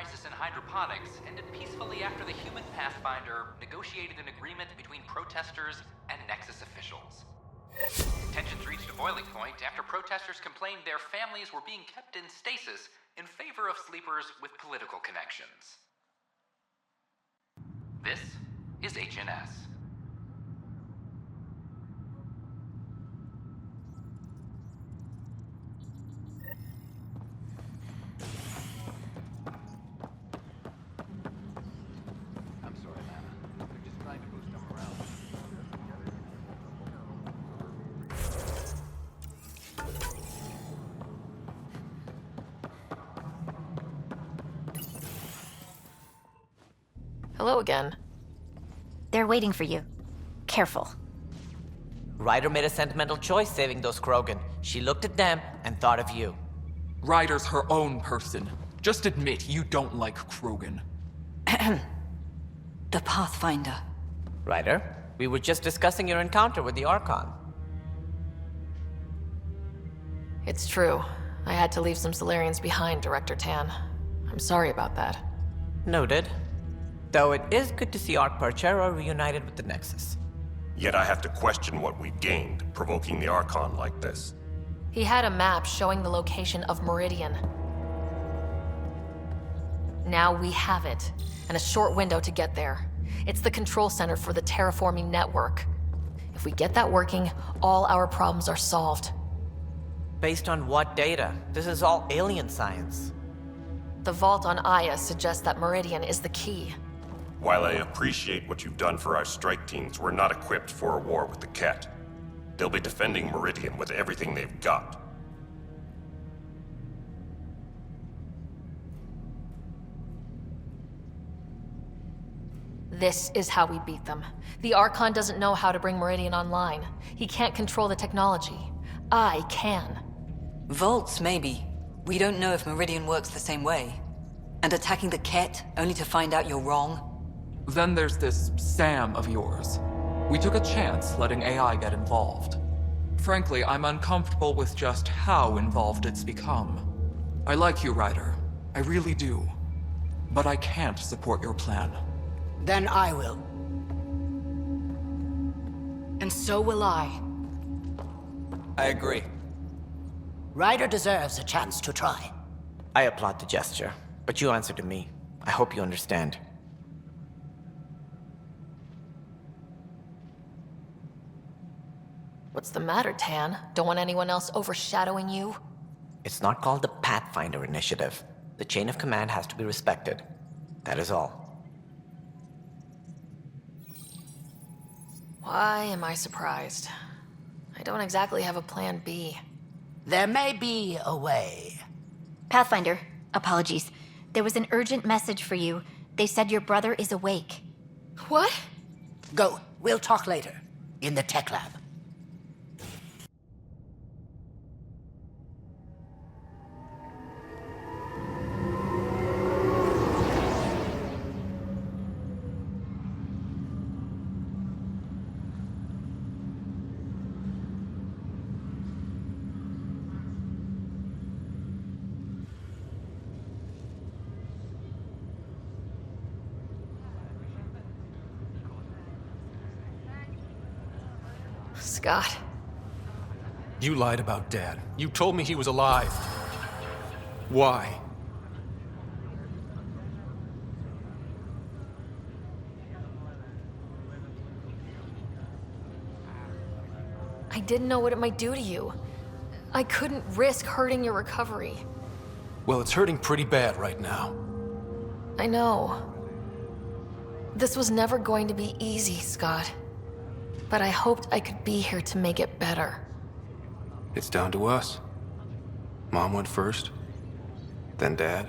crisis in Hydroponics ended peacefully after the human Pathfinder negotiated an agreement between protesters and Nexus officials. Tensions reached a boiling point after protesters complained their families were being kept in stasis in favor of sleepers with political connections. This is HNS. Hello again. They're waiting for you. Careful. Ryder made a sentimental choice saving those Krogan. She looked at them and thought of you. Ryder's her own person. Just admit you don't like Krogan. The Pathfinder. Ryder, we were just discussing your encounter with the Archon. It's true. I had to leave some Salarians behind, Director Tan. I'm sorry about that. Noted. Though it is good to see Paarchero reunited with the Nexus. Yet I have to question what we gained, provoking the Archon like this. He had a map showing the location of Meridian. Now we have it, and a short window to get there. It's the control center for the terraforming network. If we get that working, all our problems are solved. Based on what data? This is all alien science. The vault on Aya suggests that Meridian is the key. While I appreciate what you've done for our strike teams, we're not equipped for a war with the Kett. They'll be defending Meridian with everything they've got. This is how we beat them. The Archon doesn't know how to bring Meridian online. He can't control the technology. I can. Vaults, maybe. We don't know if Meridian works the same way. And attacking the Kett, only to find out you're wrong? Then there's this Sam of yours. We took a chance letting AI get involved. Frankly, I'm uncomfortable with just how involved it's become. I like you, Ryder. I really do. But I can't support your plan. Then I will. And so will I. I agree. Ryder deserves a chance to try. I applaud the gesture, but you answer to me. I hope you understand. What's the matter, Tan? Don't want anyone else overshadowing you? It's not called the Pathfinder Initiative. The chain of command has to be respected. That is all. Why am I surprised? I don't exactly have a plan B. There may be a way. Pathfinder, apologies. There was an urgent message for you. They said your brother is awake. What? Go. We'll talk later. In the tech lab. Scott. You lied about Dad. You told me he was alive. Why? I didn't know what it might do to you. I couldn't risk hurting your recovery. Well, it's hurting pretty bad right now. I know. This was never going to be easy, Scott. But I hoped I could be here to make it better. It's down to us. Mom went first, then Dad.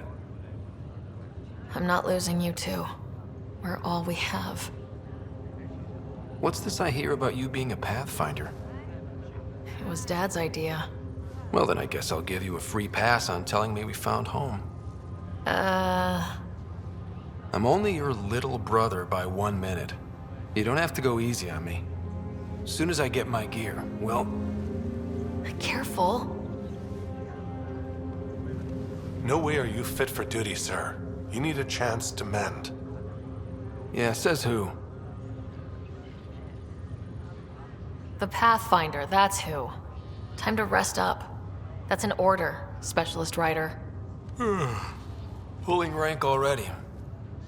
I'm not losing you too. We're all we have. What's this I hear about you being a Pathfinder? It was Dad's idea. Well, then I guess I'll give you a free pass on telling me we found home. I'm only your little brother by 1 minute. You don't have to go easy on me. As soon as I get my gear, well... Careful. No way are you fit for duty, sir. You need a chance to mend. Yeah, says who? The Pathfinder, that's who. Time to rest up. That's an order, Specialist Writer. Pulling rank already.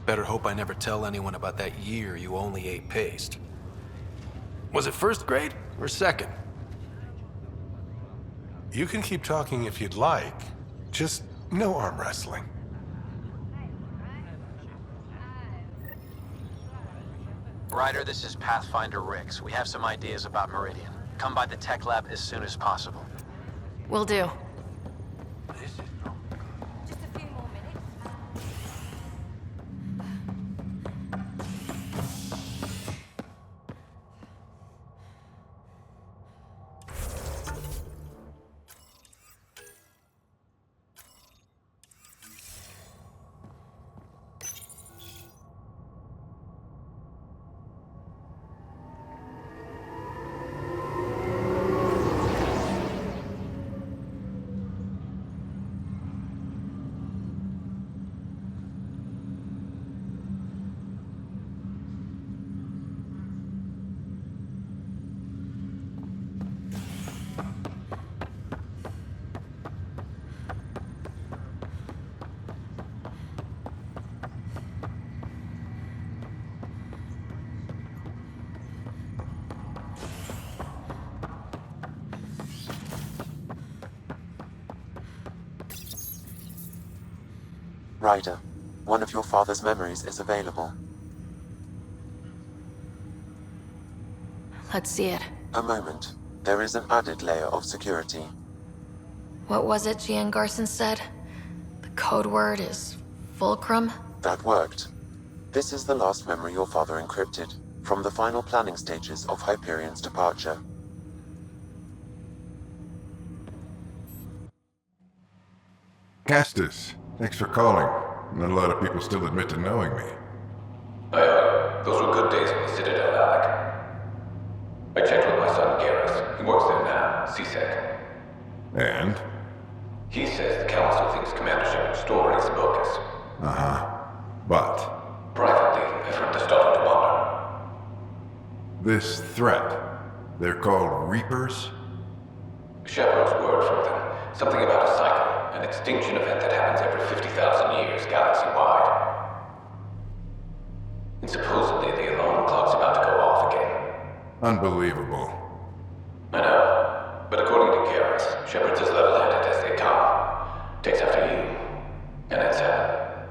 Better hope I never tell anyone about that year you only ate paste. Was it first grade or second? You can keep talking if you'd like. Just no arm wrestling. Ryder, this is Pathfinder Rix. We have some ideas about Meridian. Come by the tech lab as soon as possible. Will do. Ryder, one of your father's memories is available. Let's see it. A moment. There is an added layer of security. What was it Gian Garson said? The code word is fulcrum? That worked. This is the last memory your father encrypted, from the final planning stages of Hyperion's departure. Castus, thanks for calling. Not a lot of people still admit to knowing me. Those were good days in the Citadel, Alec. I checked with my son Garrus. He works there now, CSEC. And? He says the Council thinks Commander Shepard's story is bogus. Uh-huh. But? Privately, I've heard they're starting to wonder. This threat, they're called Reapers? Shepard's word for them. Something about a cycle, an extinction event that happens every 50,000 years, galaxy-wide. And supposedly the alarm clock's about to go off again. Unbelievable. I know. But according to Garrus, Shepard's as level-headed as they come. Takes after you. And it's sad.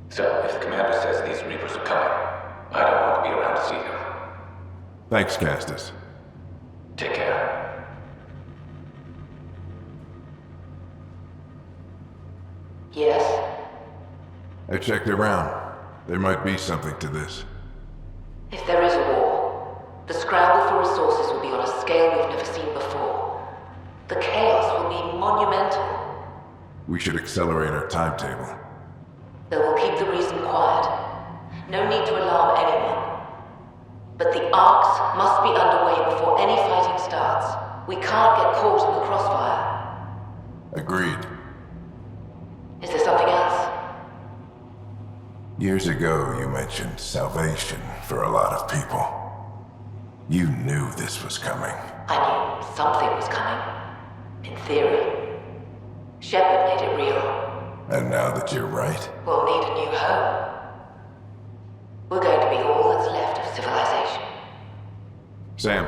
So, if the commander says these Reapers are coming, I don't want to be around to see them. Thanks, Castus. Take care. Yes? I checked around. There might be something to this. If there is a war, the scramble for resources will be on a scale we've never seen before. The chaos will be monumental. We should accelerate our timetable. Though we'll keep the reason quiet. No need to alarm anyone. But the arcs must be underway before any fighting starts. We can't get caught in the crossfire. Agreed. Is there something else? Years ago, you mentioned salvation for a lot of people. You knew this was coming. I knew something was coming. In theory. Shepard made it real. And now that you're right, We'll need a new home. We're going to be all that's left of civilization. Sam,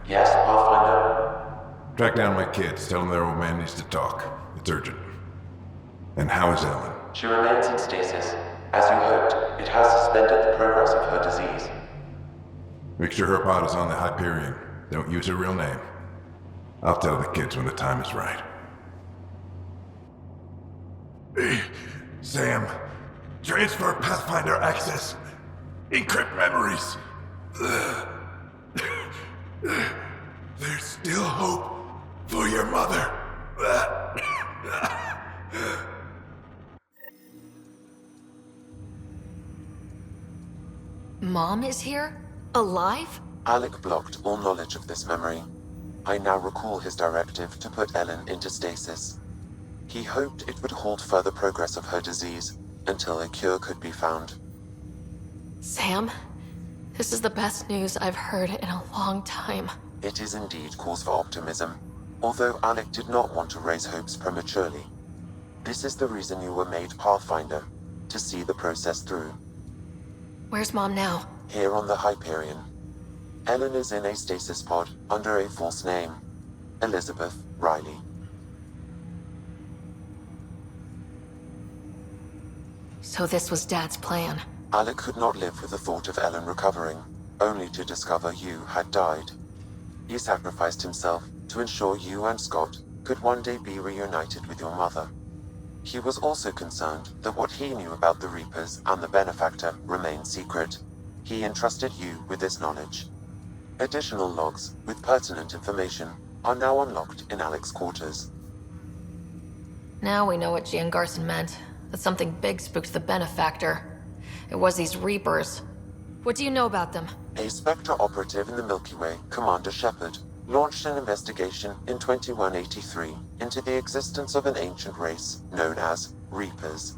Yes, Pathfinder? track down my kids. Tell them their old man needs to talk. It's urgent. And how is Ellen? She remains in stasis. As you hoped, it has suspended the progress of her disease. Make sure her pod is on the Hyperion. Don't use her real name. I'll tell the kids when the time is right. Hey, Sam. Transfer Pathfinder access. Encrypt memories. There's still hope for your mother. Mom is here? Alive? Alec blocked all knowledge of this memory. I now recall his directive to put Ellen into stasis. He hoped it would halt further progress of her disease until a cure could be found. Sam, this is the best news I've heard in a long time. It is indeed cause for optimism, although Alec did not want to raise hopes prematurely. This is the reason you were made Pathfinder, to see the process through. Where's Mom now? Here on the Hyperion. Ellen is in a stasis pod under a false name, Elizabeth Riley. So this was Dad's plan. Alec could not live with the thought of Ellen recovering, only to discover you had died. He sacrificed himself to ensure you and Scott could one day be reunited with your mother. He was also concerned that what he knew about the Reapers and the Benefactor remained secret. He entrusted you with this knowledge. Additional logs with pertinent information are now unlocked in Alec's quarters. Now we know what Gian Garson meant. That something big spooked the Benefactor. It was these Reapers. What do you know about them? A Spectre operative in the Milky Way, Commander Shepard, launched an investigation in 2183 into the existence of an ancient race known as Reapers.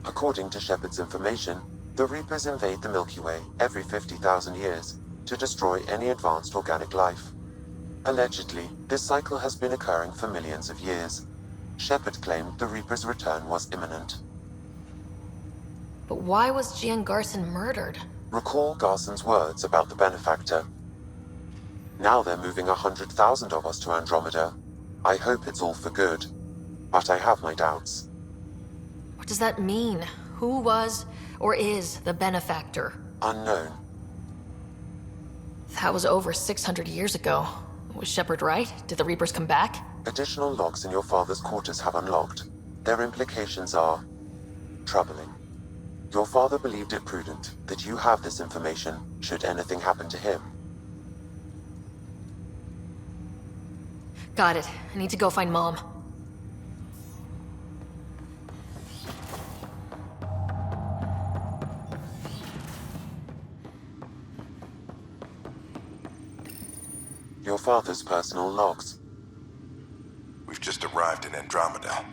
According to Shepard's information, the Reapers invade the Milky Way every 50,000 years to destroy any advanced organic life. Allegedly, this cycle has been occurring for millions of years. Shepard claimed the Reapers' return was imminent. But why was Gian Garson murdered? Recall Garson's words about the Benefactor. Now they're moving 100,000 of us to Andromeda. I hope it's all for good, but I have my doubts. What does that mean? Who was or is the Benefactor? Unknown. That was over 600 years ago. Was Shepard right? Did the Reapers come back? Additional logs in your father's quarters have unlocked. Their implications are troubling. Your father believed it prudent that you have this information should anything happen to him. Got it. I need to go find Mom. Your father's personal logs. We've just arrived in Andromeda.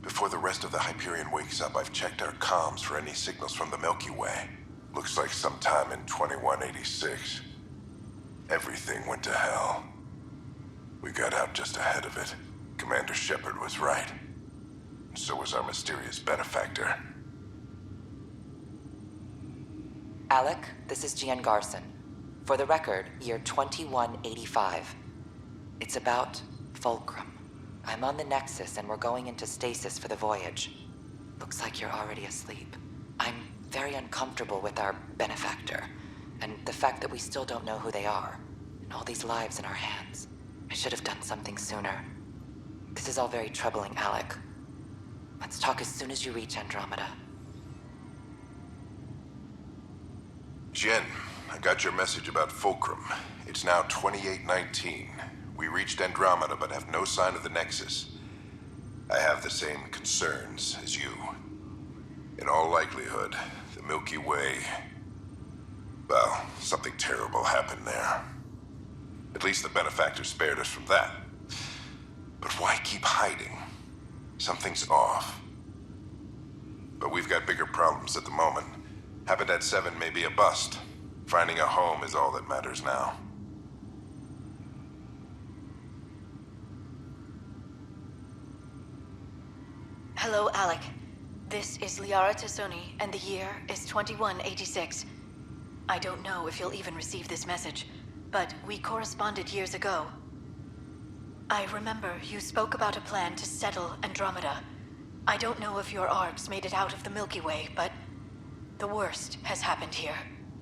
Before the rest of the Hyperion wakes up, I've checked our comms for any signals from the Milky Way. Looks like sometime in 2186. Everything went to hell. We got out just ahead of it. Commander Shepard was right. And so was our mysterious Benefactor. Alec, this is Gian Garson. For the record, year 2185. It's about Fulcrum. I'm on the Nexus and we're going into stasis for the voyage. Looks like you're already asleep. I'm very uncomfortable with our Benefactor, and the fact that we still don't know who they are, and all these lives in our hands. I should have done something sooner. This is all very troubling, Alec. Let's talk as soon as you reach Andromeda. Jen, I got your message about Fulcrum. It's now 2819. We reached Andromeda but have no sign of the Nexus. I have the same concerns as you. In all likelihood, the Milky Way... well, something terrible happened there. At least the Benefactor spared us from that. But why keep hiding? Something's off. But we've got bigger problems at the moment. Habitat 7 may be a bust. Finding a home is all that matters now. Hello, Alec. This is Liara Tassoni, and the year is 2186. I don't know if you'll even receive this message, but we corresponded years ago. I remember you spoke about a plan to settle Andromeda. I don't know if your arcs made it out of the Milky Way, but the worst has happened here.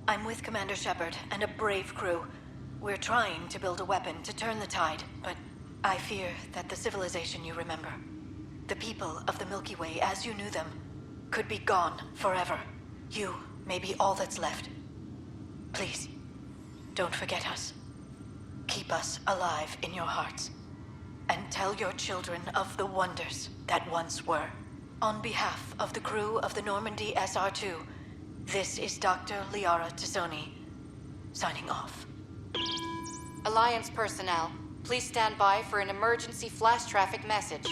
I'm with Commander Shepard and a brave crew. We're trying to build a weapon to turn the tide, but I fear that the civilization you remember, the people of the Milky Way as you knew them, could be gone forever. You may be all that's left. Please, don't forget us. Keep us alive in your hearts. And tell your children of the wonders that once were. On behalf of the crew of the Normandy SR2, this is Dr. Liara Tassoni, signing off. Alliance personnel, please stand by for an emergency flash traffic message.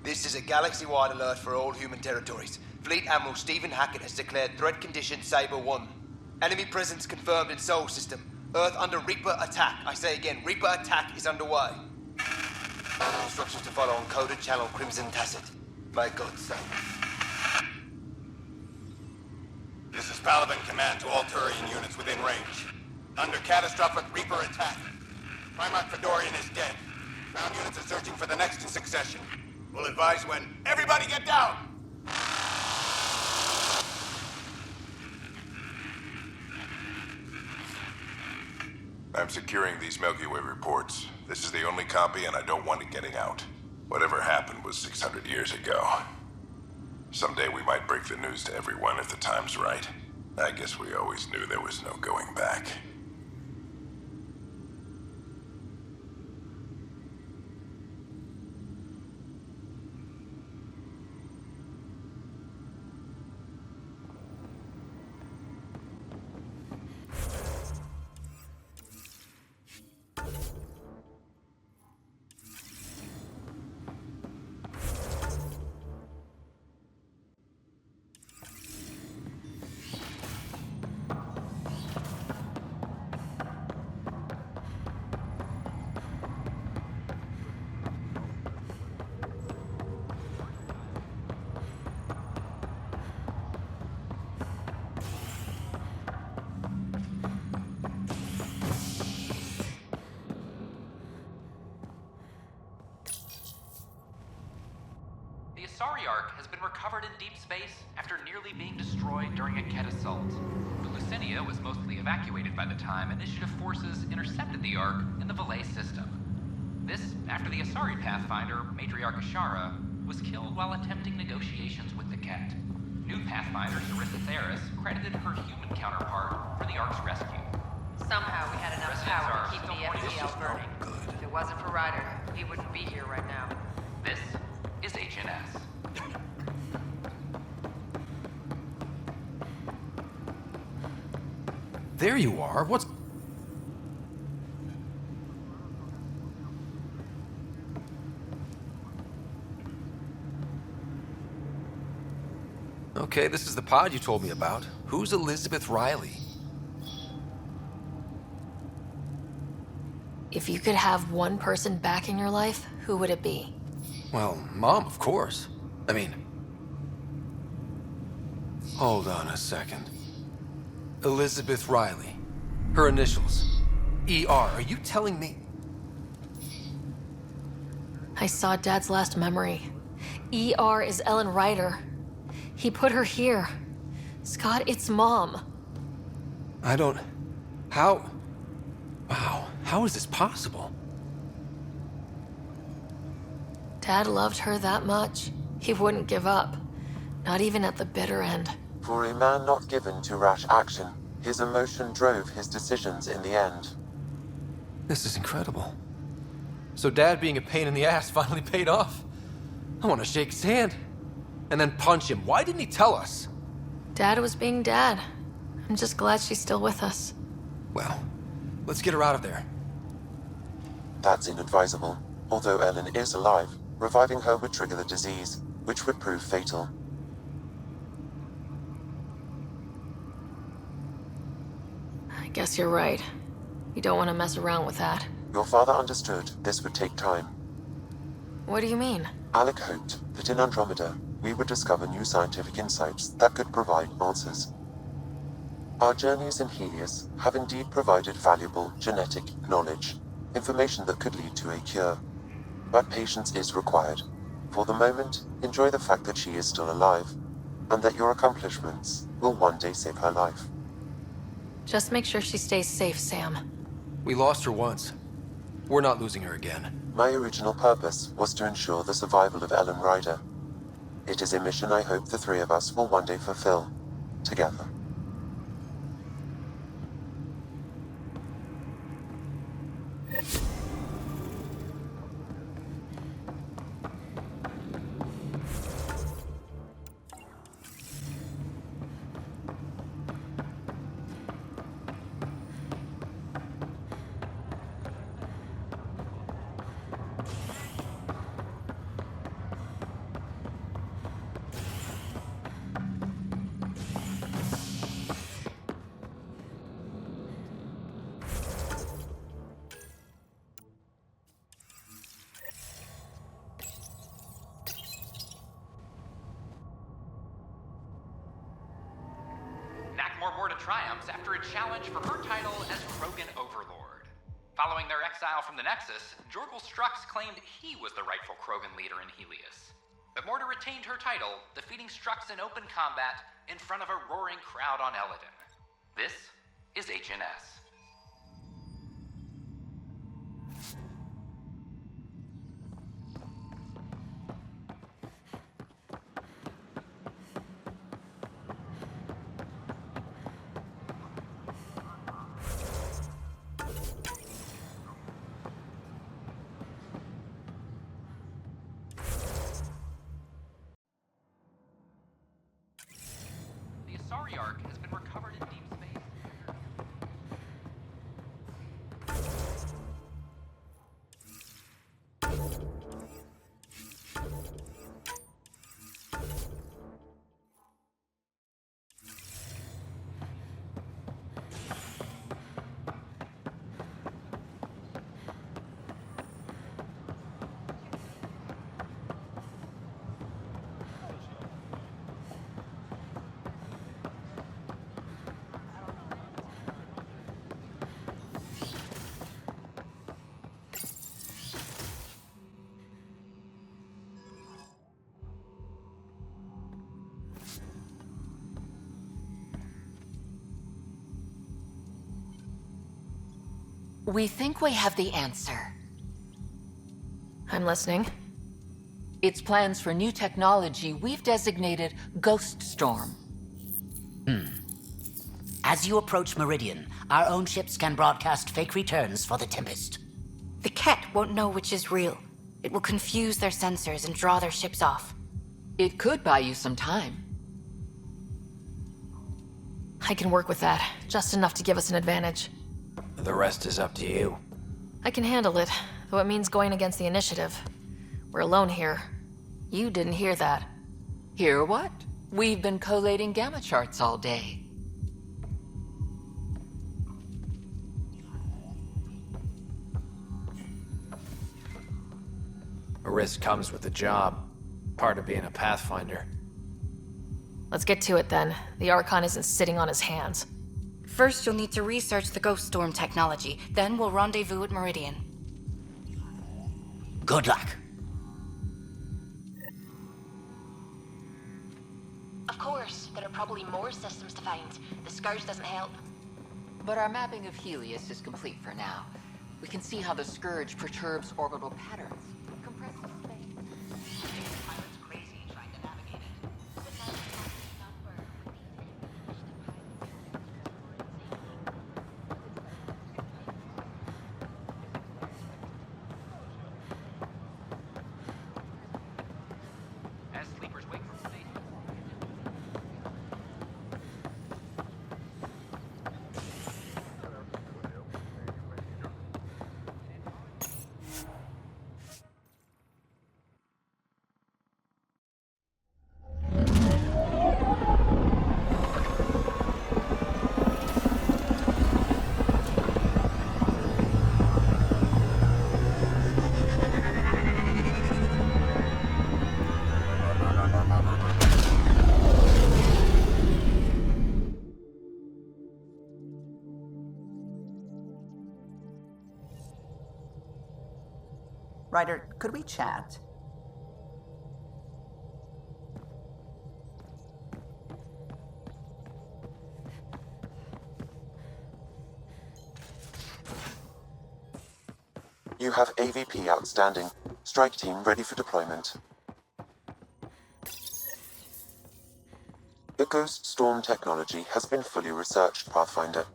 This is a galaxy-wide alert for all human territories. Fleet Admiral Stephen Hackett has declared threat condition Saber 1. Enemy presence confirmed in Sol System. Earth under Reaper attack. I say again, Reaper attack is underway. Instructions to follow on coded channel Crimson Tacit. May God save. This is Paladin Command to all Turian units within range. Under catastrophic Reaper attack. Primarch Fedorian is dead. Ground units are searching for the next in succession. We'll advise when. Everybody get down! I'm securing these Milky Way reports. This is the only copy, and I don't want it getting out. Whatever happened was 600 years ago. Someday we might break the news to everyone if the time's right. I guess we always knew there was no going back. The Assari Ark has been recovered in deep space after nearly being destroyed during a Kett assault. The Lucinia was mostly evacuated by the time Initiative forces intercepted the Ark in the Valet system. This after the Assari Pathfinder, Matriarch Ashara, was killed while attempting negotiations with the Kett. New Pathfinder Sarissa Theris credited her human counterpart for the Ark's rescue. Somehow we had enough power to keep the FTL burning. If it wasn't for Ryder, he wouldn't be here right now. This is HNS. There you are. What's... Okay, this is the pod you told me about. Who's Elizabeth Riley? If you could have one person back in your life, who would it be? Well, Mom, of course. I mean... Hold on a second. Elizabeth Riley. Her initials. ER. Are you telling me... I saw Dad's last memory. ER is Ellen Ryder. He put her here. Scott, it's Mom. I don't... How... Wow, how is this possible? Dad loved her that much. He wouldn't give up. Not even at the bitter end. For a man not given to rash action, his emotion drove his decisions in the end. This is incredible. So Dad being a pain in the ass finally paid off? I want to shake his hand. And then punch him. Why didn't he tell us? Dad was being Dad. I'm just glad she's still with us. Well, let's get her out of there. That's inadvisable. Although Ellen is alive, reviving her would trigger the disease, which would prove fatal. I guess you're right. You don't want to mess around with that. Your father understood this would take time. What do you mean? Alec hoped that in Andromeda, we would discover new scientific insights that could provide answers. Our journeys in Helios have indeed provided valuable genetic knowledge, information that could lead to a cure. But patience is required. For the moment, enjoy the fact that she is still alive, and that your accomplishments will one day save her life. Just make sure she stays safe, Sam. We lost her once. We're not losing her again. My original purpose was to ensure the survival of Ellen Ryder. It is a mission I hope the three of us will one day fulfill, together. triumphs after a challenge for her title as Krogan Overlord. Following their exile from the Nexus, Jorgal Strux claimed he was the rightful Krogan leader in Helios. But Morta retained her title, defeating Strux in open combat in front of a roaring crowd on Eladin. This is HNS. The Assari Ark has been recovered in deep space. We think we have the answer. I'm listening. It's plans for new technology we've designated Ghost Storm. As you approach Meridian, our own ships can broadcast fake returns for the Tempest. The Kett won't know which is real. It will confuse their sensors and draw their ships off. It could buy you some time. I can work with that, just enough to give us an advantage. The rest is up to you. I can handle it, though it means going against the initiative. We're alone here. You didn't hear that. Hear what? We've been collating gamma charts all day. A risk comes with the job. Part of being a Pathfinder. Let's get to it then. The Archon isn't sitting on his hands. First, you'll need to research the Ghost Storm technology. Then we'll rendezvous at Meridian. Good luck. Of course, there are probably more systems to find. The Scourge doesn't help. But our mapping of Helios is complete for now. We can see how the Scourge perturbs orbital patterns. Compresses space. Pilot's crazy trying to navigate it. As sleepers wake from stasis. Ryder, could we chat? You have AVP outstanding. Strike team ready for deployment. The Ghost Storm technology has been fully researched, Pathfinder.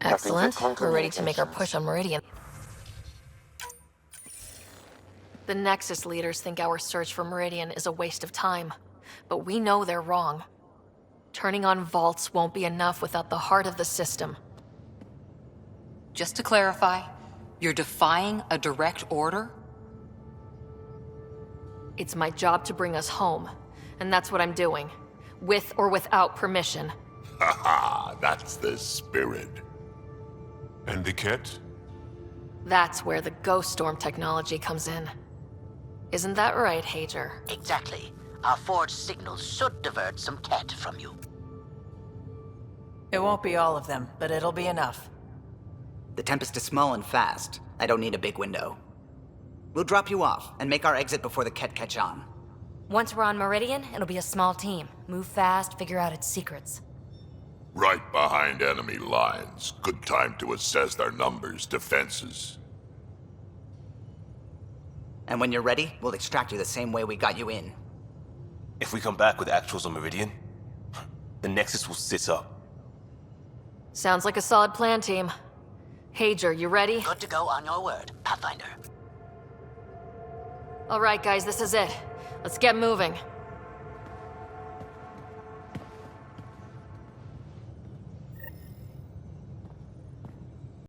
Excellent. We're ready to make our push on Meridian. The Nexus leaders think our search for Meridian is a waste of time, but we know they're wrong. Turning on vaults won't be enough without the heart of the system. Just to clarify, you're defying a direct order? It's my job to bring us home, and that's what I'm doing, with or without permission. Haha, that's the spirit. And the Kett? That's where the Ghost Storm technology comes in. Isn't that right, Hager? Exactly. Our forged signals should divert some Kett from you. It won't be all of them, but it'll be enough. The Tempest is small and fast. I don't need a big window. We'll drop you off and make our exit before the Kett catch on. Once we're on Meridian, it'll be a small team. Move fast, figure out its secrets. Right behind enemy lines. Good time to assess their numbers, defenses. And when you're ready, we'll extract you the same way we got you in. If we come back with actuals on Meridian, the Nexus will sit up. Sounds like a solid plan, team. Hager, you ready? Good to go on your word, Pathfinder. All right, guys, this is it. Let's get moving.